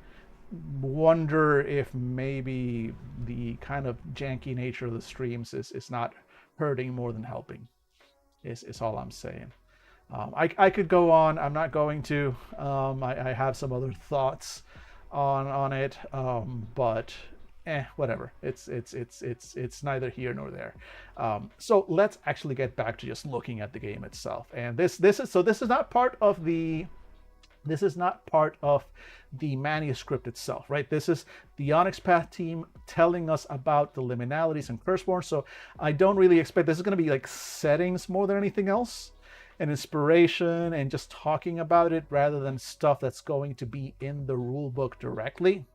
wonder if maybe the kind of janky nature of the streams is not hurting more than helping, is all I'm saying. I could go on. I'm not going to. I have some other thoughts on it, but whatever. It's neither here nor there. So let's actually get back to just looking at the game itself. And this is not part of the manuscript itself, right? This is the Onyx Path team telling us about the liminalities in Curseborne. So I don't really expect this is going to be like settings more than anything else, and inspiration, and just talking about it rather than stuff that's going to be in the rule book directly.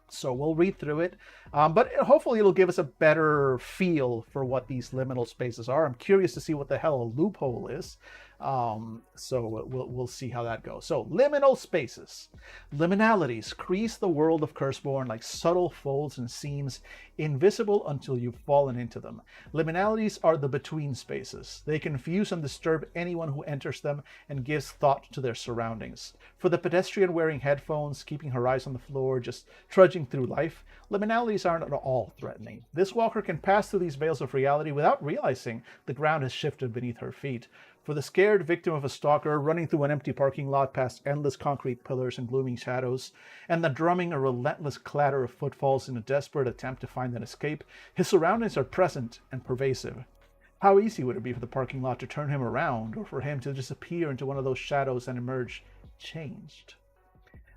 So we'll read through it, but hopefully it'll give us a better feel for what these liminal spaces are. I'm curious to see what the hell a loophole is. So we'll see how that goes. So liminal spaces. Liminalities crease the world of Curseborne like subtle folds and seams, invisible until you've fallen into them. Liminalities are the between spaces. They confuse and disturb anyone who enters them and gives thought to their surroundings. For the pedestrian wearing headphones, keeping her eyes on the floor, just trudging through life, liminalities aren't at all threatening. This walker can pass through these veils of reality without realizing the ground has shifted beneath her feet. For the scared victim of a stalker running through an empty parking lot past endless concrete pillars and glooming shadows, and the drumming a relentless clatter of footfalls in a desperate attempt to find an escape, his surroundings are present and pervasive. How easy would it be for the parking lot to turn him around, or for him to disappear into one of those shadows and emerge changed?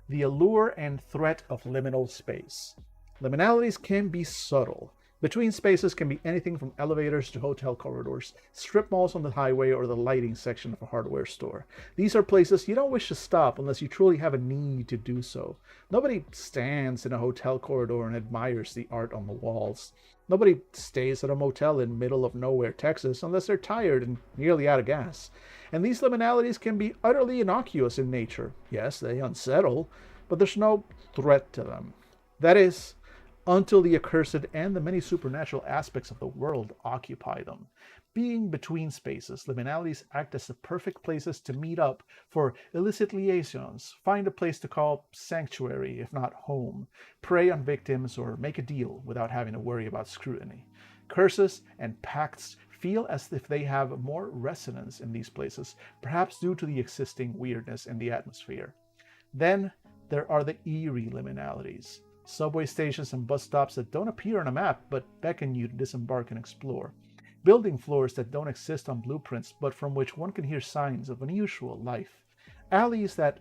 The allure and threat of liminal space. Liminalities can be subtle. Between spaces can be anything from elevators to hotel corridors, strip malls on the highway, or the lighting section of a hardware store. These are places you don't wish to stop unless you truly have a need to do so. Nobody stands in a hotel corridor and admires the art on the walls. Nobody stays at a motel in middle of nowhere, Texas, unless they're tired and nearly out of gas. And these liminalities can be utterly innocuous in nature. Yes, they unsettle, but there's no threat to them. That is, until the accursed and the many supernatural aspects of the world occupy them. Being between spaces, liminalities act as the perfect places to meet up for illicit liaisons, find a place to call sanctuary, if not home, prey on victims, or make a deal without having to worry about scrutiny. Curses and pacts feel as if they have more resonance in these places, perhaps due to the existing weirdness in the atmosphere. Then there are the eerie liminalities, subway stations and bus stops that don't appear on a map but beckon you to disembark and explore. Building floors that don't exist on blueprints but from which one can hear signs of unusual life. Alleys that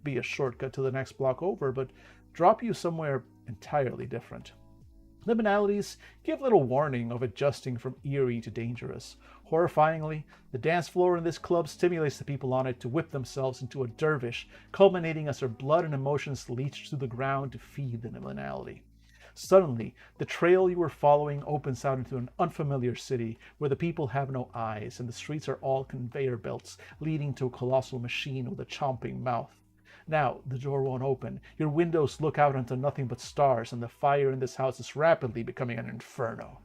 be a shortcut to the next block over but drop you somewhere entirely different. Liminalities give little warning of adjusting from eerie to dangerous. Horrifyingly, the dance floor in this club stimulates the people on it to whip themselves into a dervish, culminating as their blood and emotions leach to the ground to feed the liminality. Suddenly, the trail you were following opens out into an unfamiliar city where the people have no eyes and the streets are all conveyor belts leading to a colossal machine with a chomping mouth. Now, the door won't open. Your windows look out onto nothing but stars, and the fire in this house is rapidly becoming an inferno.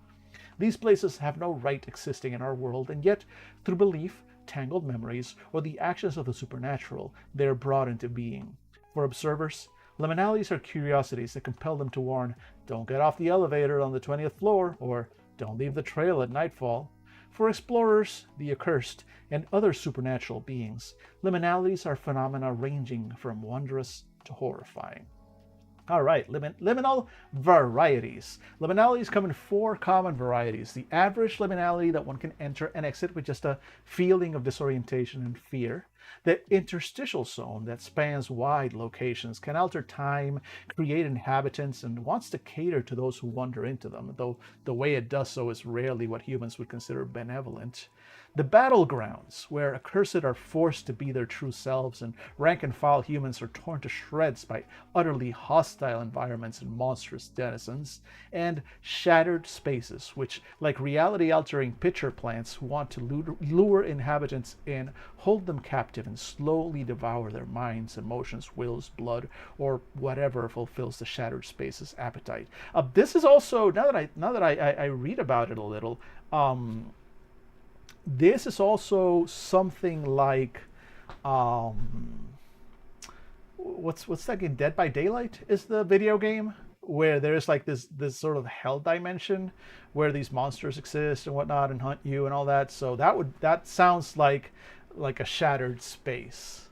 These places have no right existing in our world, and yet, through belief, tangled memories, or the actions of the supernatural, they are brought into being. For observers, liminalities are curiosities that compel them to warn, don't get off the elevator on the 20th floor, or don't leave the trail at nightfall. For explorers, the accursed, and other supernatural beings, liminalities are phenomena ranging from wondrous to horrifying. All right, liminal varieties. Liminalities come in 4 common varieties. The average liminality that one can enter and exit with just a feeling of disorientation and fear. The interstitial zone that spans wide locations, can alter time, create inhabitants, and wants to cater to those who wander into them, though the way it does so is rarely what humans would consider benevolent. The battlegrounds, where accursed are forced to be their true selves and rank-and-file humans are torn to shreds by utterly hostile environments and monstrous denizens. And shattered spaces, which, like reality-altering pitcher plants, want to lure inhabitants in, hold them captive, and slowly devour their minds, emotions, wills, blood, or whatever fulfills the shattered space's appetite. This is also, now that I read about it a little, this is also something like, what's that game? Dead by Daylight is the video game where there's like this sort of hell dimension where these monsters exist and whatnot and hunt you and all that. So that sounds like a shattered space.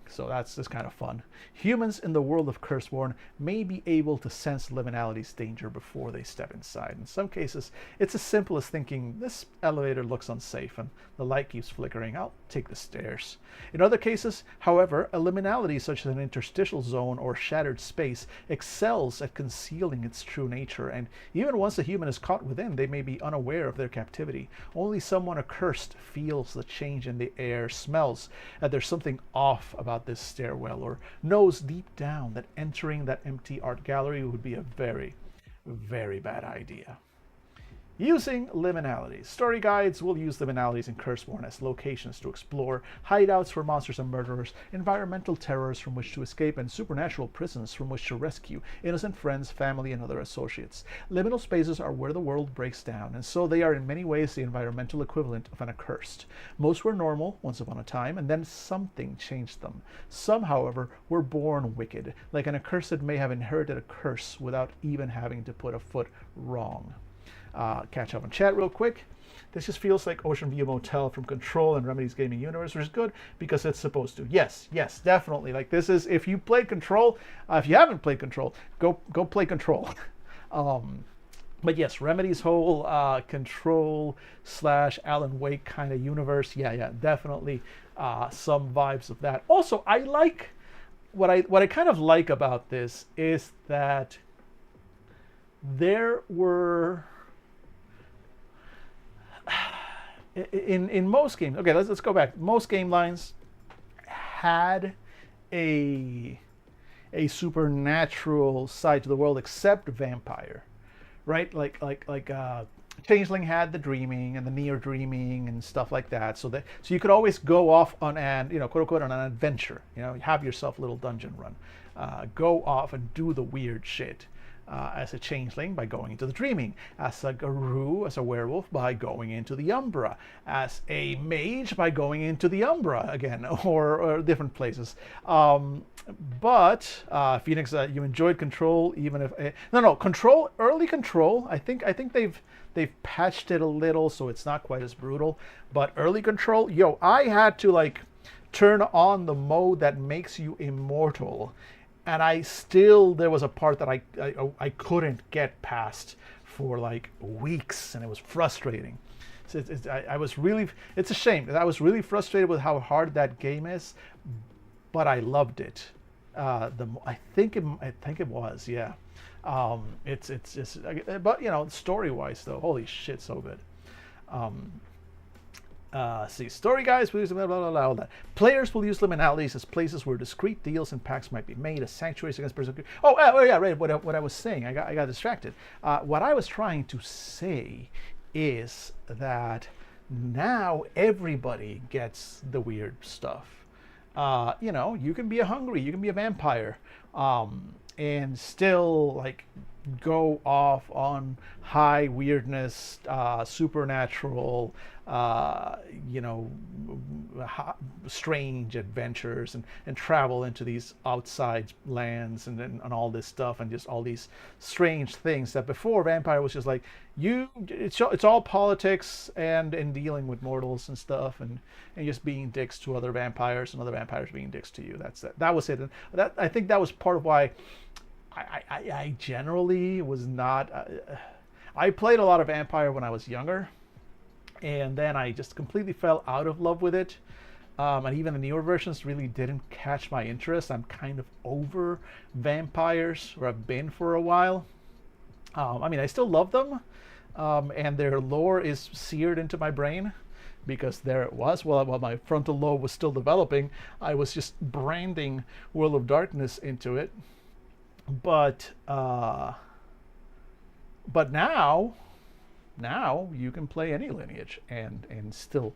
So that's just kind of fun. Humans in the world of Curseborne may be able to sense liminality's danger before they step inside. In some cases, it's as simple as thinking, this elevator looks unsafe and the light keeps flickering, I'll take the stairs. In other cases, however, a liminality such as an interstitial zone or shattered space excels at concealing its true nature, and even once a human is caught within, they may be unaware of their captivity. Only someone accursed feels the change in the air, smells that there's something off about this stairwell, or knows deep down that entering that empty art gallery would be a very, very bad idea. Using liminalities. Story guides will use liminalities in Curseborne as locations to explore, hideouts for monsters and murderers, environmental terrors from which to escape, and supernatural prisons from which to rescue innocent friends, family, and other associates. Liminal spaces are where the world breaks down, and so they are in many ways the environmental equivalent of an accursed. Most were normal once upon a time, and then something changed them. Some, however, were born wicked, like an accursed may have inherited a curse without even having to put a foot wrong. Catch up on chat real quick. This just feels like Ocean View Motel from Control and Remedy's gaming universe, which is good because it's supposed to. Yes, definitely. Like, this is, if you played Control, if you haven't played Control, go play Control. But yes, Remedy's whole Control / Alan Wake kind of universe. Yeah, definitely some vibes of that. Also, I like what I kind of like about this is that there were in most games. Okay, let's go back. Most game lines had a supernatural side to the world, except Vampire, right? Like Changeling had the dreaming and the near dreaming and stuff like that. So you could always go off on an, quote unquote, on an adventure. Have yourself a little dungeon run, go off and do the weird shit. as a changeling by going into the Dreaming, as a Garou, as a werewolf by going into the Umbra, as a mage by going into the Umbra again, or different places. But Phoenix, you enjoyed Control, even if no Control, early Control. I think they've patched it a little, so it's not quite as brutal. But early Control, yo, I had to like turn on the mode that makes you immortal, and there was a part that I couldn't get past for like weeks, and it was frustrating. So I was really, it's a shame. I was really frustrated with how hard that game is, but I loved it. I think it was, yeah. It's just, but you know, story wise though, holy shit, so good. See, story guys, blah, blah, blah, blah, all that. Players will use liminalities as places where discrete deals and pacts might be made, as sanctuaries against persecution. Oh, yeah, right. What I was saying, I got distracted. What I was trying to say is that now everybody gets the weird stuff. You know, you can be a hungry, you can be a vampire, and still like go off on high weirdness, supernatural, you know, strange adventures, and travel into these outside lands and all this stuff, and just all these strange things that before vampire was just like it's all politics and dealing with mortals and stuff, and just being dicks to other vampires and other vampires being dicks to you. That was it. And that, I think that was part of why I generally was not. I played a lot of vampire when I was younger, and then I just completely fell out of love with it. And even the newer versions really didn't catch my interest. I'm kind of over vampires, or I've been for a while. I mean, I still love them, and their lore is seared into my brain, because there it was. While my frontal lobe was still developing, I was just branding World of Darkness into it. But now you can play any lineage and still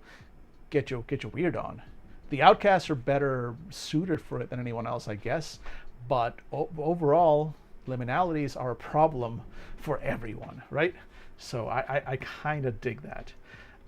get your weird on. The Outcasts are better suited for it than anyone else, I guess. But overall, liminalities are a problem for everyone, right? So I kind of dig that.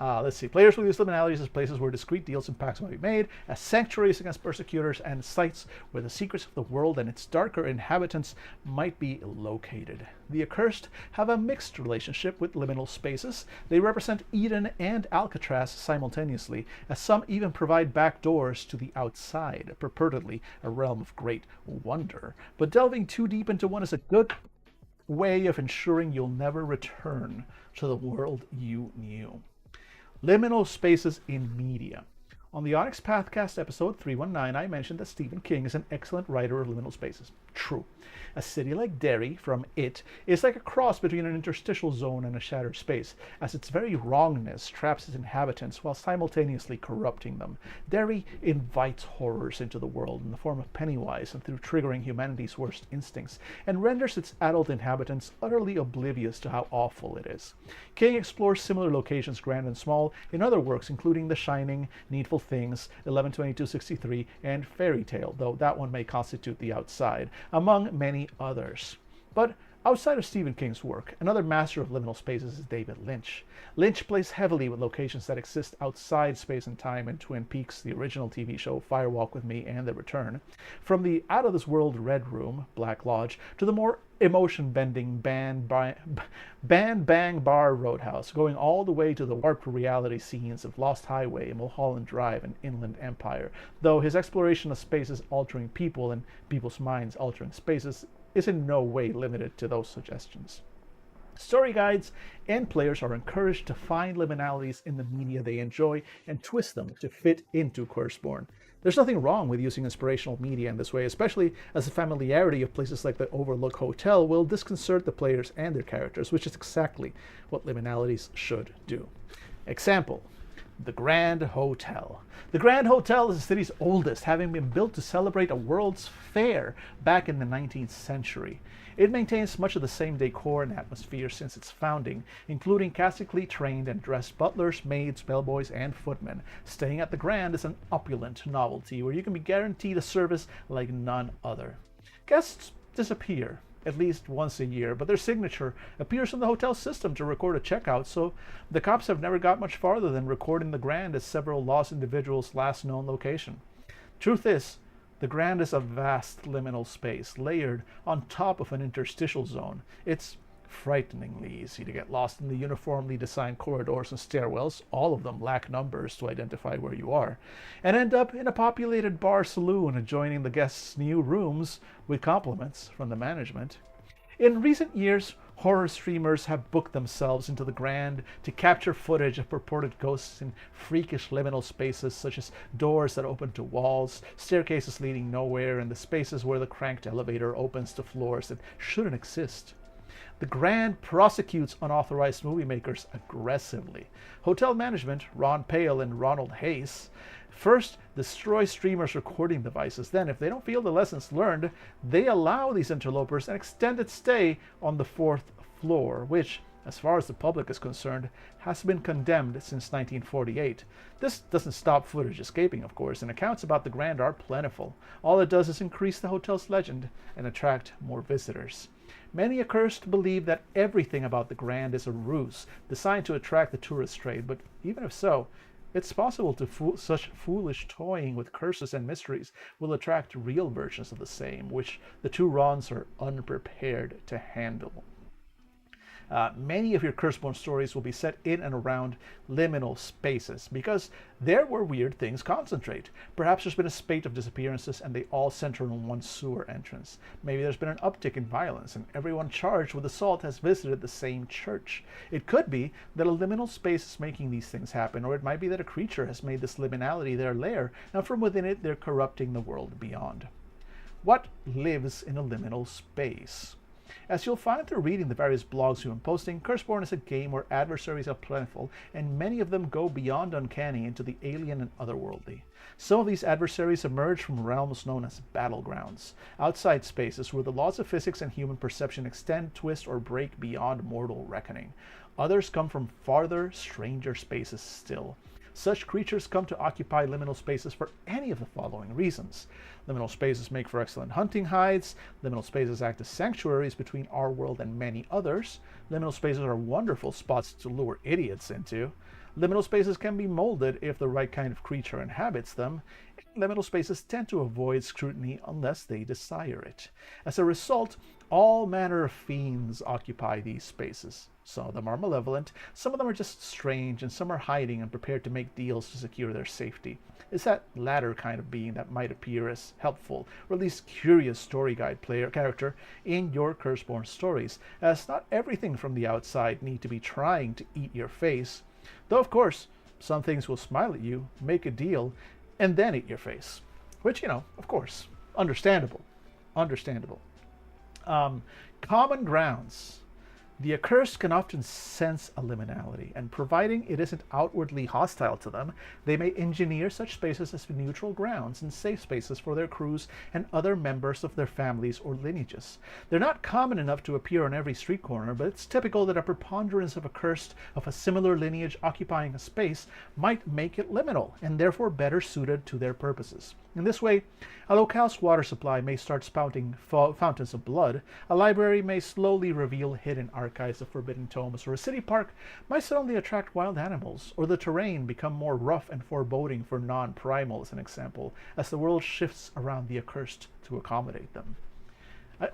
Let's see. Players will use liminalities as places where discrete deals and pacts might be made, as sanctuaries against persecutors, and sites where the secrets of the world and its darker inhabitants might be located. The accursed have a mixed relationship with liminal spaces. They represent Eden and Alcatraz simultaneously, as some even provide back doors to the outside, purportedly a realm of great wonder. But delving too deep into one is a good way of ensuring you'll never return to the world you knew. Liminal spaces in media. On the Onyx Pathcast episode 319, I mentioned that Stephen King is an excellent writer of liminal spaces. True. A city like Derry from It is like a cross between an interstitial zone and a shattered space, as its very wrongness traps its inhabitants while simultaneously corrupting them. Derry invites horrors into the world in the form of Pennywise and through triggering humanity's worst instincts, and renders its adult inhabitants utterly oblivious to how awful it is. King explores similar locations, grand and small, in other works including The Shining, Needful Things, 11/22/63, and Fairy Tale, though that one may constitute the outside, among many others. But outside of Stephen King's work, another master of liminal spaces is David Lynch. Lynch plays heavily with locations that exist outside space and time in Twin Peaks, the original TV show Firewalk with Me, and The Return. From the out-of-this-world Red Room, Black Lodge, to the more emotion-bending Bang Bar Roadhouse, going all the way to the warped reality scenes of Lost Highway, Mulholland Drive, and Inland Empire, though his exploration of spaces altering people and people's minds altering spaces is in no way limited to those suggestions. Story guides and players are encouraged to find liminalities in the media they enjoy and twist them to fit into Curseborne. There's nothing wrong with using inspirational media in this way, especially as the familiarity of places like the Overlook Hotel will disconcert the players and their characters, which is exactly what liminalities should do. Example: the Grand Hotel. The Grand Hotel is the city's oldest, having been built to celebrate a World's Fair back in the 19th century. It maintains much of the same decor and atmosphere since its founding, including classically trained and dressed butlers, maids, bellboys, and footmen. Staying at the Grand is an opulent novelty where you can be guaranteed a service like none other. Guests disappear at least once a year, but their signature appears in the hotel system to record a checkout, so the cops have never got much farther than recording the Grand as several lost individuals' last known location. Truth is, the Grand is a vast liminal space layered on top of an interstitial zone. It's frighteningly easy to get lost in the uniformly designed corridors and stairwells, all of them lack numbers to identify where you are, and end up in a populated bar saloon adjoining the guests' new rooms with compliments from the management. In recent years, horror streamers have booked themselves into the Grand to capture footage of purported ghosts in freakish liminal spaces such as doors that open to walls, staircases leading nowhere, and the spaces where the cranked elevator opens to floors that shouldn't exist. The Grand prosecutes unauthorized movie makers aggressively. Hotel management, Ron Pale and Ronald Hayes, first destroy streamers' recording devices. Then, if they don't feel the lessons learned, they allow these interlopers an extended stay on the fourth floor, which, as far as the public is concerned, has been condemned since 1948. This doesn't stop footage escaping, of course, and accounts about the Grand are plentiful. All it does is increase the hotel's legend and attract more visitors. Many accursed believe that everything about the Grand is a ruse designed to attract the tourist trade, but even if so, it's possible such foolish toying with curses and mysteries will attract real versions of the same, which the two Rons are unprepared to handle. Many of your Curseborne stories will be set in and around liminal spaces because there where weird things concentrate. Perhaps there's been a spate of disappearances and they all center on one sewer entrance. Maybe there's been an uptick in violence and everyone charged with assault has visited the same church. It could be that a liminal space is making these things happen, or it might be that a creature has made this liminality their lair, and from within it they're corrupting the world beyond. What lives in a liminal space? As you'll find through reading the various blogs you've been posting, Curseborne is a game where adversaries are plentiful, and many of them go beyond uncanny into the alien and otherworldly. Some of these adversaries emerge from realms known as battlegrounds, outside spaces where the laws of physics and human perception extend, twist, or break beyond mortal reckoning. Others come from farther, stranger spaces still. Such creatures come to occupy liminal spaces for any of the following reasons. Liminal spaces make for excellent hunting hides. Liminal spaces act as sanctuaries between our world and many others. Liminal spaces are wonderful spots to lure idiots into. Liminal spaces can be molded if the right kind of creature inhabits them. Liminal spaces tend to avoid scrutiny unless they desire it. As a result, all manner of fiends occupy these spaces. Some of them are malevolent, some of them are just strange, and some are hiding and prepared to make deals to secure their safety. It's that latter kind of being that might appear as helpful, or at least curious story guide player character in your Curseborne stories, as not everything from the outside need to be trying to eat your face. Though, of course, some things will smile at you, make a deal, and then eat your face. Which, of course, understandable. Understandable. Common grounds. The accursed can often sense a liminality, and providing it isn't outwardly hostile to them, they may engineer such spaces as neutral grounds and safe spaces for their crews and other members of their families or lineages. They're not common enough to appear on every street corner, but it's typical that a preponderance of accursed of a similar lineage occupying a space might make it liminal, and therefore better suited to their purposes. In this way, a locale's water supply may start spouting fountains of blood, a library may slowly reveal hidden archives of forbidden tomes, or a city park might suddenly attract wild animals, or the terrain become more rough and foreboding for non-primal, as an example, as the world shifts around the accursed to accommodate them.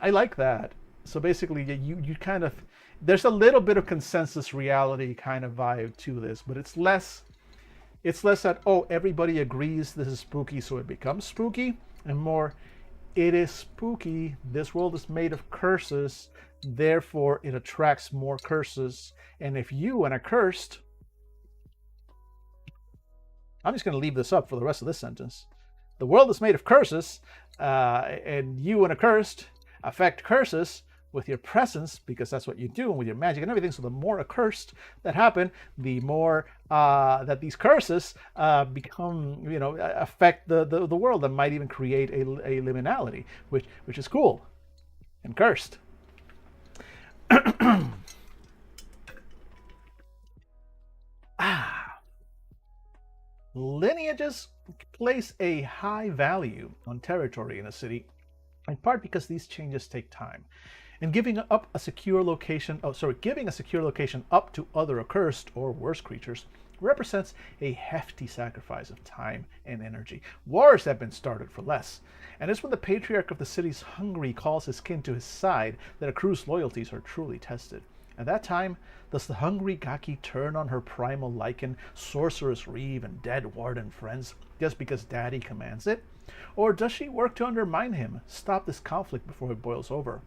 I like that. So basically, you kind of, there's a little bit of consensus reality kind of vibe to this, but it's less that, oh, everybody agrees this is spooky, so it becomes spooky, and more, it is spooky, this world is made of curses, therefore it attracts more curses, and if you, an accursed, I'm just going to leave this up for the rest of this sentence. The world is made of curses, and you, an accursed, affect curses with your presence, because that's what you do, and with your magic and everything. So the more accursed that happen, the more that these curses become, affect the world, and might even create a liminality, which is cool and cursed. Lineages place a high value on territory in a city in part because these changes take time. And giving up a secure location, giving a secure location up to other accursed or worse creatures represents a hefty sacrifice of time and energy. Wars have been started for less, and it's when the patriarch of the city's hungry calls his kin to his side that a crew's loyalties are truly tested. At that time, does the hungry Gaki turn on her primal Lycan, Sorceress Reeve, and dead Warden friends just because Daddy commands it? Or does she work to undermine him, stop this conflict before it boils over?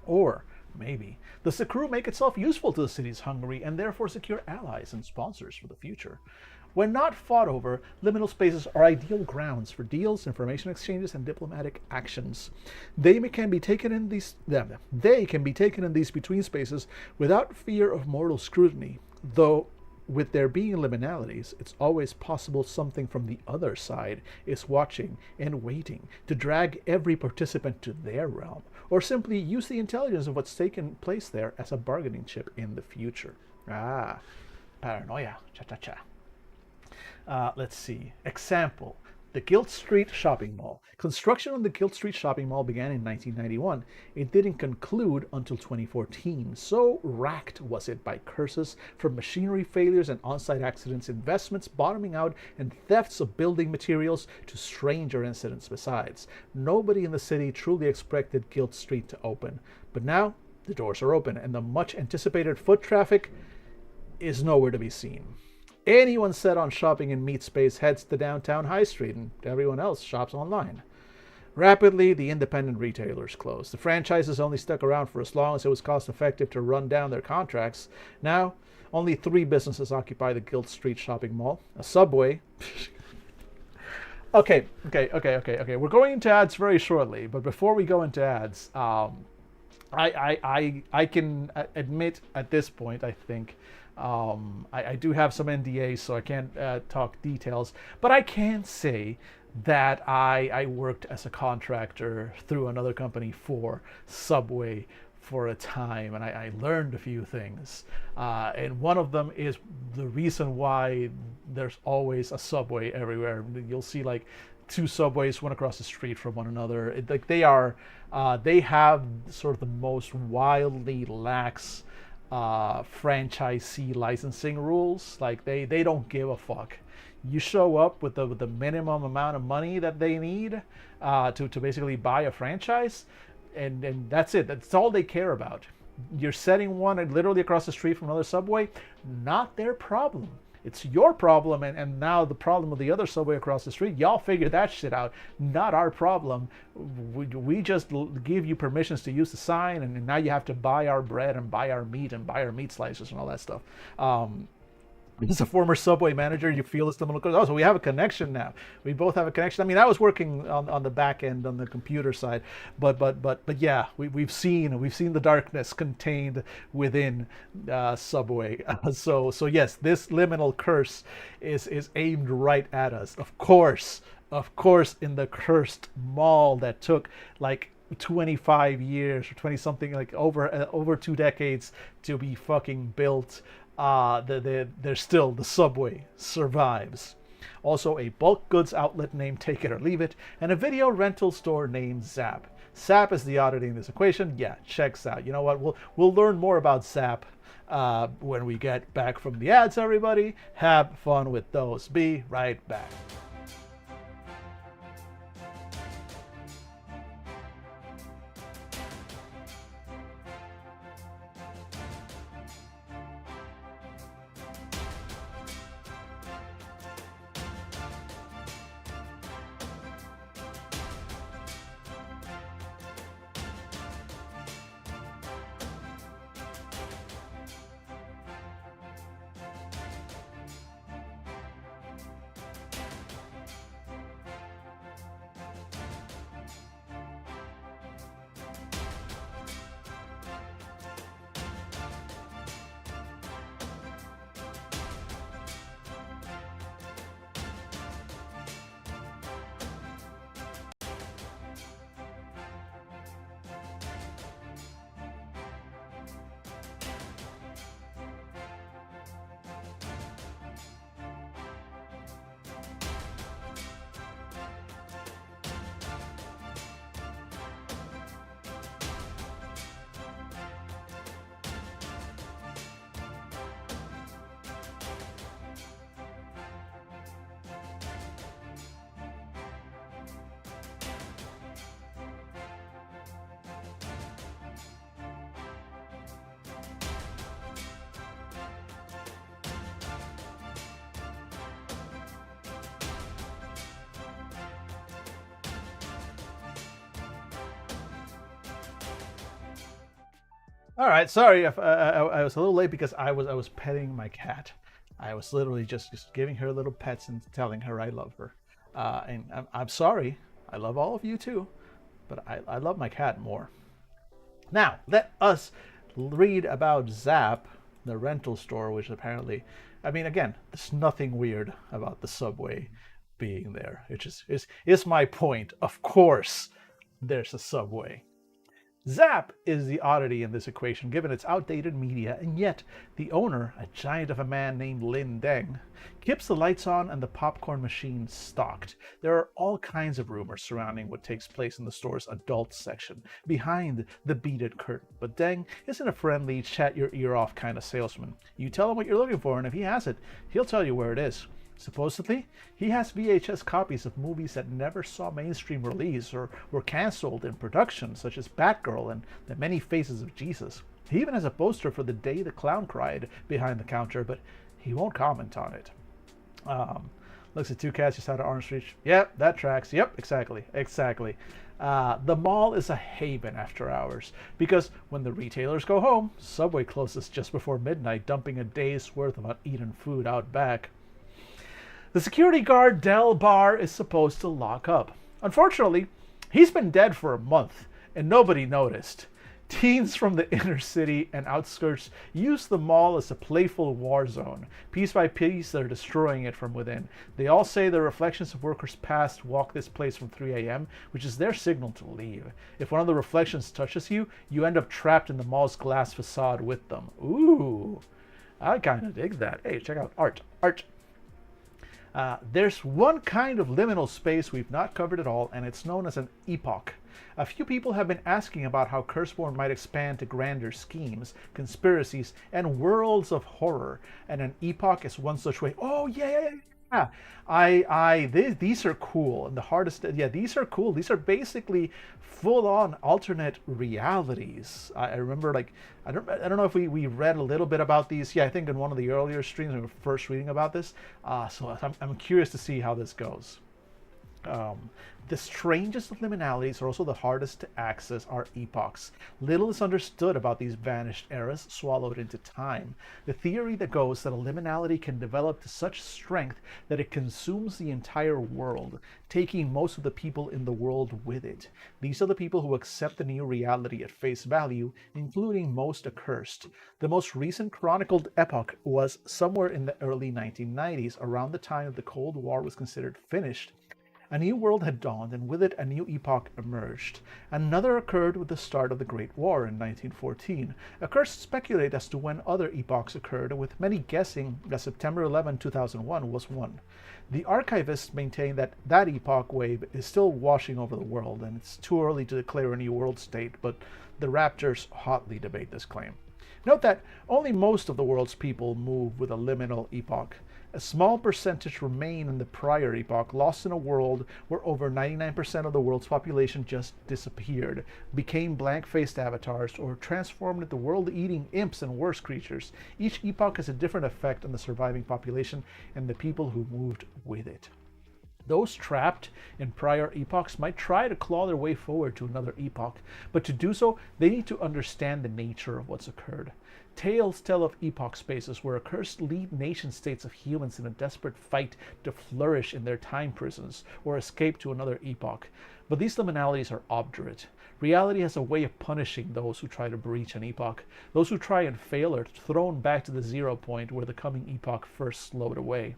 Or, maybe, does the crew make itself useful to the city's hungry and therefore secure allies and sponsors for the future? When not fought over, liminal spaces are ideal grounds for deals, information exchanges, and diplomatic actions. They can be taken in these between spaces without fear of mortal scrutiny, though with there being liminalities, it's always possible something from the other side is watching and waiting to drag every participant to their realm, or simply use the intelligence of what's taken place there as a bargaining chip in the future. Ah, paranoia. Cha-cha-cha. Let's see. Example. The Guild Street Shopping Mall. Construction on the Guild Street Shopping Mall began in 1991. It didn't conclude until 2014. So racked was it by curses from machinery failures and on-site accidents, investments bottoming out, and thefts of building materials to stranger incidents besides. Nobody in the city truly expected Guild Street to open. But now, the doors are open, and the much-anticipated foot traffic is nowhere to be seen. Anyone set on shopping in meat space heads to downtown High Street, and everyone else shops online. Rapidly, the independent retailers closed. The franchises only stuck around for as long as it was cost-effective to run down their contracts. Now, only 3 businesses occupy the Guild Street Shopping Mall. A Subway. Okay. We're going into ads very shortly, but before we go into ads, I can admit at this point, I think, I do have some NDAs, so I can't talk details, but I can say that I worked as a contractor through another company for Subway for a time, and I learned a few things. And one of them is the reason why there's always a Subway everywhere. You'll see like 2 Subways, one across the street from one another. They have sort of the most wildly lax franchisee licensing rules. Like they don't give a fuck. You show up with the minimum amount of money that they need to basically buy a franchise, and that's it. That's all they care about. You're setting one literally across the street from another Subway, not their problem. It's your problem, and now the problem of the other Subway across the street. Y'all figure that shit out. Not our problem. We just give you permissions to use the sign, and now you have to buy our bread and buy our meat and buy our meat slices and all that stuff. As a former Subway manager, you feel this little. Oh, so we have a connection now. We both have a connection. I mean, I was working on the back end on the computer side, but yeah, we've seen the darkness contained within Subway. So yes, this liminal curse is aimed right at us. Of course, in the cursed mall that took like 25 years or 20 something, like over 2 decades to be fucking built. There's still the Subway survives. Also, a bulk goods outlet named Take It or Leave It, and a video rental store named Zap. Zap is the oddity in this equation. Yeah, checks out. You know what? We'll learn more about Zap when we get back from the ads. Everybody, have fun with those. Be right back. All right, sorry if I was a little late because I was petting my cat. I was literally just giving her little pets and telling her I love her. And I'm sorry. I love all of you too, but I love my cat more. Now, let us read about Zap, the rental store, which apparently, I mean, again, there's nothing weird about the subway being there. It just is my point. Of course, there's a subway. Zap is the oddity in this equation, given its outdated media, and yet the owner, a giant of a man named Lin Deng, keeps the lights on and the popcorn machine stocked. There are all kinds of rumors surrounding what takes place in the store's adult section, behind the beaded curtain. But Deng isn't a friendly, chat your ear off kind of salesman. You tell him what you're looking for, and if he has it, he'll tell you where it is. Supposedly, he has VHS copies of movies that never saw mainstream release or were canceled in production, such as Batgirl and The Many Faces of Jesus. He even has a poster for The Day the Clown Cried behind the counter, but he won't comment on it. Looks at two cats just out of Orange Street. Yep, that tracks. Yep, exactly. The mall is a haven after hours because when the retailers go home, Subway closes just before midnight, dumping a day's worth of uneaten food out back. The security guard Del Bar is supposed to lock up. Unfortunately, he's been dead for a month and nobody noticed. Teens from the inner city and outskirts use the mall as a playful war zone. Piece by piece, they're destroying it from within. They all say the reflections of workers past walk this place from 3 a.m., which is their signal to leave. If one of the reflections touches you, you end up trapped in the mall's glass facade with them. Ooh, I kind of dig that. Hey, check out art. There's one kind of liminal space we've not covered at all, and it's known as an epoch. A few people have been asking about how Curseborne might expand to grander schemes, conspiracies, and worlds of horror, and an epoch is one such way. Oh, yeah. These are cool, and the hardest, yeah, these are cool. These are basically full-on alternate realities. I remember, like, I don't know if we read a little bit about these. Yeah, I think in one of the earlier streams we were first reading about this. So I'm curious to see how this goes. The strangest of liminalities are also the hardest to access are epochs. Little is understood about these vanished eras swallowed into time. The theory that goes that a liminality can develop to such strength that it consumes the entire world, taking most of the people in the world with it. These are the people who accept the new reality at face value, including most accursed. The most recent chronicled epoch was somewhere in the early 1990s, around the time that the Cold War was considered finished. A new world had dawned, and with it a new epoch emerged. Another occurred with the start of the Great War in 1914. Accursed speculate as to when other epochs occurred, with many guessing that September 11, 2001 was one. The archivists maintain that that epoch wave is still washing over the world, and it's too early to declare a new world state, but the Raptors hotly debate this claim. Note that only most of the world's people move with a liminal epoch. A small percentage remain in the prior epoch, lost in a world where over 99% of the world's population just disappeared, became blank-faced avatars, or transformed into world-eating imps and worse creatures. Each epoch has a different effect on the surviving population and the people who moved with it. Those trapped in prior epochs might try to claw their way forward to another epoch, but to do so, they need to understand the nature of what's occurred. Tales tell of epoch spaces where accursed lead nation-states of humans in a desperate fight to flourish in their time prisons or escape to another epoch. But these liminalities are obdurate. Reality has a way of punishing those who try to breach an epoch. Those who try and fail are thrown back to the 0 point where the coming epoch first slowed away.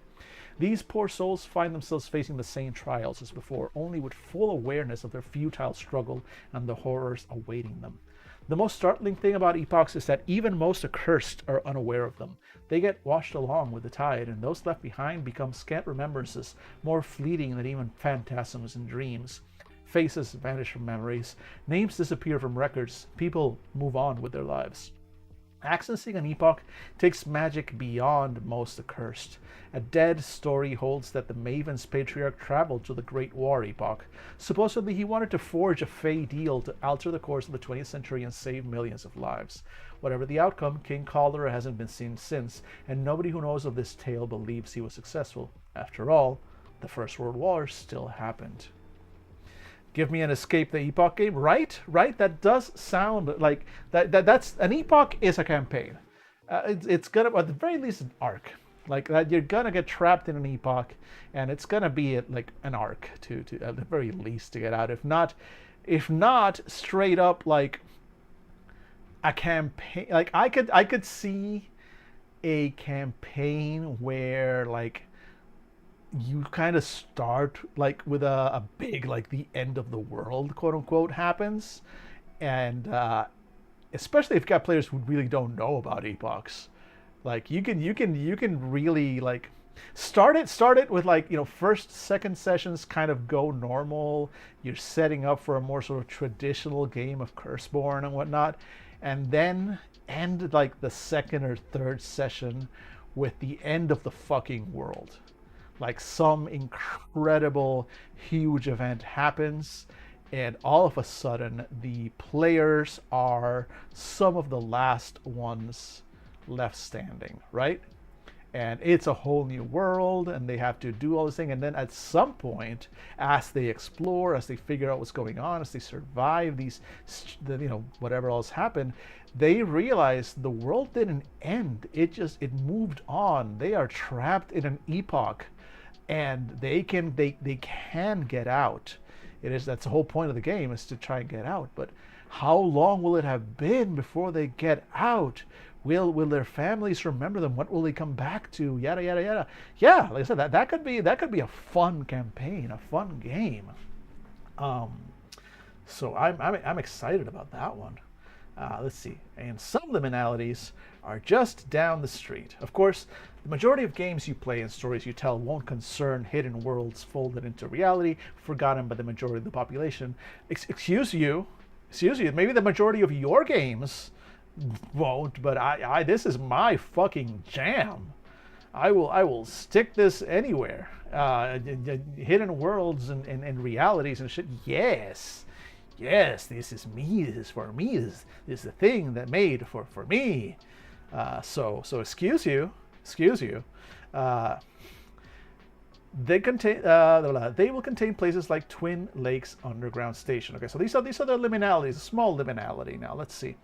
These poor souls find themselves facing the same trials as before, only with full awareness of their futile struggle and the horrors awaiting them. The most startling thing about epochs is that even most accursed are unaware of them. They get washed along with the tide, and those left behind become scant remembrances, more fleeting than even phantasms and dreams. Faces vanish from memories, names disappear from records, people move on with their lives. Accessing an epoch takes magic beyond most accursed. A dead story holds that the Maven's patriarch traveled to the Great War epoch. Supposedly he wanted to forge a fey deal to alter the course of the 20th century and save millions of lives. Whatever the outcome, King Cholera hasn't been seen since, and nobody who knows of this tale believes he was successful. After all, the First World War still happened. Give me an Escape the Epoch game, right? Right? That does sound like that's an Epoch is a campaign. It's gonna, at the very least, an arc. Like that, you're gonna get trapped in an epoch, and it's gonna be like an arc to at the very least to get out. If not straight up like a campaign. Like I could see a campaign where like you kind of start like with a big like the end of the world quote unquote happens, and especially if you've got players who really don't know about epochs. Like you can really like start it with like, first second sessions kind of go normal. You're setting up for a more sort of traditional game of Curseborne and whatnot, and then end like the second or third session with the end of the fucking world. Like some incredible huge event happens, and all of a sudden the players are some of the last ones left standing, right? And it's a whole new world, and they have to do all this thing. And then at some point, as they explore, as they figure out what's going on, as they survive these, whatever else happened, they realize the world didn't end. It moved on. They are trapped in an epoch, and they can get out. That's the whole point of the game, is to try and get out. But how long will it have been before they get out? Will their families remember them? What will they come back to? Yada yada yada. Yeah, like I said, that could be a fun campaign, a fun game. So I'm excited about that one. Let's see. And some liminalities are just down the street. Of course, the majority of games you play and stories you tell won't concern hidden worlds folded into reality, forgotten by the majority of the population. Excuse you. Maybe the majority of your games won't, but I this is my fucking jam. I will stick this anywhere. Hidden worlds and realities and shit. Yes, this is me. This is for me. This is the thing that made for me. So excuse you. They will contain places like Twin Lakes Underground Station. Okay, so these are the liminalities, a small liminality. Now let's see.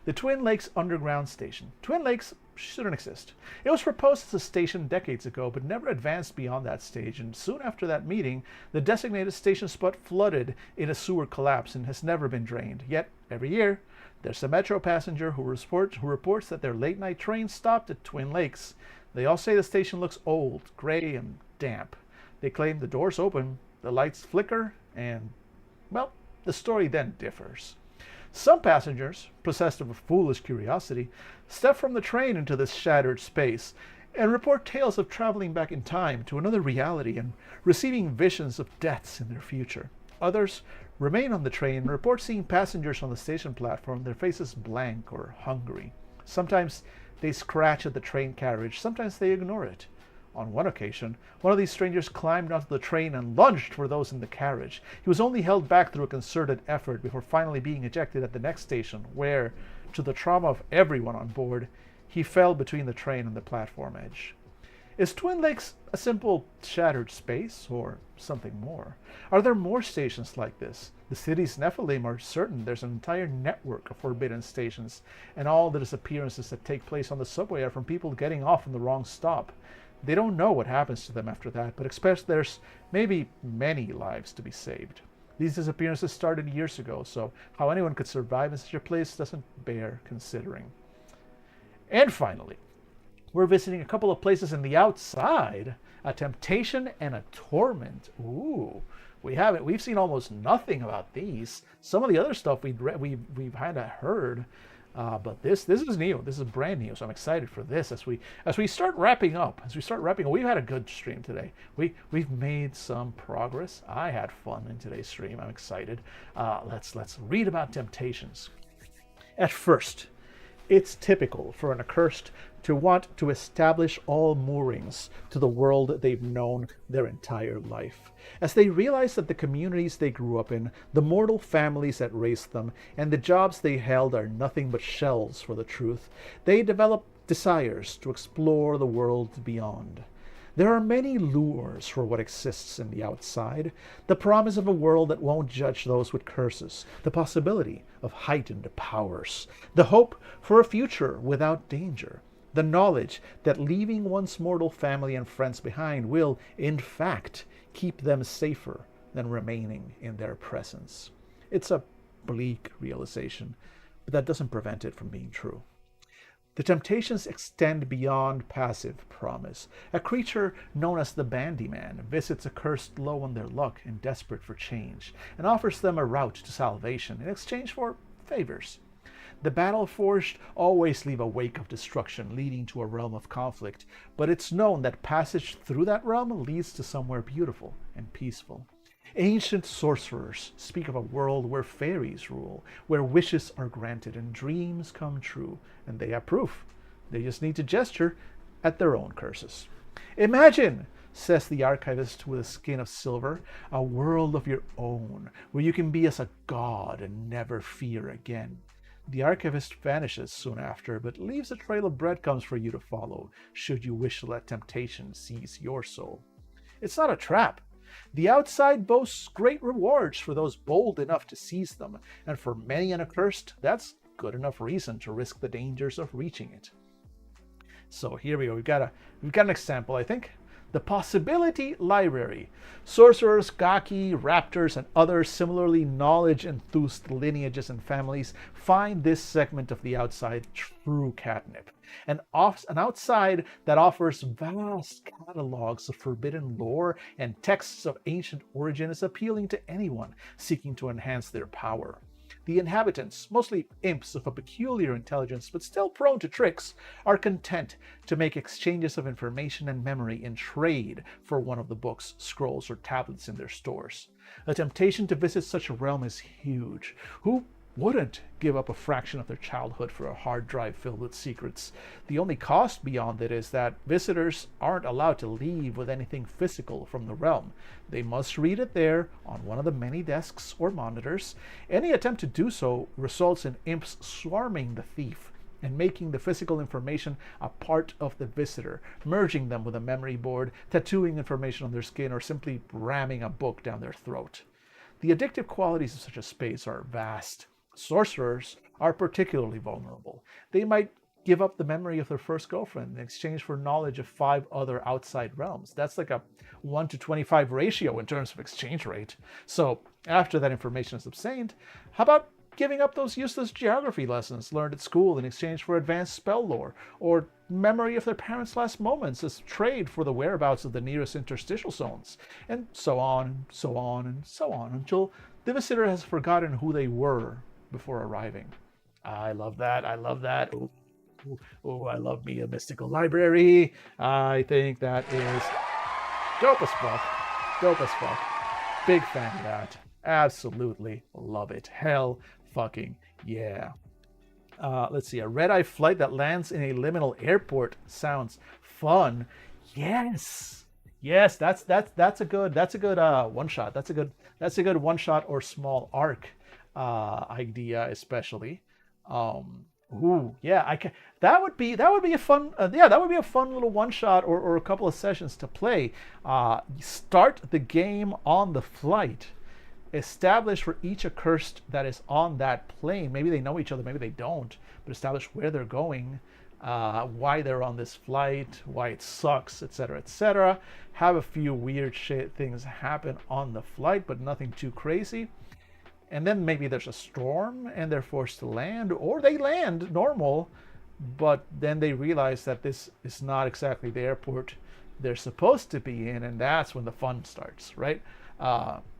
The Twin Lakes Underground Station. Twin Lakes shouldn't exist. It was proposed as a station decades ago, but never advanced beyond that stage, and soon after that meeting, the designated station spot flooded in a sewer collapse and has never been drained. Yet, every year, there's a metro passenger who reports that their late-night train stopped at Twin Lakes. They all say the station looks old, gray, and damp. They claim the doors open, the lights flicker, and, well, the story then differs. Some passengers, possessed of a foolish curiosity, step from the train into this shattered space and report tales of traveling back in time to another reality and receiving visions of deaths in their future. Others remain on the train and report seeing passengers on the station platform, their faces blank or hungry. Sometimes they scratch at the train carriage, sometimes they ignore it. On one occasion, one of these strangers climbed onto the train and lunged for those in the carriage. He was only held back through a concerted effort before finally being ejected at the next station, where, to the trauma of everyone on board, he fell between the train and the platform edge. Is Twin Lakes a simple shattered space, or something more? Are there more stations like this? The city's Nephilim are certain there's an entire network of forbidden stations, and all the disappearances that take place on the subway are from people getting off on the wrong stop. They don't know what happens to them after that, but expect there's maybe many lives to be saved. These disappearances started years ago, so how anyone could survive in such a place doesn't bear considering. And finally, we're visiting a couple of places in the outside, a temptation and a torment. Ooh, we've seen almost nothing about these. Some of the other stuff we've kind of heard. But this is new. This is brand new, so I'm excited for this as we start wrapping up. We've had a good stream today. We've made some progress. I had fun in today's stream. I'm excited. Let's read about temptations. At first, it's typical for an accursed to want to establish all moorings to the world they've known their entire life. As they realize that the communities they grew up in, the mortal families that raised them, and the jobs they held are nothing but shells for the truth, they develop desires to explore the world beyond. There are many lures for what exists in the outside. The promise of a world that won't judge those with curses, the possibility of heightened powers, the hope for a future without danger, the knowledge that leaving one's mortal family and friends behind will, in fact, keep them safer than remaining in their presence. It's a bleak realization, but that doesn't prevent it from being true. The temptations extend beyond passive promise. A creature known as the Bandyman visits a cursed low on their luck and desperate for change, and offers them a route to salvation in exchange for favors. The battle-forged always leave a wake of destruction leading to a realm of conflict, but it's known that passage through that realm leads to somewhere beautiful and peaceful. Ancient sorcerers speak of a world where fairies rule, where wishes are granted and dreams come true, and they have proof. They just need to gesture at their own curses. Imagine, says the archivist with a skin of silver, a world of your own, where you can be as a god and never fear again. The archivist vanishes soon after, but leaves a trail of breadcrumbs for you to follow, should you wish to let temptation seize your soul. It's not a trap. The outside boasts great rewards for those bold enough to seize them, and for many an accursed, that's good enough reason to risk the dangers of reaching it. So here we go. We've got an example, I think. The Possibility Library. Sorcerers, Gaki, Raptors, and other similarly knowledge-enthused lineages and families find this segment of the outside true catnip. An outside that offers vast catalogs of forbidden lore and texts of ancient origin is appealing to anyone seeking to enhance their power. The inhabitants, mostly imps of a peculiar intelligence but still prone to tricks, are content to make exchanges of information and memory in trade for one of the books, scrolls, or tablets in their stores. The temptation to visit such a realm is huge. Who wouldn't give up a fraction of their childhood for a hard drive filled with secrets? The only cost beyond it is that visitors aren't allowed to leave with anything physical from the realm. They must read it there on one of the many desks or monitors. Any attempt to do so results in imps swarming the thief and making the physical information a part of the visitor, merging them with a memory board, tattooing information on their skin, or simply ramming a book down their throat. The addictive qualities of such a space are vast. Sorcerers are particularly vulnerable. They might give up the memory of their first girlfriend in exchange for knowledge of 5 other outside realms. That's like a 1 to 25 ratio in terms of exchange rate. So after that information is obtained, how about giving up those useless geography lessons learned at school in exchange for advanced spell lore, or memory of their parents' last moments as trade for the whereabouts of the nearest interstitial zones, and so on, and so on, and so on, until the visitor has forgotten who they were before arriving. I love that. I love that. Oh, I love me a mystical library. I think that is dope as fuck. Dope as fuck. Big fan of that. Absolutely love it. Hell fucking yeah. Let's see. A red-eye flight that lands in a liminal airport sounds fun. Yes. Yes, that's a good one shot. That's a good one shot or small arc idea, especially. Ooh, yeah, that would be a fun that would be a fun little one shot or a couple of sessions to play. Start the game on the flight. Establish for each accursed that is on that plane. Maybe they know each other, maybe they don't, but establish where they're going, why they're on this flight, why it sucks, etc., etc. Have a few weird shit things happen on the flight, but nothing too crazy. And then maybe there's a storm and they're forced to land, or they land normal, but then they realize that this is not exactly the airport they're supposed to be in, and that's when the fun starts, right?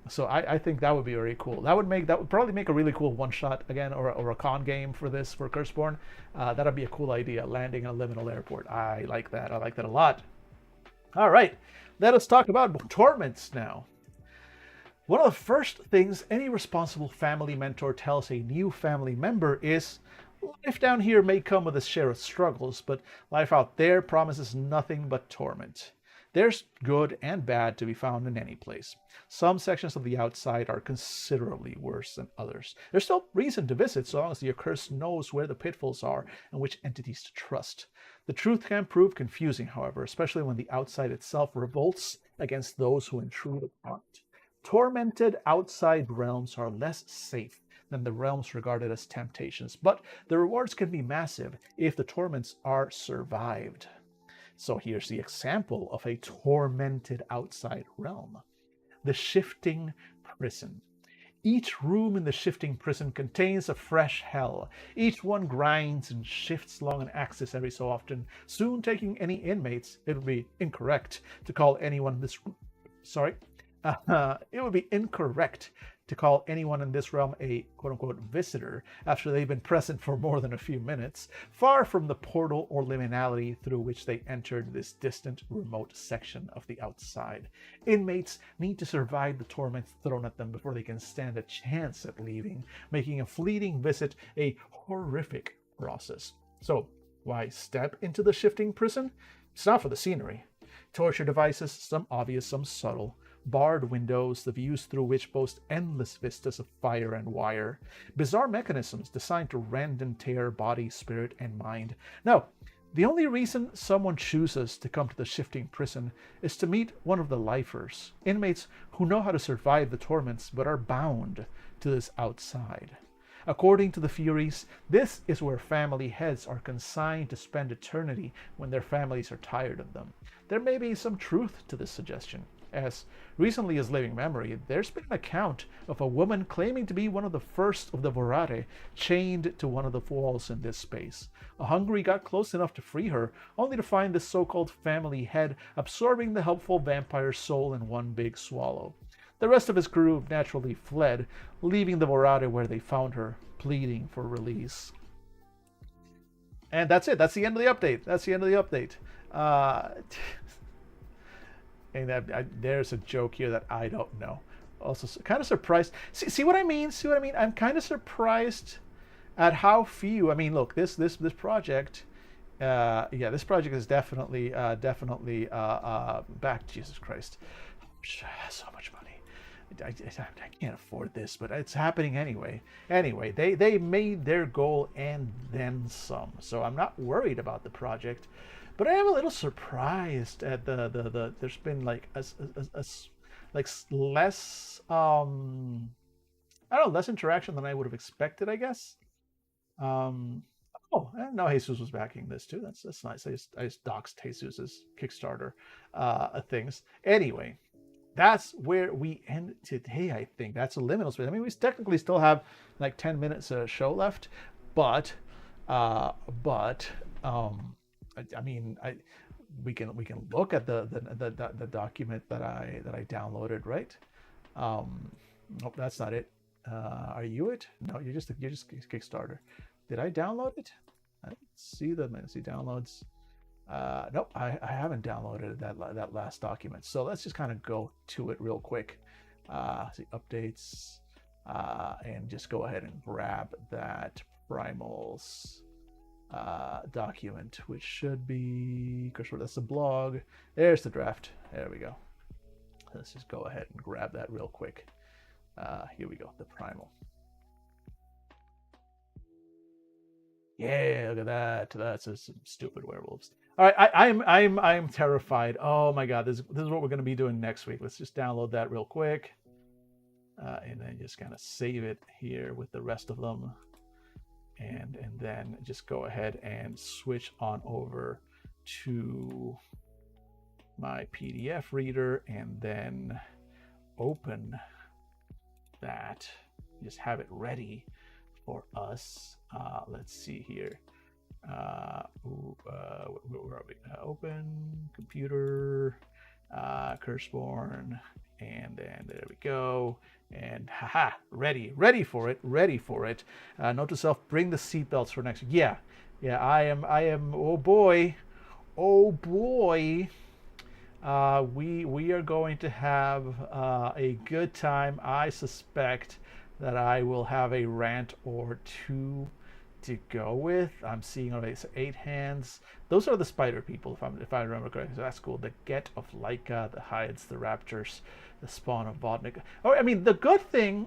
So I think that would be very cool. That would probably make a really cool one shot again, or a con game for Curseborne. That'd be a cool idea, landing in a liminal airport. I like that. I like that a lot. All right, let us talk about torments now. One of the first things any responsible family mentor tells a new family member is, life down here may come with its share of struggles, but life out there promises nothing but torment. There's good and bad to be found in any place. Some sections of the outside are considerably worse than others. There's still reason to visit so long as the accursed knows where the pitfalls are and which entities to trust. The truth can prove confusing, however, especially when the outside itself revolts against those who intrude upon it. Tormented outside realms are less safe than the realms regarded as temptations, but the rewards can be massive if the torments are survived. So here's the example of a tormented outside realm. The Shifting Prison. Each room in the Shifting Prison contains a fresh hell. Each one grinds and shifts along an axis every so often, soon taking any inmates. It would be incorrect to call anyone this... Sorry. It would be incorrect to call anyone in this realm a quote-unquote visitor after they've been present for more than a few minutes, far from the portal or liminality through which they entered this distant, remote section of the outside. Inmates need to survive the torments thrown at them before they can stand a chance at leaving, making a fleeting visit a horrific process. So, why step into the Shifting Prison? It's not for the scenery. Torture devices, some obvious, some subtle. Barred windows, the views through which boast endless vistas of fire and wire. Bizarre mechanisms designed to rend and tear body, spirit, and mind. No, the only reason someone chooses to come to the Shifting Prison is to meet one of the lifers, inmates who know how to survive the torments but are bound to this outside. According to the Furies, this is where family heads are consigned to spend eternity when their families are tired of them. There may be some truth to this suggestion. As recently as living memory, there's been an account of a woman claiming to be one of the first of the Vorate chained to one of the walls in this space. A Hungry got close enough to free her, only to find this so-called family head absorbing the helpful vampire's soul in one big swallow. The rest of his crew naturally fled, leaving the Vorate where they found her, pleading for release. And that's it. That's the end of the update. That's the end of the update. And there's a joke here that I don't know. Also, kind of surprised. See what I mean? See what I mean? I'm kind of surprised at how few. I mean, look, this project. This project is definitely back. Jesus Christ, so much money. I can't afford this, but it's happening anyway. Anyway, they made their goal and then some. So I'm not worried about the project. But I am a little surprised at the there's been like less I don't know, less interaction than I would have expected, I guess. Oh, I didn't know Jesus was backing this too. That's nice. I just doxed Jesus's Kickstarter things. Anyway, that's where we end today. I think that's a liminal space. I mean, we technically still have like 10 minutes of show left, but we can look at the document that I downloaded, right? Nope, that's not it. Are you it? No, you're just Kickstarter. Did I download it? I don't see them. I see downloads. Nope, I haven't downloaded that last document. So let's just kind of go to it real quick. See updates, and just go ahead and grab that Primals document, which should be Curseborne. That's the blog. There's the draft. There we go. Let's just go ahead and grab that real quick. Here we go. The Primal. Yeah, look at that. That's just some stupid werewolves. All right, I'm terrified. Oh my God, this is what we're going to be doing next week. Let's just download that real quick, and then just kind of save it here with the rest of them. And then just go ahead and switch on over to my PDF reader and then open that. Just have it ready for us. Let's see here. Where are we? Open computer, Curseborne, and then there we go. And haha, ready for it. Note to self: bring the seatbelts for next week. Yeah. I am. Oh boy. We are going to have a good time. I suspect that I will have a rant or two to go with. I'm seeing already so 8 hands. Those are the spider people, if I remember correctly. So that's cool. The Get of Laika, the Hides, the Raptors, the Spawn of Vodnik. Oh, I mean, the good thing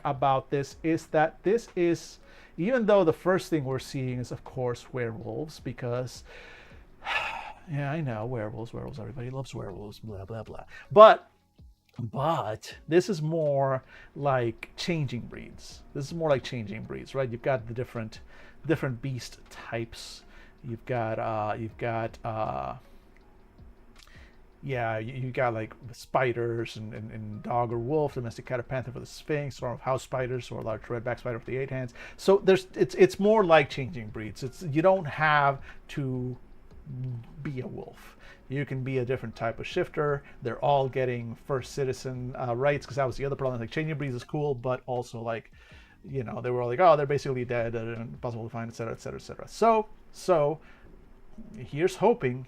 about this is that this is, even though the first thing we're seeing is of course werewolves, because yeah, I know, werewolves, everybody loves werewolves, blah blah blah. But this is more like changing breeds. This is more like changing breeds, right? You've got the different beast types. You got like spiders and dog or wolf, domestic cat or panther for the sphinx, or house spiders, or large redback spider for the 8 hands. So it's more like changing breeds. You don't have to be a wolf. You can be a different type of shifter. They're all getting first citizen rights, because that was the other problem. Like, changing breeds is cool, but also like, they were all like, oh, they're basically dead and impossible to find, etc., etc., etc. So here's hoping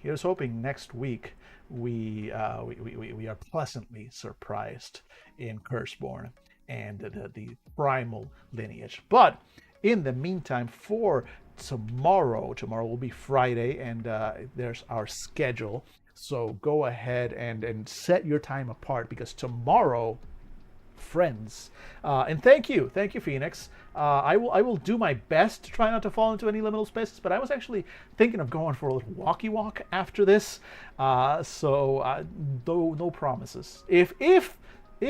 next week we are pleasantly surprised in Curseborne and the primal lineage. But in the meantime, for tomorrow will be Friday, and there's our schedule. So go ahead and set your time apart, because tomorrow, friends, and thank you Phoenix, I will do my best to try not to fall into any liminal spaces, but I was actually thinking of going for a little walkie walk after this, so no promises. If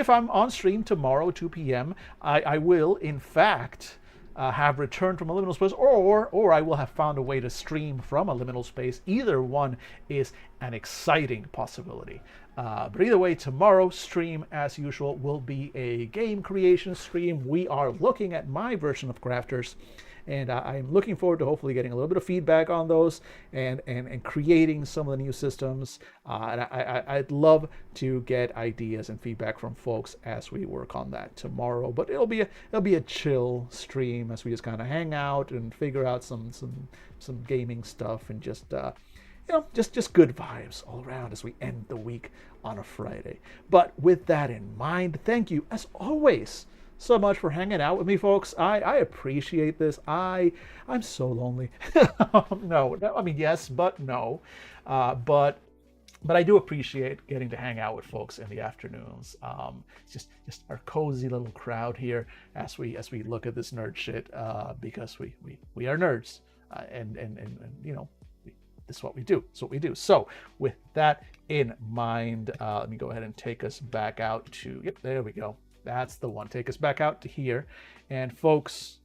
I'm on stream tomorrow 2 p.m., I will in fact have returned from a liminal space, or I will have found a way to stream from a liminal space. Either one is an exciting possibility. But either way, tomorrow's stream, as usual, will be a game creation stream. We are looking at my version of Crafters, and I'm looking forward to hopefully getting a little bit of feedback on those and creating some of the new systems. And I'd love to get ideas and feedback from folks as we work on that tomorrow. But it'll be a chill stream as we just kind of hang out and figure out some gaming stuff, and just just good vibes all around as we end the week on a Friday. But with that in mind, thank you as always so much for hanging out with me, folks. I appreciate this. I'm so lonely. No, I mean, yes, but no. But I do appreciate getting to hang out with folks in the afternoons. It's just our cozy little crowd here as we look at this nerd shit, because we are nerds, and this is what we do. It's what we do. So with that in mind, let me go ahead and take us back out to, yep, there we go. That's the one. Take us back out to here. And folks,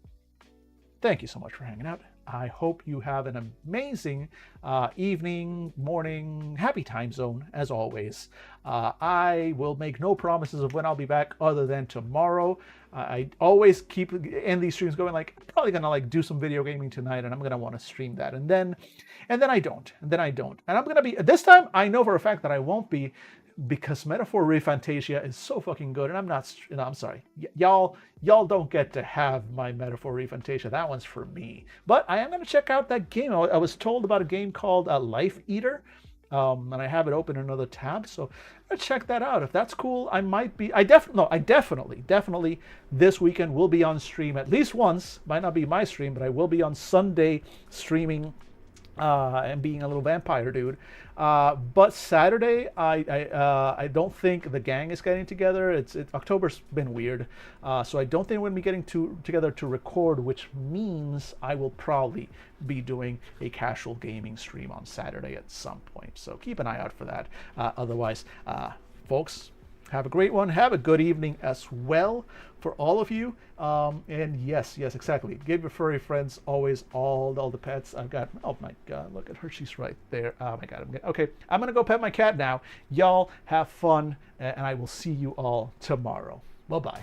thank you so much for hanging out. I hope you have an amazing evening, morning, happy time zone, as always. I will make no promises of when I'll be back other than tomorrow. I always end these streams going like, I'm probably gonna do some video gaming tonight, and I'm gonna want to stream that, and then I don't, and I'm gonna be, this time I know for a fact that I won't be, because Metaphor Refantasia is so fucking good, and I'm sorry, y'all don't get to have my Metaphor Refantasia. That one's for me. But I am going to check out that game. I was told about a game called Life Eater, and I have it open in another tab, so I'm going to check that out. If that's cool, I might be, I definitely this weekend will be on stream at least once. Might not be my stream, but I will be on Sunday streaming and being a little vampire dude. But Saturday, I don't think the gang is getting together. October's been weird, so I don't think we're going to be getting together to record, which means I will probably be doing a casual gaming stream on Saturday at some point. So keep an eye out for that. Otherwise, folks, have a great one. Have a good evening as well for all of you. And yes, exactly. Give your furry friends always all the pets. I've got, oh my God, look at her. She's right there. Oh my God. Okay, I'm going to go pet my cat now. Y'all have fun, and I will see you all tomorrow. Bye-bye.